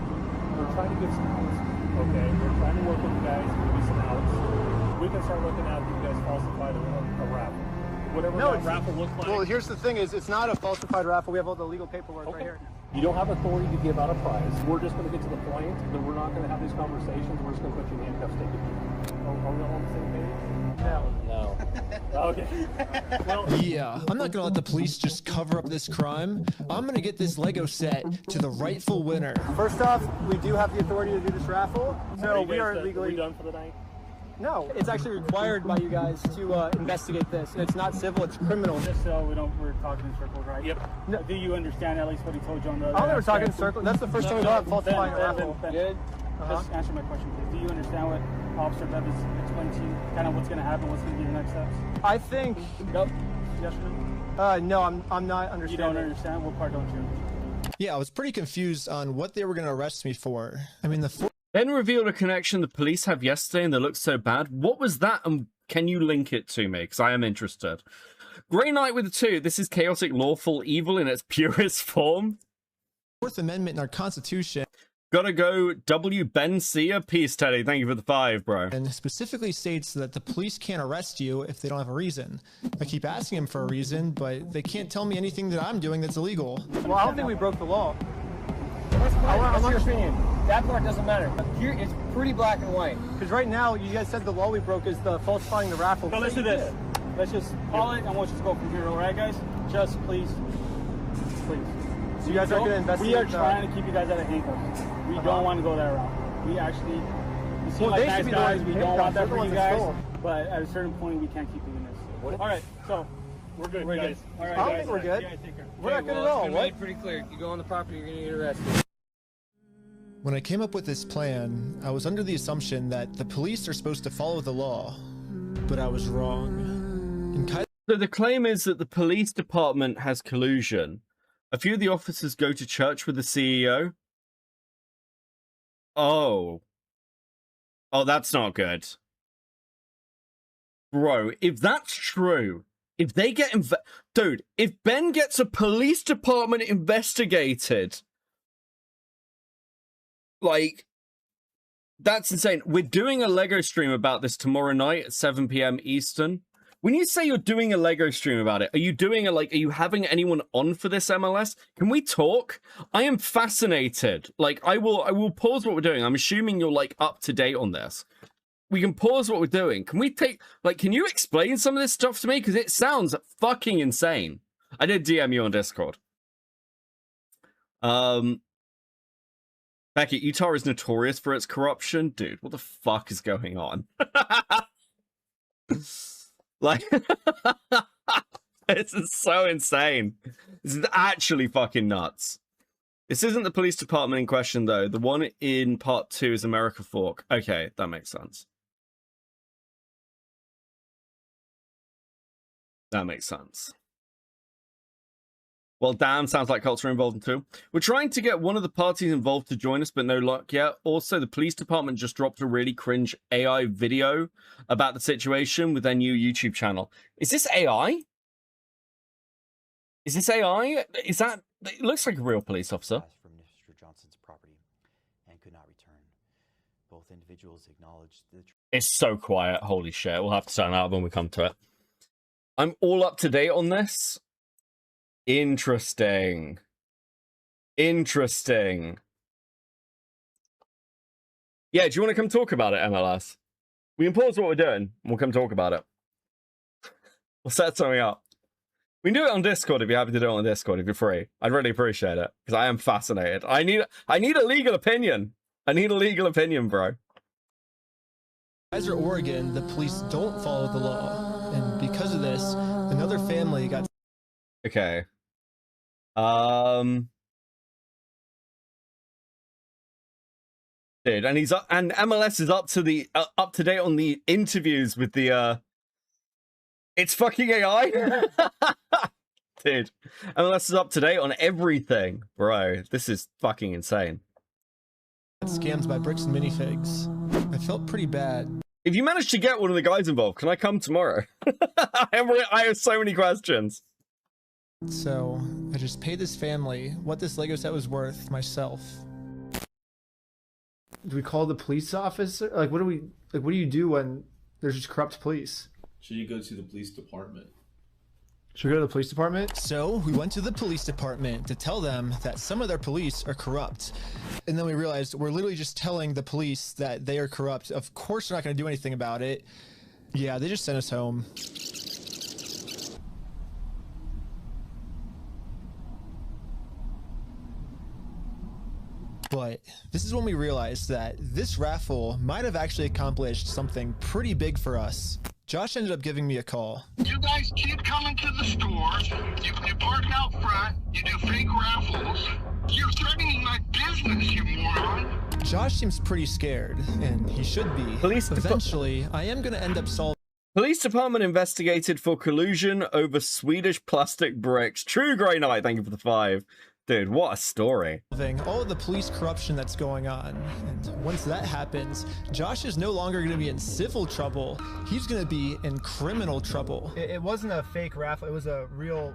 We're trying to get some outs, okay? We're trying to work with you guys, give you some outs. We can start looking at you guys falsified a raffle. Whatever that raffle looks like. Well, here's the thing is, it's not a falsified raffle. We have all the legal paperwork right here. You don't have authority to give out a prize. We're just going to get to the point that we're not going to have these conversations. We're just going to put you in handcuffs, take it. Are we all on the same page? No. Okay. Well, yeah, I'm not gonna let the police just cover up this crime. I'm gonna get this Lego set to the rightful winner. First off, we do have the authority to do this raffle, so we are legally... Are we done for the night? No, it's actually required by you guys to investigate this. And it's not civil, it's criminal. Just so we're talking in circles, right? Yep. No. Do you understand at least what he told you on the... I don't know we're talking in circles. That's the first time we got falsifying a raffle. Good. Just answer my question, please. Do you understand what Officer Bev has explained to you? Kind of what's going to happen, what's going to be the next steps? I think... Nope. Yes or no? No, I'm not understanding. You don't understand? What part don't you? Yeah, I was pretty confused on what they were going to arrest me for. I mean, Ben revealed a connection the police have yesterday and they looked so bad. What was that, and can you link it to me? Because I am interested. Grey Knight with a 2. This is chaotic lawful evil in its purest form. Fourth Amendment in our Constitution. Gotta go W. Ben Sia. Peace, Teddy. Thank you for the 5, bro. And specifically states that the police can't arrest you if they don't have a reason. I keep asking them for a reason, but they can't tell me anything that I'm doing that's illegal. Well, I don't think we broke the law. What's your opinion? That part doesn't matter. Here, it's pretty black and white. Because right now, you guys said the law we broke is the falsifying the raffle. So let's do this. Let's just call it. I want you to go from here, all right, guys? Just please. So you guys are going to investigate. We are trying to keep you guys out of handcuffs. We don't want to go that route. We actually, you seem like nice guys. We don't want that for you guys. But at a certain point, we can't keep doing this. All right, so we're good, guys. All right, I don't think we're good. We're not good at all. It's pretty clear. You go on the property, you're going to get arrested. When I came up with this plan, I was under the assumption that the police are supposed to follow the law, but I was wrong. So the claim is that the police department has collusion. A few of the officers go to church with the CEO. Oh, that's not good. Bro, if that's true, if they get... Dude, if Ben gets a police department investigated... Like, that's insane. We're doing a Lego stream about this tomorrow night at 7 p.m. Eastern. When you say you're doing a Lego stream about it, are you doing are you having anyone on for this MLS? Can we talk? I am fascinated. Like, I will pause what we're doing. I'm assuming you're like up to date on this. We can pause what we're doing. Can we take, can you explain some of this stuff to me? Because it sounds fucking insane. I did DM you on Discord. Beckett, Utah is notorious for its corruption. Dude, what the fuck is going on? This is so insane. This is actually fucking nuts. This isn't the police department in question, though. The one in part 2 is America Fork. Okay, that makes sense. That makes sense. Well, damn, sounds like cults are involved too. We're trying to get one of the parties involved to join us, but no luck yet. Also, the police department just dropped a really cringe AI video about the situation with their new YouTube channel. Is this AI? Is this AI? Is that... It looks like a real police officer. From Mr. Johnson's property and could not return. Both individuals acknowledged the... It's so quiet. Holy shit. We'll have to turn that up when we come to it. I'm all up to date on this. Interesting. Interesting. Yeah, do you want to come talk about it, MLS? We can pause what we're doing, and we'll come talk about it. We'll set something up. We can do it on Discord if you're happy to do it on Discord, if you're free. I'd really appreciate it, because I am fascinated. I need a legal opinion. I need a legal opinion, bro. As are Oregon, the police don't follow the law, and because of this, another family got... Okay. Dude, and he's up, and MLS is up to date on the interviews with the it's fucking AI. Dude, MLS is up to date on everything, bro. This is fucking insane. Scams by Bricks and Minifigs. I felt pretty bad. If you manage to get one of the guys involved, can I come tomorrow? I have so many questions. So I just paid this family what this Lego set was worth myself. Do we call the police officer? Like, what do you do when there's just corrupt police? Should you go to the police department? Should we go to the police department? So we went to the police department to tell them that some of their police are corrupt. And then we realized we're literally just telling the police that they are corrupt. Of course they're not going to do anything about it. Yeah, they just sent us home. But this is when we realized that this raffle might have actually accomplished something pretty big for us. Josh ended up giving me a call. You guys keep coming to the stores. You park out front. You do fake raffles. You're threatening my business, you moron. Josh seems pretty scared, and he should be. Eventually, I am going to end up solving. Police department investigated for collusion over Swedish plastic bricks. True Grey Knight, thank you for the 5. Dude, what a story. All of the police corruption that's going on. And once that happens, Josh is no longer going to be in civil trouble. He's going to be in criminal trouble. It wasn't a fake raffle. It was a real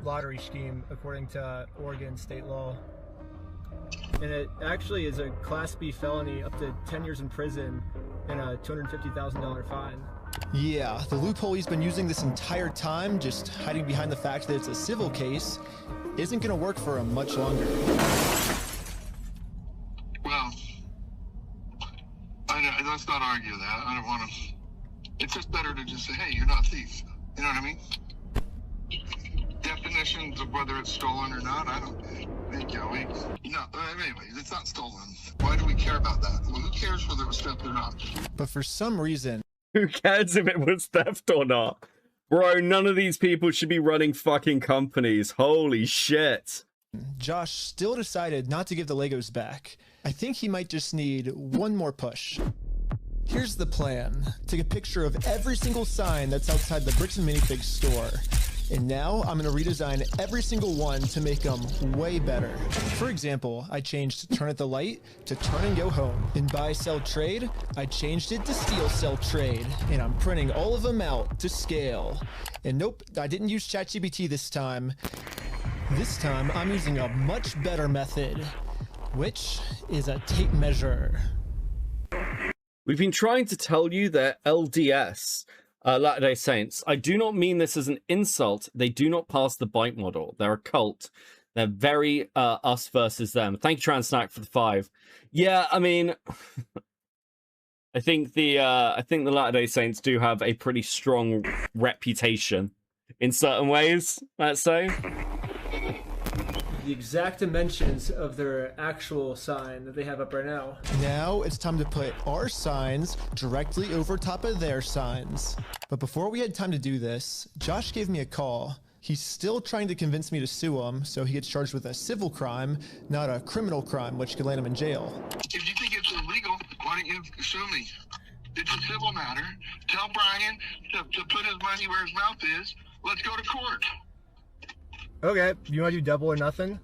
lottery scheme, according to Oregon state law. And it actually is a Class B felony, up to 10 years in prison and a $250,000 fine. Yeah, the loophole he's been using this entire time, just hiding behind the fact that it's a civil case, isn't going to work for him much longer. Well, let's not argue that. I don't want to... It's just better to just say, hey, you're not a thief. You know what I mean? Definitions of whether it's stolen or not, I don't think, anyway, it's not stolen. Why do we care about that? Well, who cares whether it was theft or not? But for some reason... Who cares if it was theft or not? Bro, none of these people should be running fucking companies. Holy shit. Josh still decided not to give the Legos back. I think he might just need one more push. Here's the plan. Take a picture of every single sign that's outside the Bricks and Minifigs store. And now I'm going to redesign every single one to make them way better. For example, I changed Turn at the Light to Turn and Go Home. In Buy, Sell, Trade, I changed it to Steal, Sell, Trade. And I'm printing all of them out to scale. And nope, I didn't use ChatGPT this time. This time, I'm using a much better method, which is a tape measure. We've been trying to tell you that LDS, Latter-day Saints, I do not mean this as an insult. They do not pass the bite model. They're a cult. They're very us versus them. Thank you, Transnack, for the 5. Yeah, I mean, I think the Latter-day Saints do have a pretty strong reputation in certain ways, let's say. The exact dimensions of their actual sign that they have up right now. Now it's time to put our signs directly over top of their signs. But before we had time to do this, Josh gave me a call. He's still trying to convince me to sue him so he gets charged with a civil crime, not a criminal crime, which could land him in jail. If you think it's illegal, why don't you sue me? It's a civil matter. Tell Brian to put his money where his mouth is. Let's go to court. Okay, you want to do double or nothing?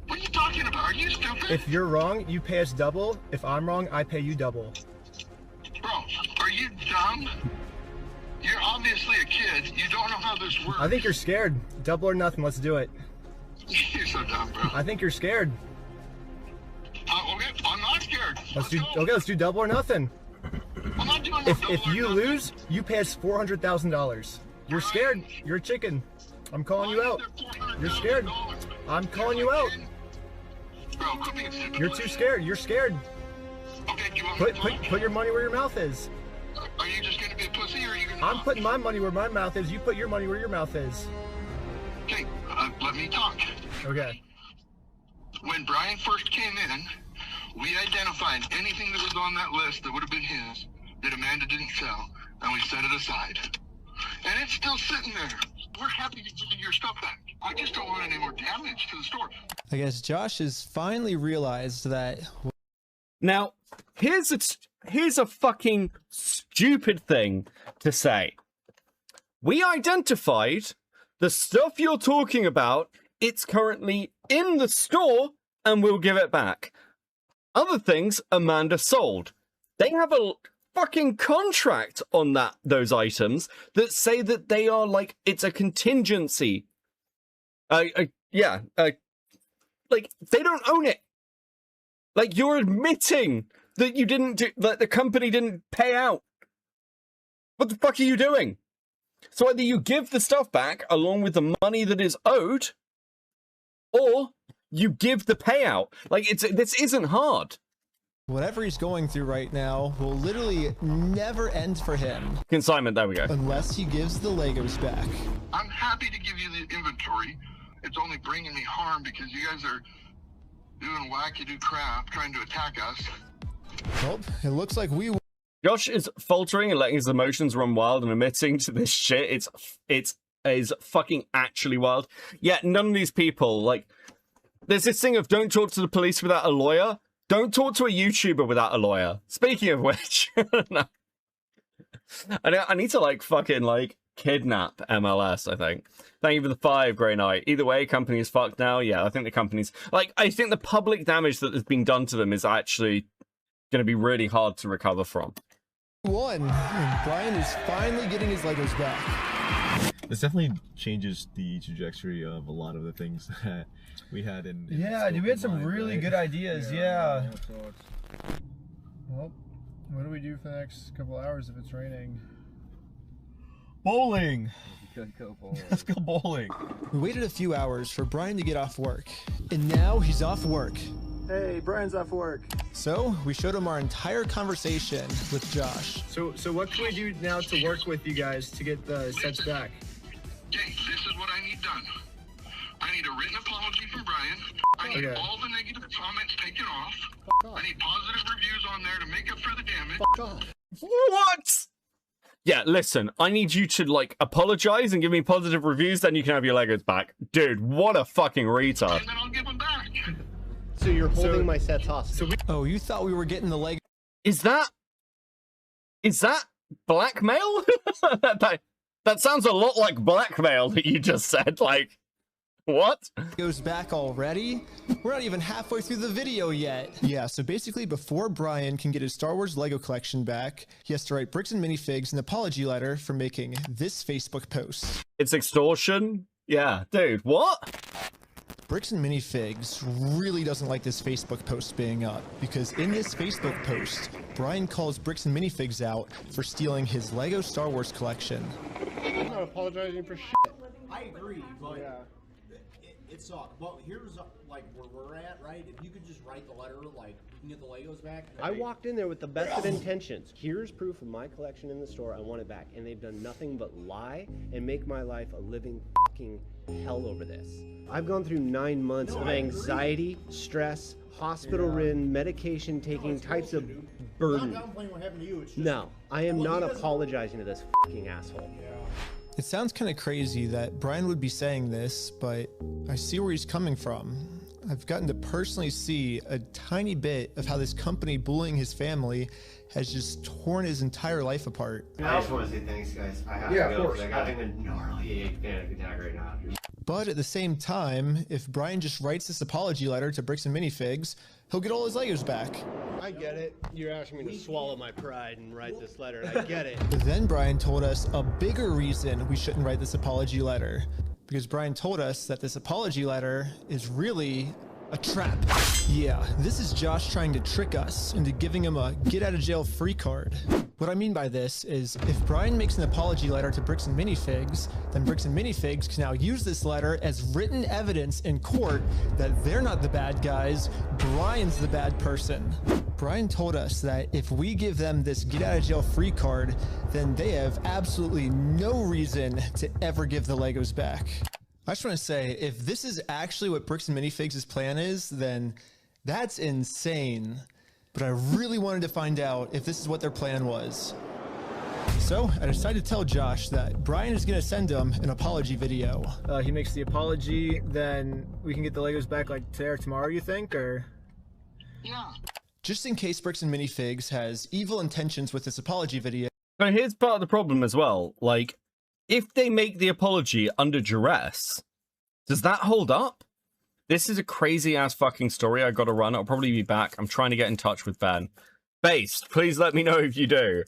What are you talking about? Are you stupid? If you're wrong, you pay us double. If I'm wrong, I pay you double. Bro, are you dumb? You're obviously a kid. You don't know how this works. I think you're scared. Double or nothing, let's do it. You're so dumb, bro. I think you're scared. Okay, I'm not scared. Let's do double or nothing. I'm not doing If you lose, you pay us $400,000. You're scared. You're a chicken. I'm calling you out. You're scared. I'm calling you out. Bro, quit being stupid. You're too scared. You're scared. Okay, do you want me to talk? Put your money where your mouth is. Are you just gonna be a pussy or are you gonna I'm putting my money where my mouth is. You put your money where your mouth is. Okay, let me talk. Okay. When Brian first came in, we identified anything that was on that list that would have been his that Amanda didn't sell, and we set it aside. And it's still sitting there. We're happy to give you your stuff back. I just don't want any more damage to the store. I guess Josh has finally realized that. Now, here's a fucking stupid thing to say. We identified the stuff you're talking about. It's currently in the store, and we'll give it back. Other things Amanda sold. They have a fucking contract on those items that say that they are like, it's a contingency. Like they don't own it. Like, you're admitting that you didn't do, that the company didn't pay out. What the fuck are you doing? So either you give the stuff back along with the money that is owed, or you give the payout. Like, this isn't hard. Whatever he's going through right now will literally never end for him. Consignment, there we go. Unless he gives the Legos back. I'm happy to give you the inventory. It's only bringing me harm because you guys are doing wackadoo crap trying to attack us. Well, it looks like we... Josh is faltering and letting his emotions run wild and admitting to this shit. It is fucking actually wild. Yeah, none of these people, like... There's this thing of don't talk to the police without a lawyer. Don't talk to a YouTuber without a lawyer. Speaking of which... no. I need to, like, fucking, like, kidnap MLS, I think. Thank you for the 5, Grey Knight. Either way, company is fucked now. Yeah, I think the company's... Like, I think the public damage that has been done to them is actually going to be really hard to recover from. Brian is finally getting his Legos back. This definitely changes the trajectory of a lot of the things that we had in yeah, dude, we had some really good ideas. Yeah. Well, what do we do for the next couple hours if it's raining? Bowling. Go bowling. Let's go bowling. We waited a few hours for Brian to get off work, and now he's off work. Hey, Brian's off work. So we showed him our entire conversation with Josh. So what can we do now to work with you guys to get the sets back? Okay, this is what I need done. I need a written apology from Brian. I need all the negative comments taken off. I need positive reviews on there to make up for the damage. What? Yeah, listen, I need you to, like, apologize and give me positive reviews, then you can have your Legos back. Dude, what a fucking retard. And then I'll give them back. So you're holding my sets hostage. Oh, you thought we were getting the Lego... Is that blackmail? That sounds a lot like blackmail that you just said, like... What? Goes back already? We're not even halfway through the video yet. Yeah, so basically before Brian can get his Star Wars Lego collection back, he has to write Bricks and Minifigs an apology letter for making this Facebook post. It's extortion? Yeah, dude, what? Bricks and Minifigs really doesn't like this Facebook post being up, because in this Facebook post, Brian calls Bricks and Minifigs out for stealing his Lego Star Wars collection. I'm not apologizing for shit. I agree, but it sucked. But here's like where we're at, right? If you could just write the letter, like we can get the Legos back. I walked in there with the best of intentions. Here's proof of my collection in the store. I want it back, and they've done nothing but lie and make my life a living fucking hell over this. I've gone through 9 months of anxiety, stress, hospital-ridden, medication-taking types of burden. I'm not downplaying what happened to you. It's just, No, I am not apologizing to this fucking asshole. It sounds kind of crazy that Brian would be saying this, but I see where he's coming from. I've gotten to personally see a tiny bit of how this company bullying his family has just torn his entire life apart. I just want to say thanks, guys. I have to go because I got a gnarly panic attack right now. But at the same time, if Brian just writes this apology letter to Bricks and Minifigs, he'll get all his Legos back. I get it. You're asking me to swallow my pride and write this letter, and I get it. But then Brian told us a bigger reason we shouldn't write this apology letter. Because Brian told us that this apology letter is really a trap. Yeah, this is Josh trying to trick us into giving him a get-out-of-jail-free card. What I mean by this is, if Brian makes an apology letter to Bricks and Minifigs, then Bricks and Minifigs can now use this letter as written evidence in court that they're not the bad guys, Brian's the bad person. Brian told us that if we give them this get-out-of-jail-free card, then they have absolutely no reason to ever give the Legos back. I just want to say, if this is actually what Bricks and Minifigs' plan is, then that's insane. But I really wanted to find out if this is what their plan was. So I decided to tell Josh that Brian is going to send him an apology video. He makes the apology, then we can get the Legos back like today or tomorrow, you think, or? Yeah. Just in case Bricks and Minifigs has evil intentions with this apology video. So here's part of the problem as well. Like, if they make the apology under duress, does that hold up? This is a crazy-ass fucking story I gotta run. I'll probably be back. I'm trying to get in touch with Ben. Based, please let me know if you do.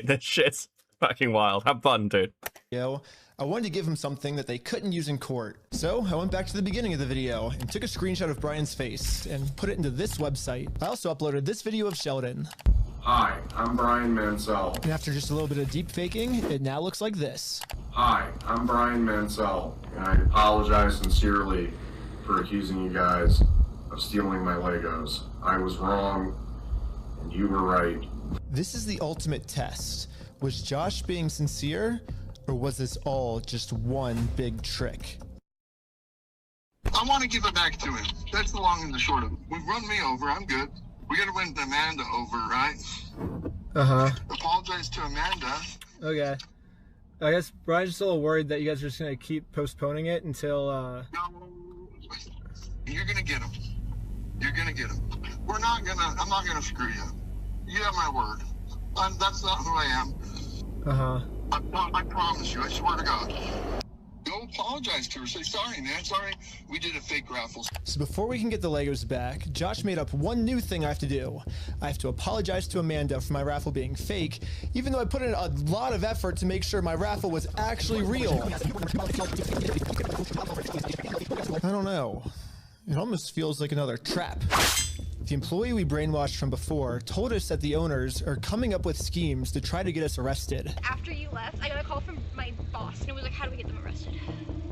This shit's fucking wild. Have fun, dude. I wanted to give him something that they couldn't use in court. So I went back to the beginning of the video and took a screenshot of Brian's face and put it into this website. I also uploaded this video of Sheldon. Hi, I'm Brian Mansell. And after just a little bit of deep faking, it now looks like this. Hi, I'm Brian Mansell, and I apologize sincerely for accusing you guys of stealing my Legos. I was wrong, and you were right. This is the ultimate test. Was Josh being sincere, or was this all just one big trick? I want to give it back to him. That's the long and the short of it. We've run me over. I'm good. We gotta win Amanda over, right? Uh-huh. Apologize to Amanda. Okay. I guess Brian's just a little worried that you guys are just gonna keep postponing it until, You're gonna get him. You're gonna get him. I'm not gonna screw you. You have my word. That's not who I am. Uh-huh. I promise you, I swear to God. Go apologize to her. Say, sorry, man. Sorry, we did a fake raffle. So before we can get the Legos back, Josh made up one new thing I have to do. I have to apologize to Amanda for my raffle being fake, even though I put in a lot of effort to make sure my raffle was actually real. I don't know. It almost feels like another trap. The employee we brainwashed from before told us that the owners are coming up with schemes to try to get us arrested. After you left, I got a call from my boss, and it was like, how do we get them arrested?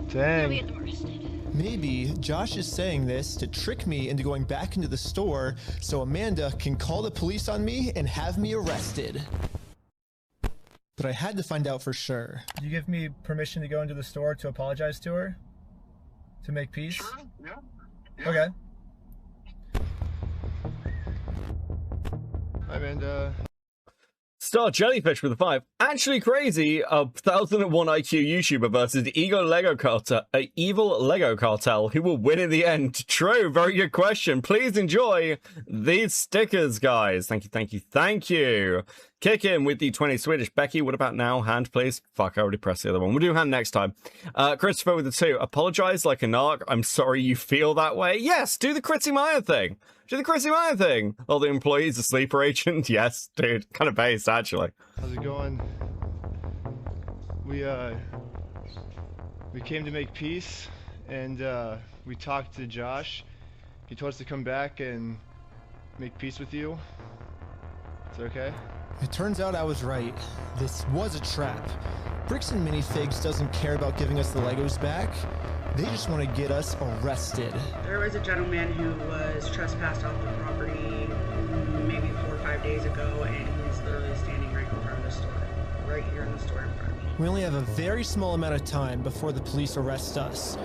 Dang. How do we get them arrested? Maybe Josh is saying this to trick me into going back into the store so Amanda can call the police on me and have me arrested. But I had to find out for sure. Did you give me permission to go into the store to apologize to her? To make peace? Sure, yeah. Okay. Amanda. Star Jellyfish with a 5. Actually crazy, a 1001 IQ YouTuber versus evil Lego cartel. Who will win in the end? True, very good question. Please enjoy these stickers, guys. Thank you, thank you, thank you. Kick in with the 20 Swedish. Becky, what about now? Hand, please. Fuck, I already pressed the other one. We'll do hand next time. Christopher with the 2. Apologize like a narc. I'm sorry you feel that way. Yes, do the Chrissy Meyer thing. Do the Chrissy Meyer thing. All the employees a sleeper agent. Yes, dude. Kind of based, actually. How's it going? We came to make peace, and we talked to Josh. He told us to come back and make peace with you. Is that okay? It turns out I was right. This was a trap. Bricks and Minifigs doesn't care about giving us the Legos back. They just want to get us arrested. There was a gentleman who was trespassed off the property maybe 4 or 5 days ago, and he's literally standing right in front of the store. Right here in the store in front of me. We only have a very small amount of time before the police arrest us.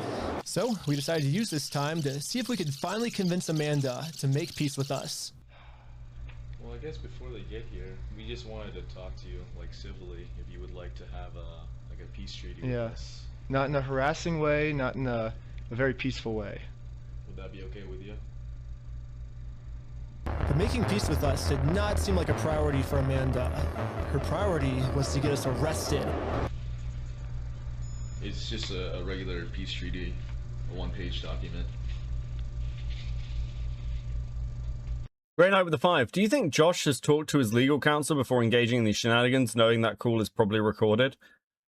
So we decided to use this time to see if we could finally convince Amanda to make peace with us. Well, I guess before they get here, we just wanted to talk to you, like, civilly, if you would like to have a peace treaty with us. Not in a harassing way, not in a very peaceful way. Would that be okay with you? But making peace with us did not seem like a priority for Amanda. Her priority was to get us arrested. It's just a regular peace treaty, a one-page document. Great night with the 5. Do you think Josh has talked to his legal counsel before engaging in these shenanigans, knowing that call is probably recorded?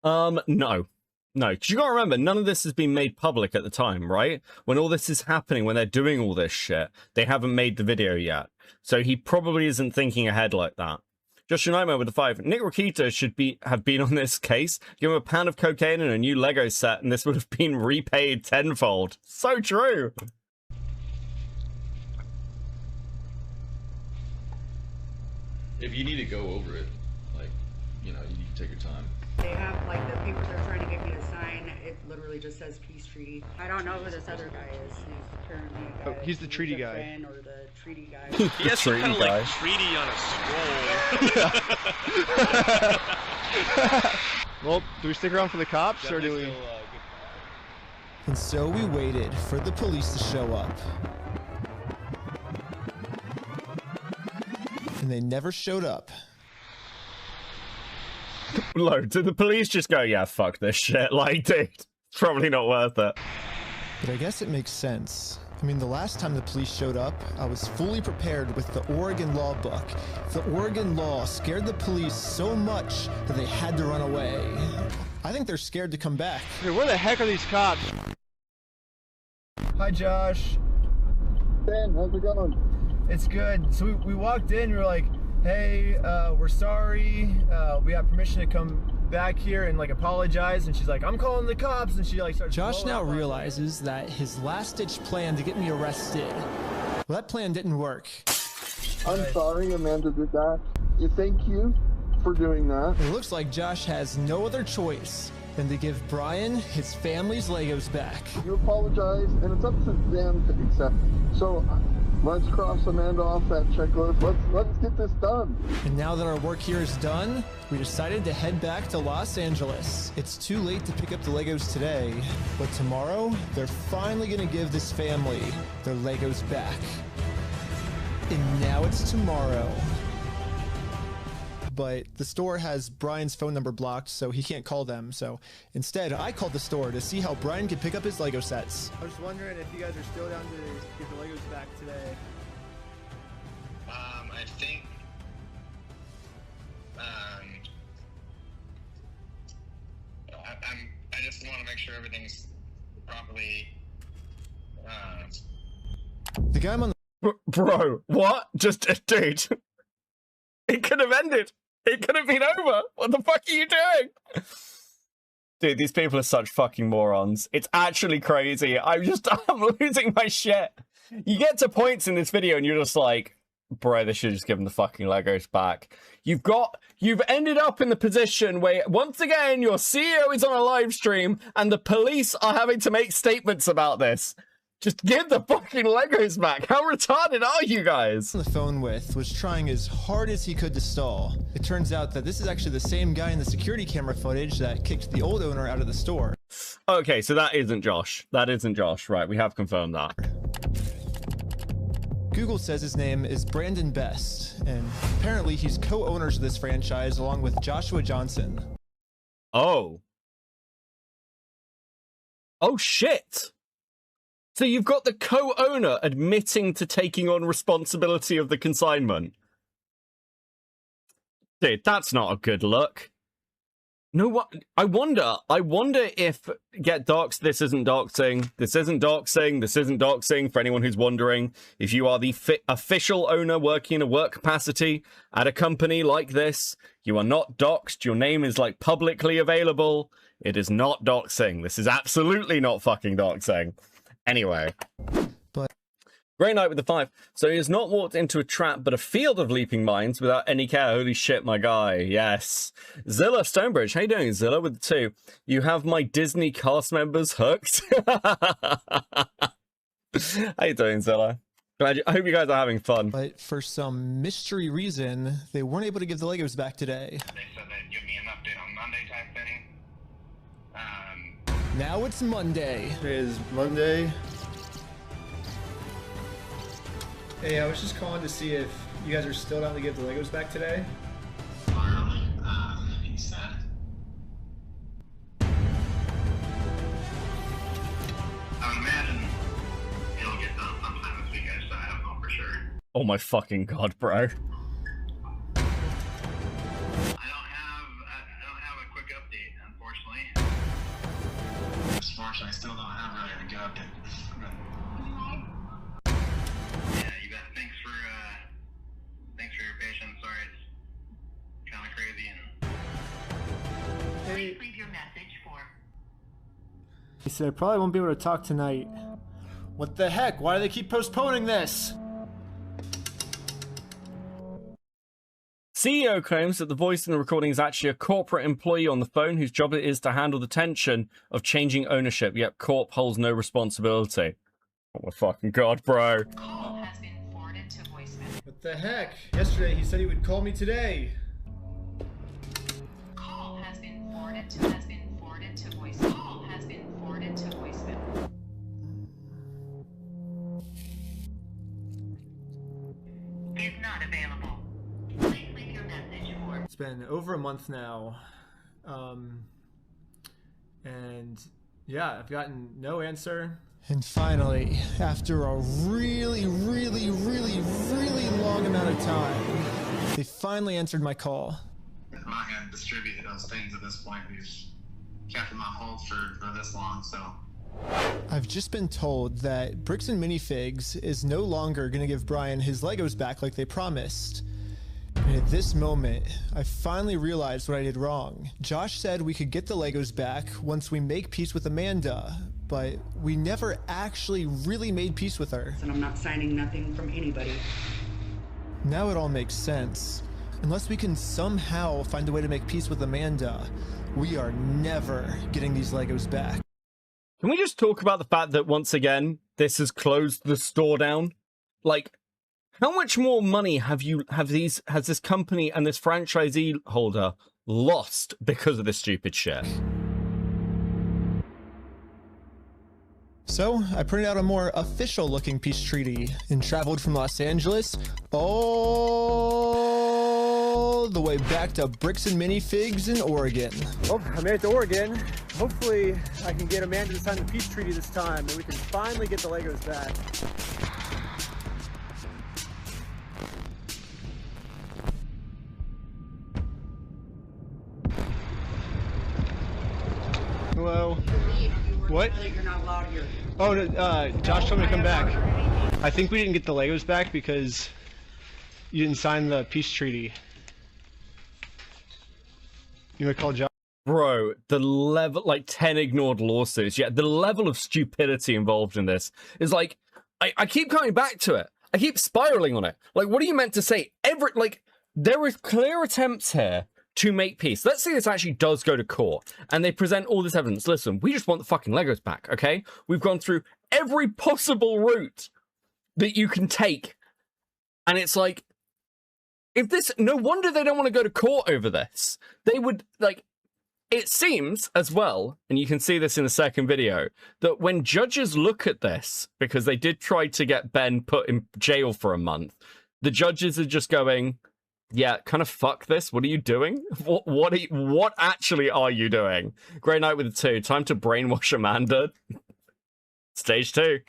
No. No, because you gotta remember, none of this has been made public at the time, right? When all this is happening, when they're doing all this shit, they haven't made the video yet. So he probably isn't thinking ahead like that. Josh Nightmare with the 5. Nick Rokita should have been on this case, give him a pound of cocaine and a new Lego set, and this would have been repaid tenfold. So true! If you need to go over it, like, you know, you can take your time. They have, like, the papers they're trying to get me to sign, it literally just says peace treaty. I don't know who this other guy is. He's apparently a guy. Oh, he's the treaty guy. Friend or the treaty guy. He has some kind of like treaty on a scroll. Well, do we stick around for the cops or do we? And so we waited for the police to show up. And they never showed up. Look, did the police just go, yeah, fuck this shit? Like, dude, it's probably not worth it. But I guess it makes sense. I mean, the last time the police showed up, I was fully prepared with the Oregon law book. The Oregon law scared the police so much that they had to run away. I think they're scared to come back. Hey, where the heck are these cops? Hi, Josh. Ben, how's it going? It's good. So we walked in, we were like, hey, we're sorry. We have permission to come back here and like apologize. And she's like, I'm calling the cops. And she like starts. Josh now realizes that his last-ditch plan to get me arrested, well, that plan didn't work. I'm sorry Amanda did that. Thank you for doing that. It looks like Josh has no other choice than to give Brian his family's Legos back. You apologize, and it's up to them to accept it. So let's cross Amanda off that checklist. Let's get this done. And now that our work here is done, we decided to head back to Los Angeles. It's too late to pick up the Legos today, but tomorrow, they're finally gonna give this family their Legos back. And now it's tomorrow. But the store has Brian's phone number blocked, so he can't call them. So instead, I called the store to see how Brian could pick up his Lego sets. I was just wondering if you guys are still down to get the Legos back today. I think, I just want to make sure everything's properly, The guy I'm on the... Bro, what? Just, dude. It could have ended. It could have been over. What the fuck are you doing? Dude, these people are such fucking morons. It's actually crazy. I'm losing my shit. You get to points in this video and you're just like, bro, they should just give them the fucking Legos back. You've ended up in the position where, once again, your CEO is on a live stream and the police are having to make statements about this. Just give the fucking Legos back. How retarded are you guys? The phone with was trying as hard as he could to stall. It turns out that this is actually the same guy in the security camera footage that kicked the old owner out of the store. Okay, so that isn't Josh. That isn't Josh. Right, we have confirmed that. Google says his name is Brandon Best, and apparently he's co-owners of this franchise along with Joshua Johnson. Oh. Oh, shit. So you've got the co-owner admitting to taking on responsibility of the consignment. Dude, that's not a good look. No, what? I wonder if Get Doxed, this isn't doxing. This isn't doxing. This isn't doxing. For anyone who's wondering, if you are the official owner working in a work capacity at a company like this, you are not doxed. Your name is like publicly available. It is not doxing. This is absolutely not fucking doxing. Anyway, but great night with the 5. So he has not walked into a trap, but a field of leaping mines without any care. Holy shit, my guy. Yes. Zilla Stonebridge. How you doing, Zilla? With the 2. You have my Disney cast members hooked. How you doing, Zilla? I hope you guys are having fun. But for some mystery reason, they weren't able to give the Legos back today. they said they'd give me an update on Monday type thing. Now it's Monday. It is Monday. Hey, I was just calling to see if you guys are still down to give the Legos back today. He said. I would imagine it'll get done sometime this week. I don't know for sure. Oh my fucking god, bro. I don't have a quick update, unfortunately. Unfortunately, I still don't have really a good update. Yeah, you bet. Thanks for your patience. Sorry, it's kind of crazy and. Hey. Leave your message for. He said I probably won't be able to talk tonight. What the heck? Why do they keep postponing this? CEO claims that the voice in the recording is actually a corporate employee on the phone whose job it is to handle the tension of changing ownership, yet Corp holds no responsibility. Oh my fucking god, bro. Call has been forwarded to voicemail. What the heck? Yesterday he said he would call me today. Call has been forwarded to voicemail. Call has been forwarded to voicemail. Is not available. Please leave your message for. It's been over a month now. And yeah, I've gotten no answer. And finally, after a really long amount of time, they finally answered my call. I'm not going to distribute those things at this point. We've kept them on hold for this long, so. I've just been told that Bricks and Minifigs is no longer going to give Brian his Legos back like they promised. And at this moment, I finally realized what I did wrong. Josh said we could get the Legos back once we make peace with Amanda, but we never actually really made peace with her. And I'm not signing nothing from anybody. Now it all makes sense. Unless we can somehow find a way to make peace with Amanda, we are never getting these Legos back. Can we just talk about the fact that once again, this has closed the store down? Like, how much more money has this company and this franchisee holder lost because of this stupid shit? So I printed out a more official looking peace treaty and traveled from Los Angeles all the way back to Bricks and Minifigs in Oregon. Well, I made it to Oregon. Hopefully I can get Amanda to sign the peace treaty this time and we can finally get the Legos back. Hello. What? You're not allowed here. Oh, Josh told me to come back. I think we didn't get the Legos back because you didn't sign the peace treaty. You want to call Josh? Bro, the level, like 10 ignored lawsuits, yeah, the level of stupidity involved in this is like, I keep coming back to it. I keep spiraling on it. Like, what are you meant to say? There are clear attempts here to make peace. Let's say this actually does go to court and they present all this evidence. Listen, we just want the fucking Legos back, okay? We've gone through every possible route that you can take. And it's like, if this, no wonder they don't want to go to court over this. They would, like, it seems as well, and you can see this in the second video, that when judges look at this, because they did try to get Ben put in jail for a month, the judges are just going, yeah, kind of fuck this. What are you doing? What actually are you doing? Great night with the 2. Time to brainwash Amanda. Stage 2.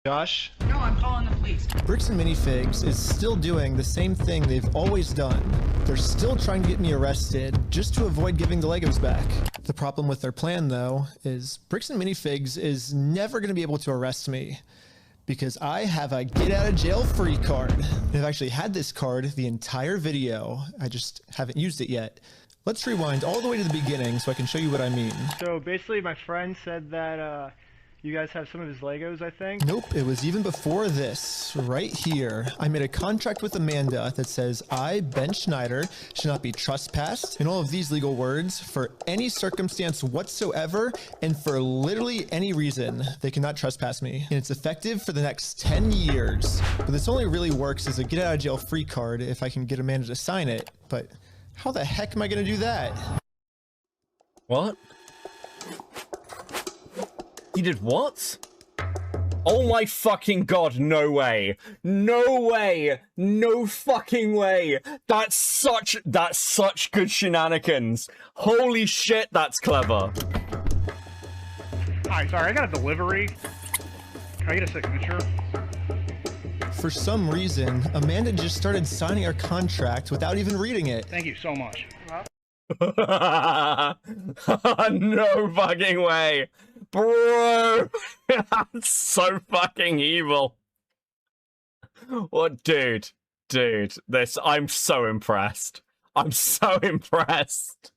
Josh? No, I'm calling the police. Bricks and Minifigs is still doing the same thing they've always done. They're still trying to get me arrested just to avoid giving the Legos back. The problem with their plan, though, is Bricks and Minifigs is never going to be able to arrest me because I have a get out of jail free card. And I've actually had this card the entire video. I just haven't used it yet. Let's rewind all the way to the beginning so I can show you what I mean. So basically my friend said that you guys have some of his Legos, I think? Nope, it was even before this, right here. I made a contract with Amanda that says I, Ben Schneider, should not be trespassed, and all of these legal words, for any circumstance whatsoever, and for literally any reason, they cannot trespass me. And it's effective for the next 10 years. But this only really works as a get out of jail free card if I can get Amanda to sign it. But how the heck am I gonna do that? What? You did what? Oh my fucking god, no way. No way. No fucking way. That's such good shenanigans. Holy shit, that's clever. Hi, sorry, I got a delivery. Can I get a signature? For some reason, Amanda just started signing our contract without even reading it. Thank you so much. No fucking way. Bro, that's so fucking evil. What, dude, this, I'm so impressed. I'm so impressed.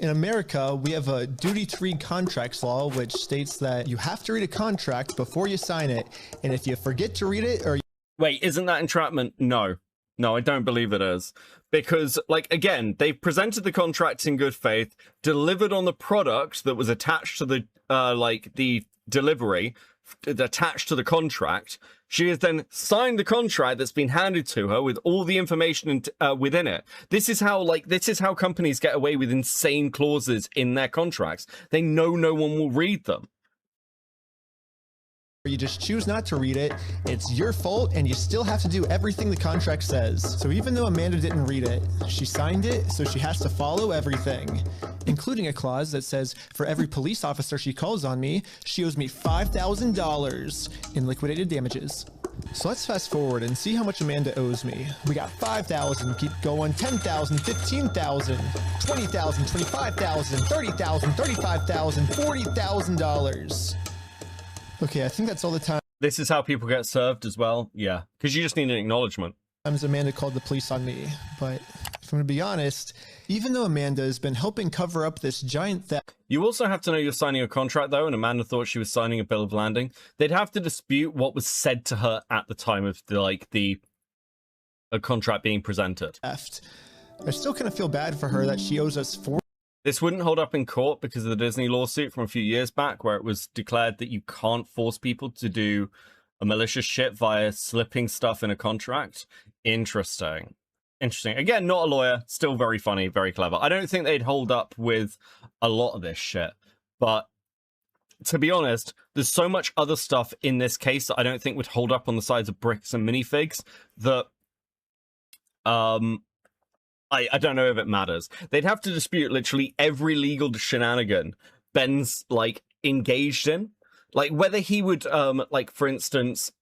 In America, we have a duty to read contracts law, which states that you have to read a contract before you sign it. And if you forget to read it or... Wait, isn't that entrapment? No. No, I don't believe it is. Because, like, again, they've presented the contracts in good faith, delivered on the product that was attached to the, like, the delivery, attached to the contract. She has then signed the contract that's been handed to her with all the information within it. This is how, like, this is how companies get away with insane clauses in their contracts. They know no one will read them. You just choose not to read it, it's your fault, and you still have to do everything the contract says. So even though Amanda didn't read it, she signed it, so she has to follow everything, including a clause that says for every police officer she calls on me, she owes me $5,000 in liquidated damages. So let's fast forward and see how much Amanda owes me. We got $5,000, keep going, $10,000, $15,000, $20,000, $25,000, $30,000, $35,000, $40,000. Okay, I think that's all the time. This is how people get served as well. Yeah, because you just need an acknowledgement. Amanda called the police on me, but if I'm gonna be honest, even though Amanda has been helping cover up this giant theft. You also have to know you're signing a contract, though, and Amanda thought she was signing a bill of landing. They'd have to dispute what was said to her at the time of the contract being presented. I still kind of feel bad for her that she owes us This wouldn't hold up in court because of the Disney lawsuit from a few years back where it was declared that you can't force people to do a malicious shit via slipping stuff in a contract. Interesting. Again, not a lawyer, still very funny, very clever. I don't think they'd hold up with a lot of this shit, but to be honest, there's so much other stuff in this case that I don't think would hold up on the sides of bricks and minifigs that, I don't know if it matters. They'd have to dispute literally every legal shenanigan Ben's, like, engaged in. Like, whether he would, like, for instance,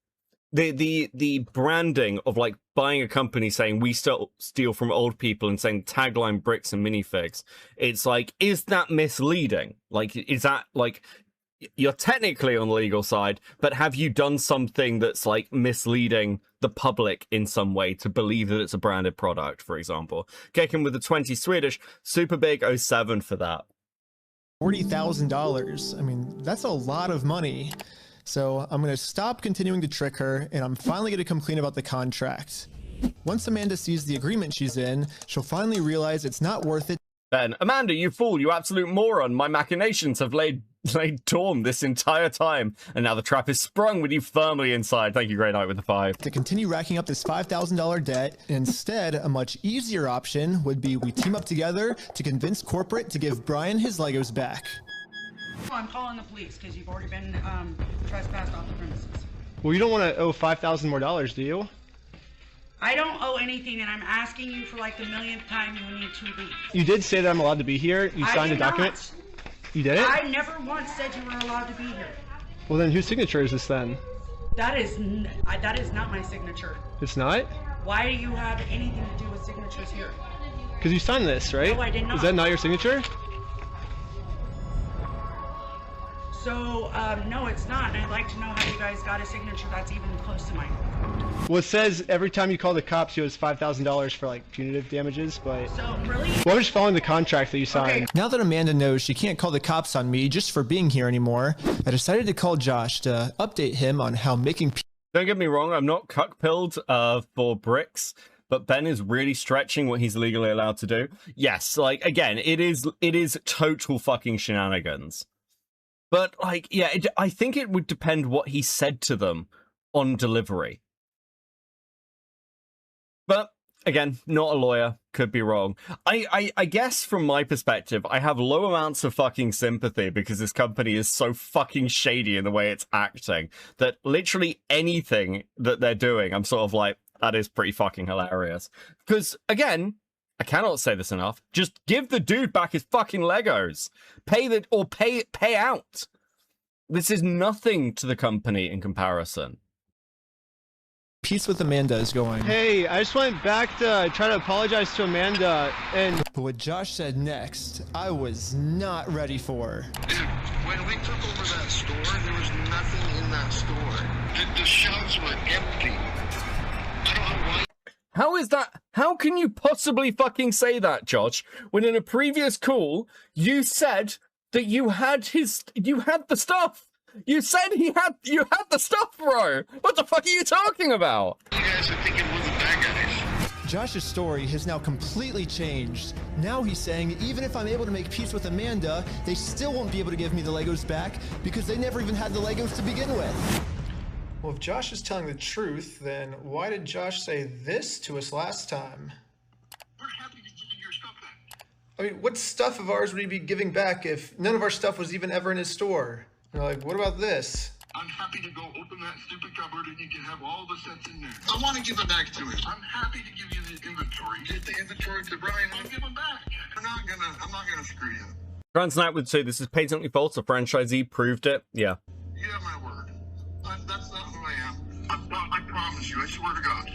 the branding of, like, buying a company saying we still steal from old people and saying tagline bricks and minifigs. It's like, is that misleading? Like, is that, like... You're technically on the legal side, but have you done something that's like misleading the public in some way to believe that it's a branded product, for example? Kicking with the 20 Swedish, super big 07 for that. $40,000. I mean, that's a lot of money. So I'm going to stop continuing to trick her, and I'm finally going to come clean about the contract. Once Amanda sees the agreement she's in, she'll finally realize it's not worth it. Ben, Amanda, you fool, you absolute moron. My machinations have laid dorm this entire time, and now the trap is sprung with you firmly inside. Thank you, Grey Knight, with the 5. To continue racking up this $5,000 debt, instead, a much easier option would be we team up together to convince corporate to give Brian his Legos back. I'm calling the police because you've already been trespassed off the premises. Well, you don't want to owe $5,000 more, do you? I don't owe anything, and I'm asking you for like the millionth time you need to leave. You did say that I'm allowed to be here. You signed a document. Not. You did it? I never once said you were allowed to be here. Well, then whose signature is this then? That is not my signature. It's not? Why do you have anything to do with signatures here? Because you signed this, right? No, I did not. Is that not your signature? So, no, it's not, and I'd like to know how you guys got a signature that's even close to mine. Well, it says every time you call the cops, you owe $5,000 for, like, punitive damages, but... So, really? Well, I'm just following the contract that you signed. Okay. Now that Amanda knows she can't call the cops on me just for being here anymore, I decided to call Josh to update him on how making... Don't get me wrong, I'm not cuck-pilled for bricks, but Ben is really stretching what he's legally allowed to do. Yes, like, again, it is total fucking shenanigans. But, like, yeah, I think it would depend what he said to them on delivery. But, again, not a lawyer. could be wrong. I guess from my perspective, I have low amounts of fucking sympathy because this company is so fucking shady in the way it's acting that literally anything that they're doing, I'm sort of like, that is pretty fucking hilarious. Because, again, I cannot say this enough, just give the dude back his fucking Legos. Pay out. This is nothing to the company in comparison. Peace with Amanda is going. Hey, I just went back to try to apologize to Amanda, and... But what Josh said next, I was not ready for. Dude, when we took over that store, there was nothing in that store. The shelves were empty. I don't know why. How is that? How can you possibly fucking say that, Josh, when in a previous call, you said that you had the stuff? You said you had the stuff, bro. What the fuck are you talking about? You guys are thinking we're the bad guys. Josh's story has now completely changed. Now he's saying even if I'm able to make peace with Amanda, they still won't be able to give me the Legos back because they never even had the Legos to begin with. Well, if Josh is telling the truth, then why did Josh say this to us last time? We're happy to give you your stuff back. I mean, what stuff of ours would he be giving back if none of our stuff was even ever in his store? They're like, what about this? I'm happy to go open that stupid cupboard and you can have all the sets in there. I want to give it back to him. I'm happy to give you the inventory. Get the inventory to Brian. I'll give him back. I'm not gonna screw you. Transnap would say this is patently false. A franchisee proved it. Yeah. You have my word. That's not who I am. I promise you. I swear to God.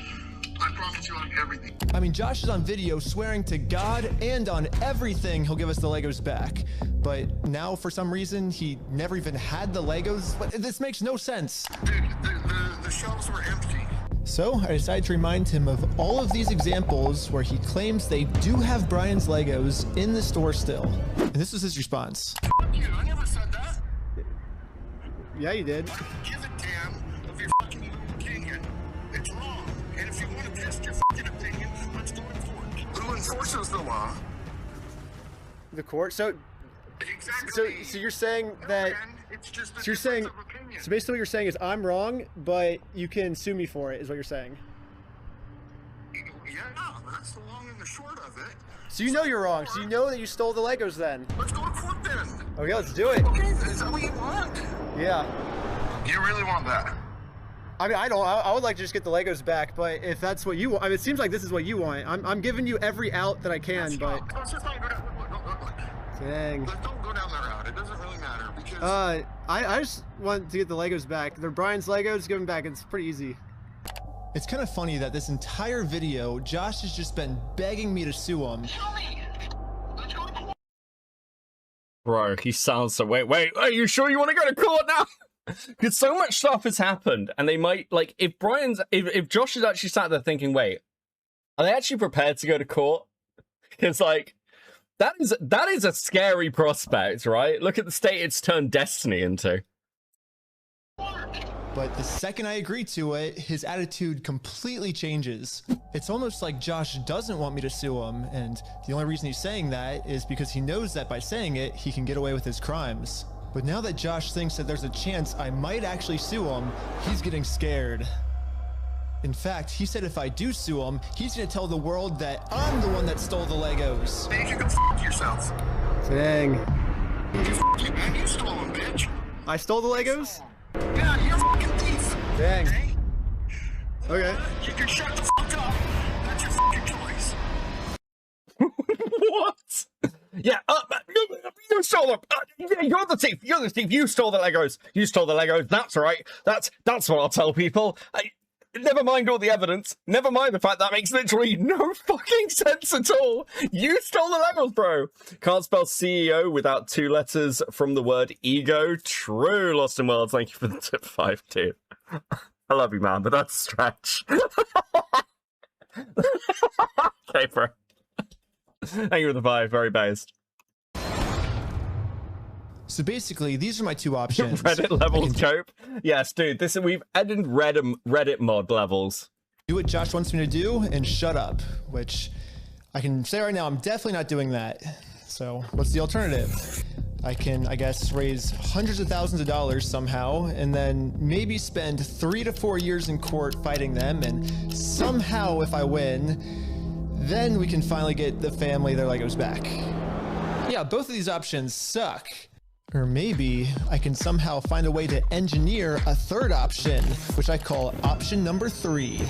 I promise you on everything. I mean, Josh is on video swearing to God and on everything he'll give us the Legos back. But now, for some reason, he never even had the Legos. But this makes no sense. Dude, the shelves were empty. So I decided to remind him of all of these examples where he claims they do have Brian's Legos in the store still. And this was his response. Fuck you. I never said that. Yeah, you did. Give a damn of your fucking opinion. It's wrong. And if you want to test your fucking opinion, let's go to court. Who enforces the law? The court? So exactly. So you're saying that it's just a so you're saying difference of opinion. so basically what you're saying is I'm wrong, but you can sue me for it, is what you're saying. Yeah, that's the long and the short of it. So you know you're wrong. So you know that you stole the Legos then. Let's go to court then. Okay, let's do it. Okay, is that what you want? Yeah. You really want that? I mean, I would like to just get the Legos back, but if that's what you want, I mean, it seems like this is what you want. I'm giving you every out that I can, but... Let's just not go down. Look. Dang. Don't go down that route. It doesn't really matter because... I just want to get the Legos back. They're Brian's Legos, give them back. It's pretty easy. It's kind of funny that this entire video, Josh has just been begging me to sue him. Let's go to court. Bro, he sounds so... Wait, are you sure you want to go to court now? Because so much stuff has happened, and they might, like, if Josh is actually sat there thinking, wait, are they actually prepared to go to court? It's like, that is a scary prospect, right? Look at the state it's turned Destiny into. But the second I agree to it, his attitude completely changes. It's almost like Josh doesn't want me to sue him, and the only reason he's saying that is because he knows that by saying it, he can get away with his crimes. But now that Josh thinks that there's a chance I might actually sue him, he's getting scared. In fact, he said if I do sue him, he's gonna tell the world that I'm the one that stole the Legos. Hey, you can f*** yourself. Dang. You man, you stole them, bitch. I stole the Legos? Yeah, you're a fucking thief. Dang. Okay. You can shut the fuck up. That's your fucking choice. What? Yeah, you stole them. You're the thief. You're the thief. You stole the Legos. You stole the Legos. That's right. That's what I'll tell people. Never mind all the evidence. Never mind the fact that makes literally no fucking sense at all. You stole the Legos, bro. Can't spell CEO without 2 letters from the word ego. True, Lost in Worlds. Thank you for the tip 5 too. I love you, man, but that's a stretch. Okay, bro. Thank you for the 5. Very based. So basically, these are my 2 options. Reddit levels, Cope. Yes, dude. We've added Reddit mod levels. Do what Josh wants me to do and shut up, which I can say right now, I'm definitely not doing that. So what's the alternative? I can, I guess, raise hundreds of thousands of dollars somehow, and then maybe spend 3 to 4 years in court fighting them, and somehow, if I win, Then we can finally get the family their Legos back. Yeah, both of these options suck. Or maybe I can somehow find a way to engineer a third option, which I call option number 3.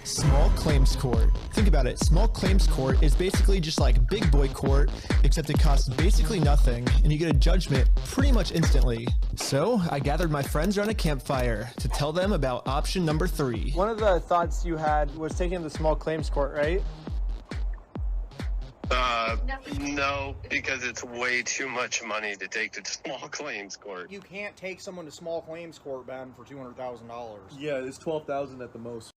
Small claims court. Think about it. Small claims court is basically just like big boy court, except it costs basically nothing, and you get a judgment pretty much instantly. So I gathered my friends around a campfire to tell them about option number 3. One of the thoughts you had was taking the small claims court, right? No, because it's way too much money to take to small claims court. You can't take someone to small claims court, Ben, for $200,000. Yeah, it's $12,000 at the most.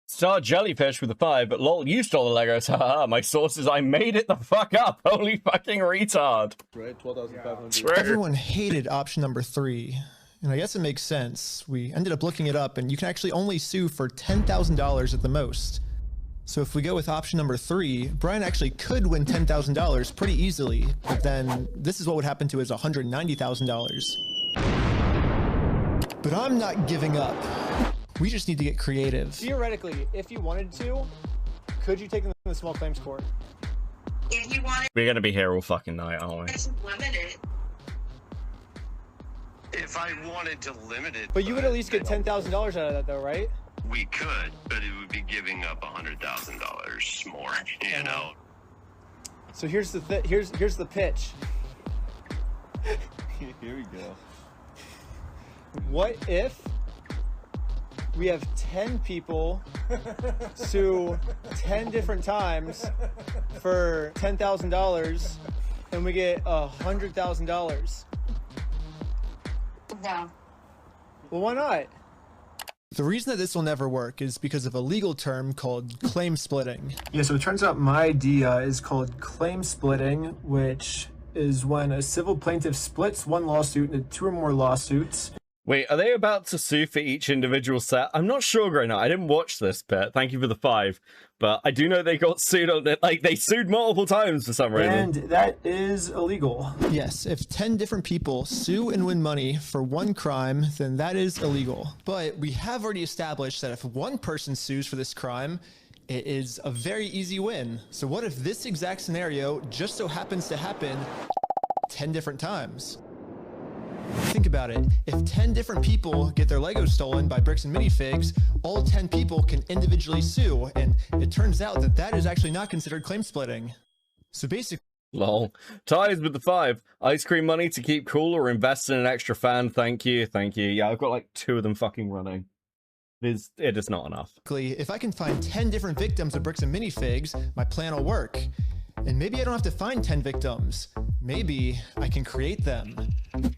Star Jellyfish with a 5, but lol, you stole the Legos. Haha, my source is I made it the fuck up. Holy fucking retard. Right, 12,500. Yeah. Everyone hated option number 3. And I guess it makes sense. We ended up looking it up, and you can actually only sue for $10,000 at the most. So if we go with option number 3, Brian actually could win $10,000 pretty easily, but then this is what would happen to his $190,000. But I'm not giving up. We just need to get creative. Theoretically, if you wanted to, could you take them to the small claims court? If you wanted We're gonna be here all fucking night, aren't we? to limit it, If I wanted to limit it, But you would at least get $10,000 out of that, though, right? we could, but it would be giving up $100,000 more, you know. So here's the here's the pitch. Here we go. What if we have 10 people sue 10 different times for $10,000 and we get $100,000? no. Well, why not? The reason that this will never work is because of a legal term called claim splitting. Yeah, so it turns out my idea is called claim splitting, which is when a civil plaintiff splits one lawsuit into 2 or more lawsuits. Wait, are they about to sue for each individual set? I'm not sure, Greyna. I didn't watch this bit. Thank you for the 5. But I do know they got sued on it. Like, they sued multiple times for some reason. And that is illegal. Yes, if 10 different people sue and win money for one crime, then that is illegal. But we have already established that if one person sues for this crime, it is a very easy win. So what if this exact scenario just so happens to happen 10 different times? Think about it. If 10 different people get their Legos stolen by Bricks and Minifigs, all 10 people can individually sue, and it turns out that that is actually not considered claim splitting. So basically... Lol. Ties with the 5. Ice cream money to keep cool or invest in an extra fan. Thank you. Thank you. Yeah, I've got like 2 of them fucking running. It is not enough. If I can find 10 different victims of Bricks and Minifigs, my plan will work. And maybe I don't have to find 10 victims. Maybe I can create them.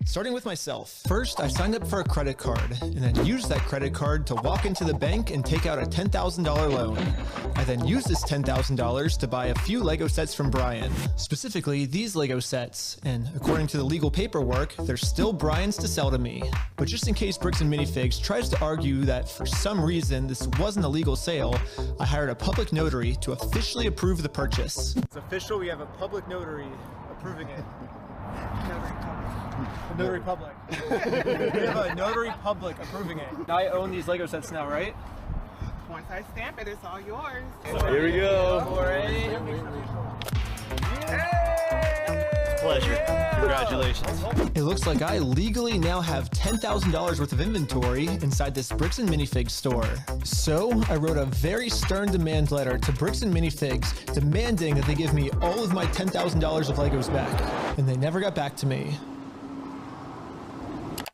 Starting with myself. First, I signed up for a credit card and then used that credit card to walk into the bank and take out a $10,000 loan. I then used this $10,000 to buy a few Lego sets from Brian. Specifically, these Lego sets. And according to the legal paperwork, they're still Brian's to sell to me. But just in case Bricks and Minifigs tries to argue that for some reason this wasn't a legal sale, I hired a public notary to officially approve the purchase. It's official. We have a public notary approving it. Notary public. We have a notary public approving it. I own these Lego sets now, right? Once I stamp it, it's all yours. Here we go. Pleasure. Congratulations. It looks like I legally now have $10,000 worth of inventory inside this Bricks and Minifigs store. So I wrote a very stern demand letter to Bricks and Minifigs demanding that they give me all of my $10,000 of Legos back. And they never got back to me.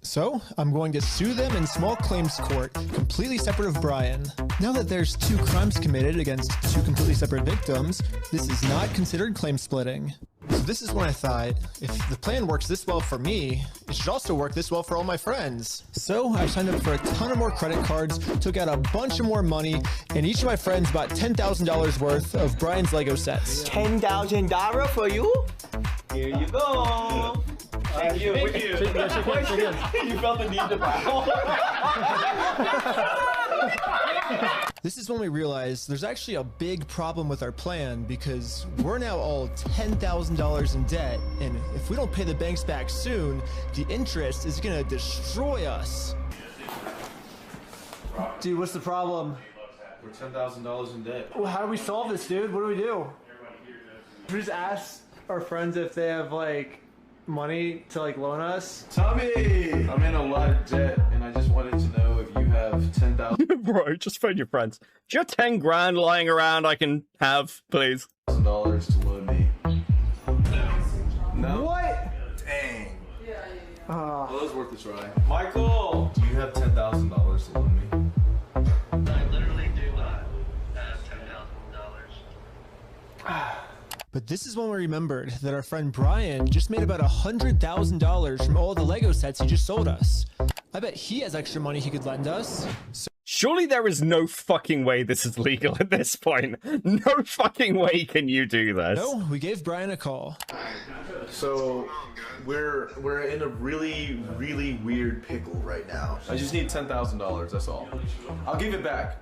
So I'm going to sue them in small claims court, completely separate of Brian. Now that there's 2 crimes committed against 2 completely separate victims, this is not considered claim splitting. So this is when I thought, if the plan works this well for me, it should also work this well for all my friends. So I signed up for a ton of more credit cards, took out a bunch of more money, and each of my friends bought $10,000 worth of Brian's Lego sets. $10,000 for you? Here you go. Thank you. You felt the need to bow. This is when we realized there's actually a big problem with our plan because we're now all $10,000 in debt, and if we don't pay the banks back soon, the interest is gonna destroy us. Dude, what's the problem? We're $10,000 in debt. Well, how do we solve this, dude? What do we do? We just ask our friends if they have like money to like loan us. Tommy! I'm in a lot of debt, and I just wanted to know if you have 10,000. Bro, just phone your friends. Do you have 10 grand lying around I can have, please? $1,000 to loan me. No? What? Dang. Oh. Well, it was worth a try. Michael! Do you have $10,000 to loan me? I literally do have $10,000. But this is when we remembered that our friend Brian just made about $100,000 from all the Lego sets he just sold us. I bet he has extra money he could lend us. Surely there is no fucking way this is legal at this point. No fucking way can you do this. No, we gave Brian a call. So, we're in a really, really weird pickle right now. I just need $10,000, that's all. I'll give it back.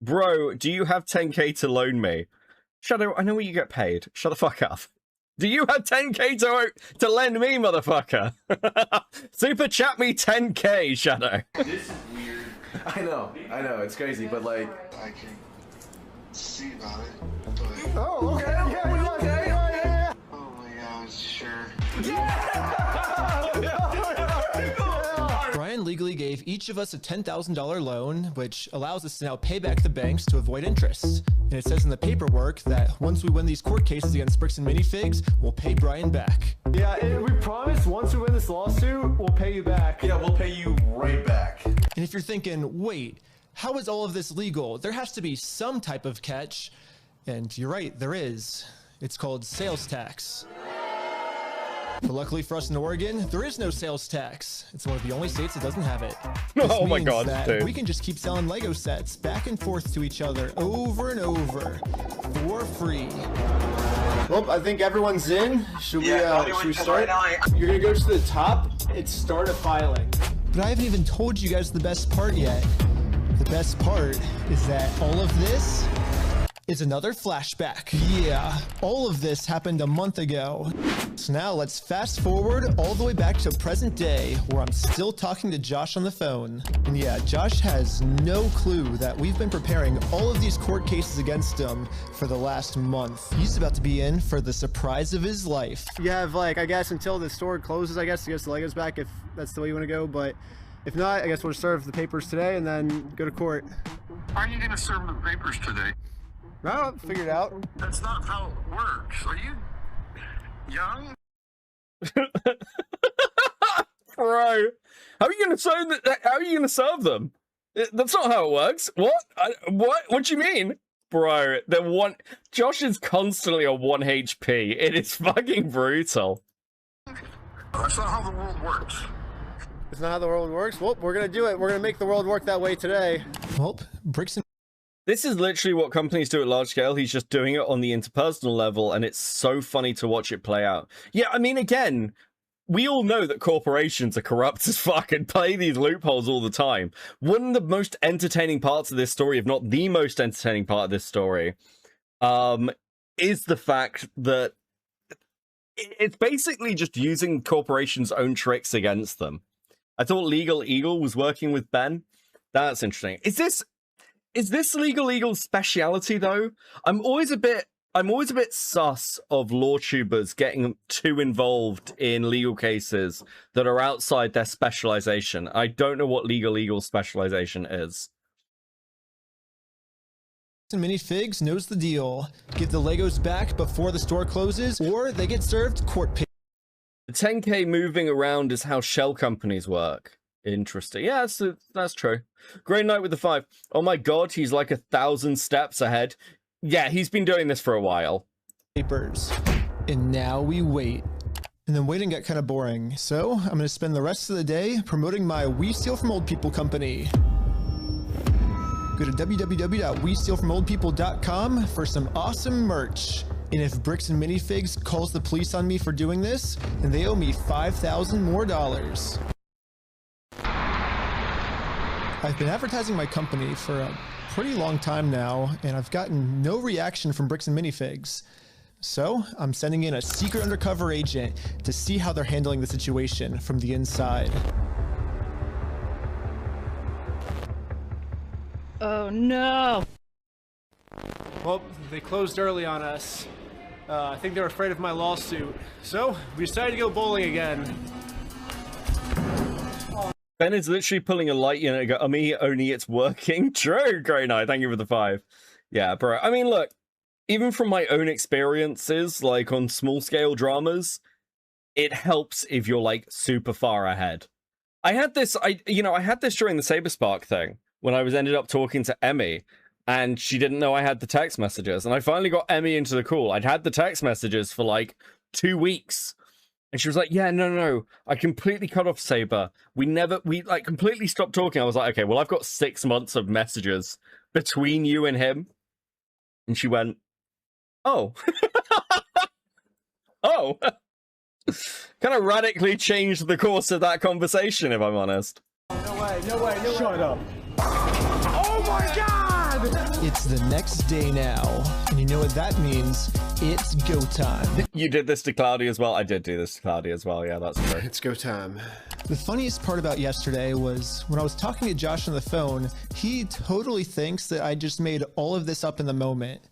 Bro, do you have 10k to loan me? Shadow, I know what you get paid. Shut the fuck up. Do you have 10k to lend me, motherfucker? Super chat me 10k, Shadow. This is weird. I know, it's crazy, but like... I can see about it, Oh, okay, yeah. Oh my god, sure. Brian legally gave each of us a $10,000 loan, which allows us to now pay back the banks to avoid interest. And it says in the paperwork that once we win these court cases against Bricks and Minifigs, we'll pay Brian back. Yeah, and we promise once we win this lawsuit, we'll pay you back. Yeah, we'll pay you right back. And if you're thinking, wait, how is all of this legal? There has to be some type of catch. And you're right, there is. It's called sales tax. But luckily for us in Oregon, there is no sales tax. It's one of the only states that doesn't have it. Oh my means god, that dude. we can just keep selling Lego sets back and forth to each other over and over for free. Well, I think everyone's in. Should we start? You're gonna go to the top. It's start a filing. But I haven't even told you guys the best part yet. The best part is that all of this is another flashback. Yeah, all of this happened a month ago. So now let's fast forward all the way back to present day, where I'm still talking to Josh on the phone. And yeah, Josh has no clue that we've been preparing all of these court cases against him for the last month. He's about to be in for the surprise of his life. You have like, I guess until the store closes, I guess, to get the Legos back if that's the way you want to go. But if not, I guess we'll serve the papers today and then go to court. How are you gonna serve the papers today? No, figure it out. That's not how it works. Are you young? Bro, how are you gonna serve how are you gonna serve them? That's not how it works. What? What do you mean? Bro, Josh is constantly on 1 HP. It is fucking brutal. That's not how the world works. It's not how the world works? Well, we're gonna do it. We're gonna make the world work that way today. Well, Bricks and This is literally what companies do at large scale. He's just doing it on the interpersonal level, and it's so funny to watch it play out. Yeah, I mean, again, we all know that corporations are corrupt as fuck and play these loopholes all the time. One of the most entertaining parts of this story, if not the most entertaining part of this story, is the fact that it's basically just using corporations' own tricks against them. I thought Legal Eagle was working with Ben. That's interesting. Is this Legal Eagle's speciality though? I'm always a bit sus of law tubers getting too involved in legal cases that are outside their specialization. I don't know what Legal Eagle's specialization is. Minifigs knows the deal. Get the Legos back before the store closes, or they get served court pay. The 10k moving around is how shell companies work. Interesting. Yeah, that's true. Great night with the 5. Oh my god, he's like 1,000 steps ahead. Yeah, he's been doing this for a while. Papers. And now we wait. And then waiting got kind of boring. So I'm going to spend the rest of the day promoting my We Steal From Old People company. Go to www.westealfromoldpeople.com for some awesome merch. And if Bricks and Minifigs calls the police on me for doing this, then they owe me $5,000 more. I've been advertising my company for a pretty long time now, and I've gotten no reaction from Bricks and Minifigs. So I'm sending in a secret undercover agent to see how they're handling the situation from the inside. Oh no! Well, they closed early on us. I think they were afraid of my lawsuit. So, we decided to go bowling again. Ben is literally pulling a light, you know, go, me, only it's working. True, great night. Thank you for the 5. Yeah, bro. I mean, look, even from my own experiences, like on small scale dramas, it helps if you're like super far ahead. I had this during the Saberspark thing when I ended up talking to Emmy, and she didn't know I had the text messages, and I finally got Emmy into the call. I'd had the text messages for like 2 weeks. And she was like, yeah, no, I completely cut off Saber. We like completely stopped talking. I was like, okay, well, I've got 6 months of messages between you and him. And she went, oh. Oh. Kind of radically changed the course of that conversation, if I'm honest. No way, Shut up. Oh my God! It's the next day now, and you know what that means. It's go time. You did this to Cloudy as well? I did do this to Cloudy as well, yeah, that's true. It's go time. The funniest part about yesterday was when I was talking to Josh on the phone, he totally thinks that I just made all of this up in the moment.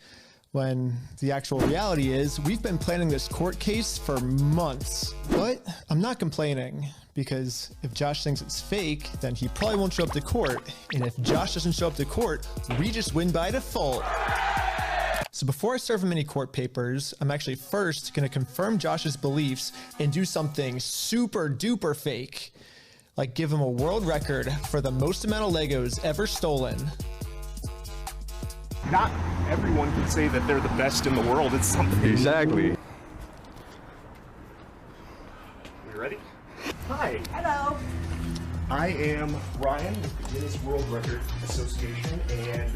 When the actual reality is, we've been planning this court case for months. But I'm not complaining, because if Josh thinks it's fake, then he probably won't show up to court. And if Josh doesn't show up to court, we just win by default. So before I serve him any court papers, I'm actually first gonna confirm Josh's beliefs and do something super duper fake. Like give him a world record for the most amount of Legos ever stolen. Not everyone can say that they're the best in the world at something. Exactly. You ready? Hi. Hello. I am Ryan with the Guinness World Record Association, and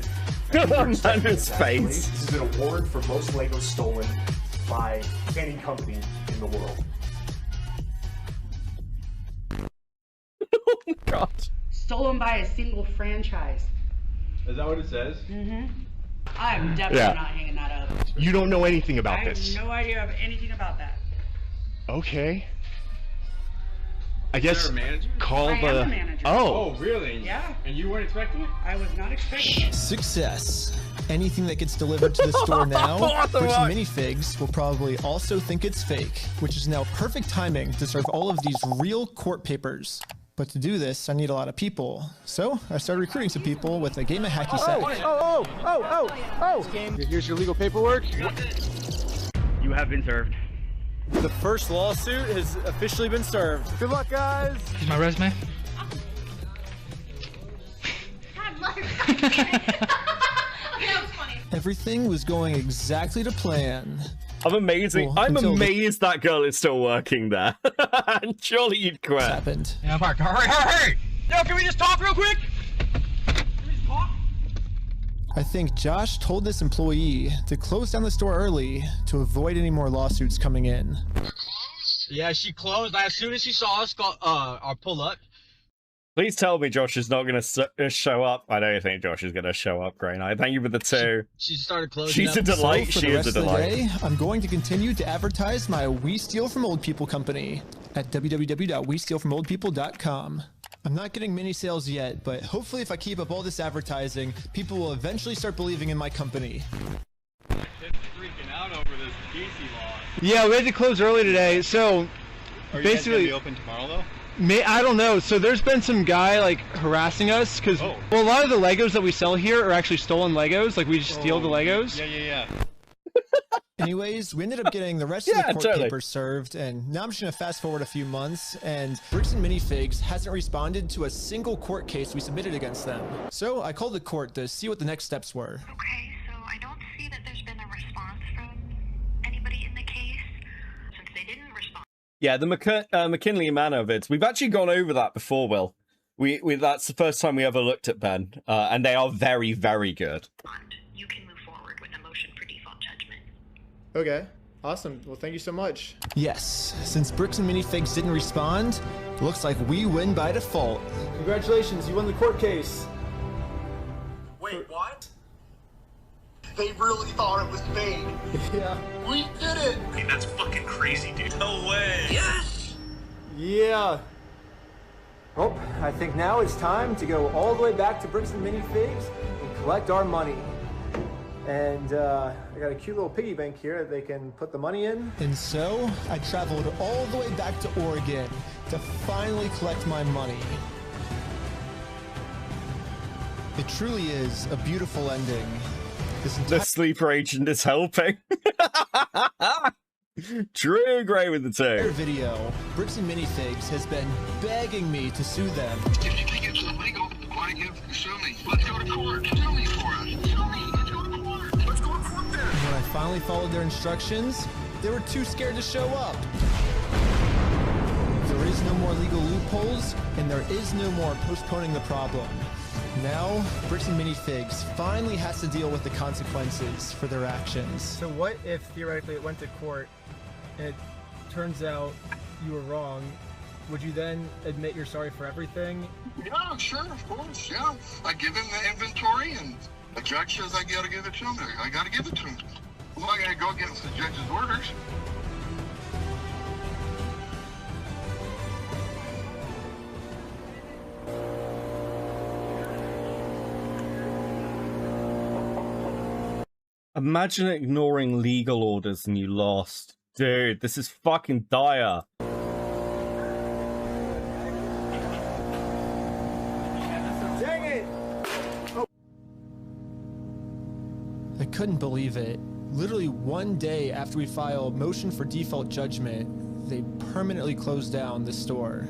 on his face. This is an award for most Legos stolen by any company in the world. Oh my God. Stolen by a single franchise. Is that what it says? Mm-hmm. I'm definitely not hanging that up. You don't know anything about this. I have no idea of anything about that. Okay. I guess call I am the manager. Oh, really? Yeah. And you weren't expecting it? I was not expecting it. Success. Anything that gets delivered to the store now, Bricks and Minifigs will probably also think it's fake, which is now perfect timing to serve all of these real court papers. But to do this, I need a lot of people. So I started recruiting some people with a game of hacky sack. Here's your legal paperwork. You have been served. The first lawsuit has officially been served. Good luck, guys. Here's my resume. Everything was going exactly to plan. I'm amazing. Well, I'm amazed that girl is still working there. Surely you'd quit. Happened. Yeah, Mark. Hurry! Yo, can we just talk real quick? I think Josh told this employee to close down the store early to avoid any more lawsuits coming in. Yeah, she closed. As soon as she saw us pull up. Please tell me Josh is not going to show up. I don't think Josh is going to show up, Grey Knight. Thank you for the 2. She started closing. She's a delight. So for the rest of the day, I'm going to continue to advertise my We Steal From Old People company at www.westealfromoldpeople.com. I'm not getting many sales yet, but hopefully if I keep up all this advertising, people will eventually start believing in my company. Freaking out over this DC law. Yeah, we had to close early today, so Are you basically guys gonna be open tomorrow though? I don't know. So there's been some guy like harassing us because well, a lot of the Legos that we sell here are actually stolen Legos. Like we just steal the Legos. Yeah. Anyways, we ended up getting the rest of the court papers served, and now I'm just gonna fast forward a few months, and Bricks and Minifigs hasn't responded to a single court case we submitted against them. So I called the court to see what the next steps were. Okay, so I don't see that there's been a response from anybody in the case, since they didn't respond. Yeah, the McKinley Manovids. We've actually gone over that before, Will. We that's the first time we ever looked at Ben, and they are very, very good. You can move forward with a motion for default judgment. Okay, awesome. Well, thank you so much. Yes, since Bricks and Minifigs didn't respond, it looks like we win by default. Congratulations, you won the court case. Wait, what? They really thought it was fake. Yeah. We did it! Hey, that's fucking crazy, dude. No way! Yes! Yeah. Well, I think now it's time to go all the way back to Bricks and Minifigs and collect our money. And I got a cute little piggy bank here that they can put the money in. And so I traveled all the way back to Oregon to finally collect my money. It truly is a beautiful ending. The sleeper agent is helping. True, Gray with the two. Video, Bricks and Minifigs has been begging me to sue them. If you think it's illegal, why sue me? Let's go to court. Sue me for us. Sue me. Let's go to court. Let's go to court then. And when I finally followed their instructions, they were too scared to show up. There is no more legal loopholes, and there is no more postponing the problem. Now, Bricks and Minifigs finally has to deal with the consequences for their actions. So what if theoretically it went to court and it turns out you were wrong? Would you then admit you're sorry for everything? Yeah, sure, of course, yeah. I give him the inventory, and the judge says I gotta give it to him. I gotta give it to him. I'm not gonna go against the judge's orders. Imagine ignoring legal orders and you lost. Dude, this is fucking dire. Dang it! I couldn't believe it. Literally one day after we filed motion for default judgment, they permanently closed down the store.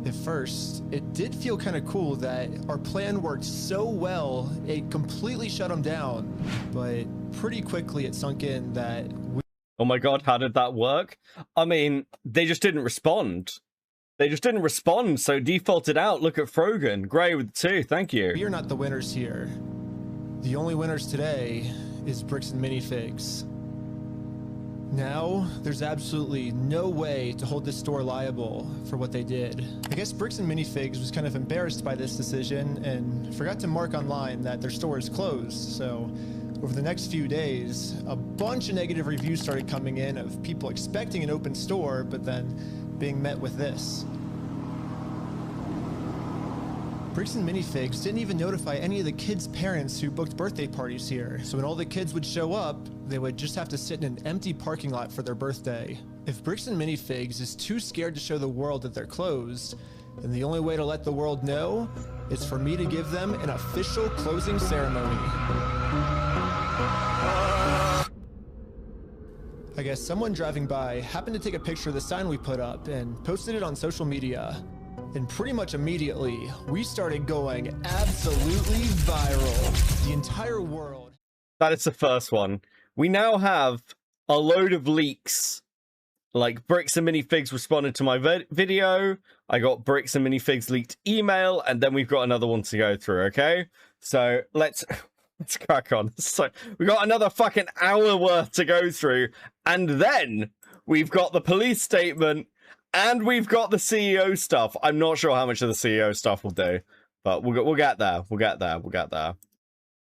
At first, it did feel kind of cool that our plan worked so well, it completely shut them down. But pretty quickly it sunk in that oh my god, how did that work? I mean, they just didn't respond. They just didn't respond, so defaulted out. Look at Frogan. Gray with 2, thank you. we are not the winners here. The only winners today is Bricks and Minifigs. Now, there's absolutely no way to hold this store liable for what they did. I guess Bricks and Minifigs was kind of embarrassed by this decision and forgot to mark online that their store is closed. So over the next few days, a bunch of negative reviews started coming in of people expecting an open store, but then being met with this. Bricks and Minifigs didn't even notify any of the kids' parents who booked birthday parties here. So when all the kids would show up, they would just have to sit in an empty parking lot for their birthday. If Bricks and Minifigs is too scared to show the world that they're closed, then the only way to let the world know is for me to give them an official closing ceremony. I guess someone driving by happened to take a picture of the sign we put up and posted it on social media. And pretty much immediately, we started going absolutely viral. The entire world. That is the first one. We now have a load of leaks. Like, Bricks and Minifigs responded to my video. I got Bricks and Minifigs leaked email, and then we've got another one to go through, okay? So, let's crack on. So, we got another fucking hour worth to go through, and then we've got the police statement, and we've got the CEO stuff. I'm not sure how much of the CEO stuff will do, but we'll get there. We'll get there.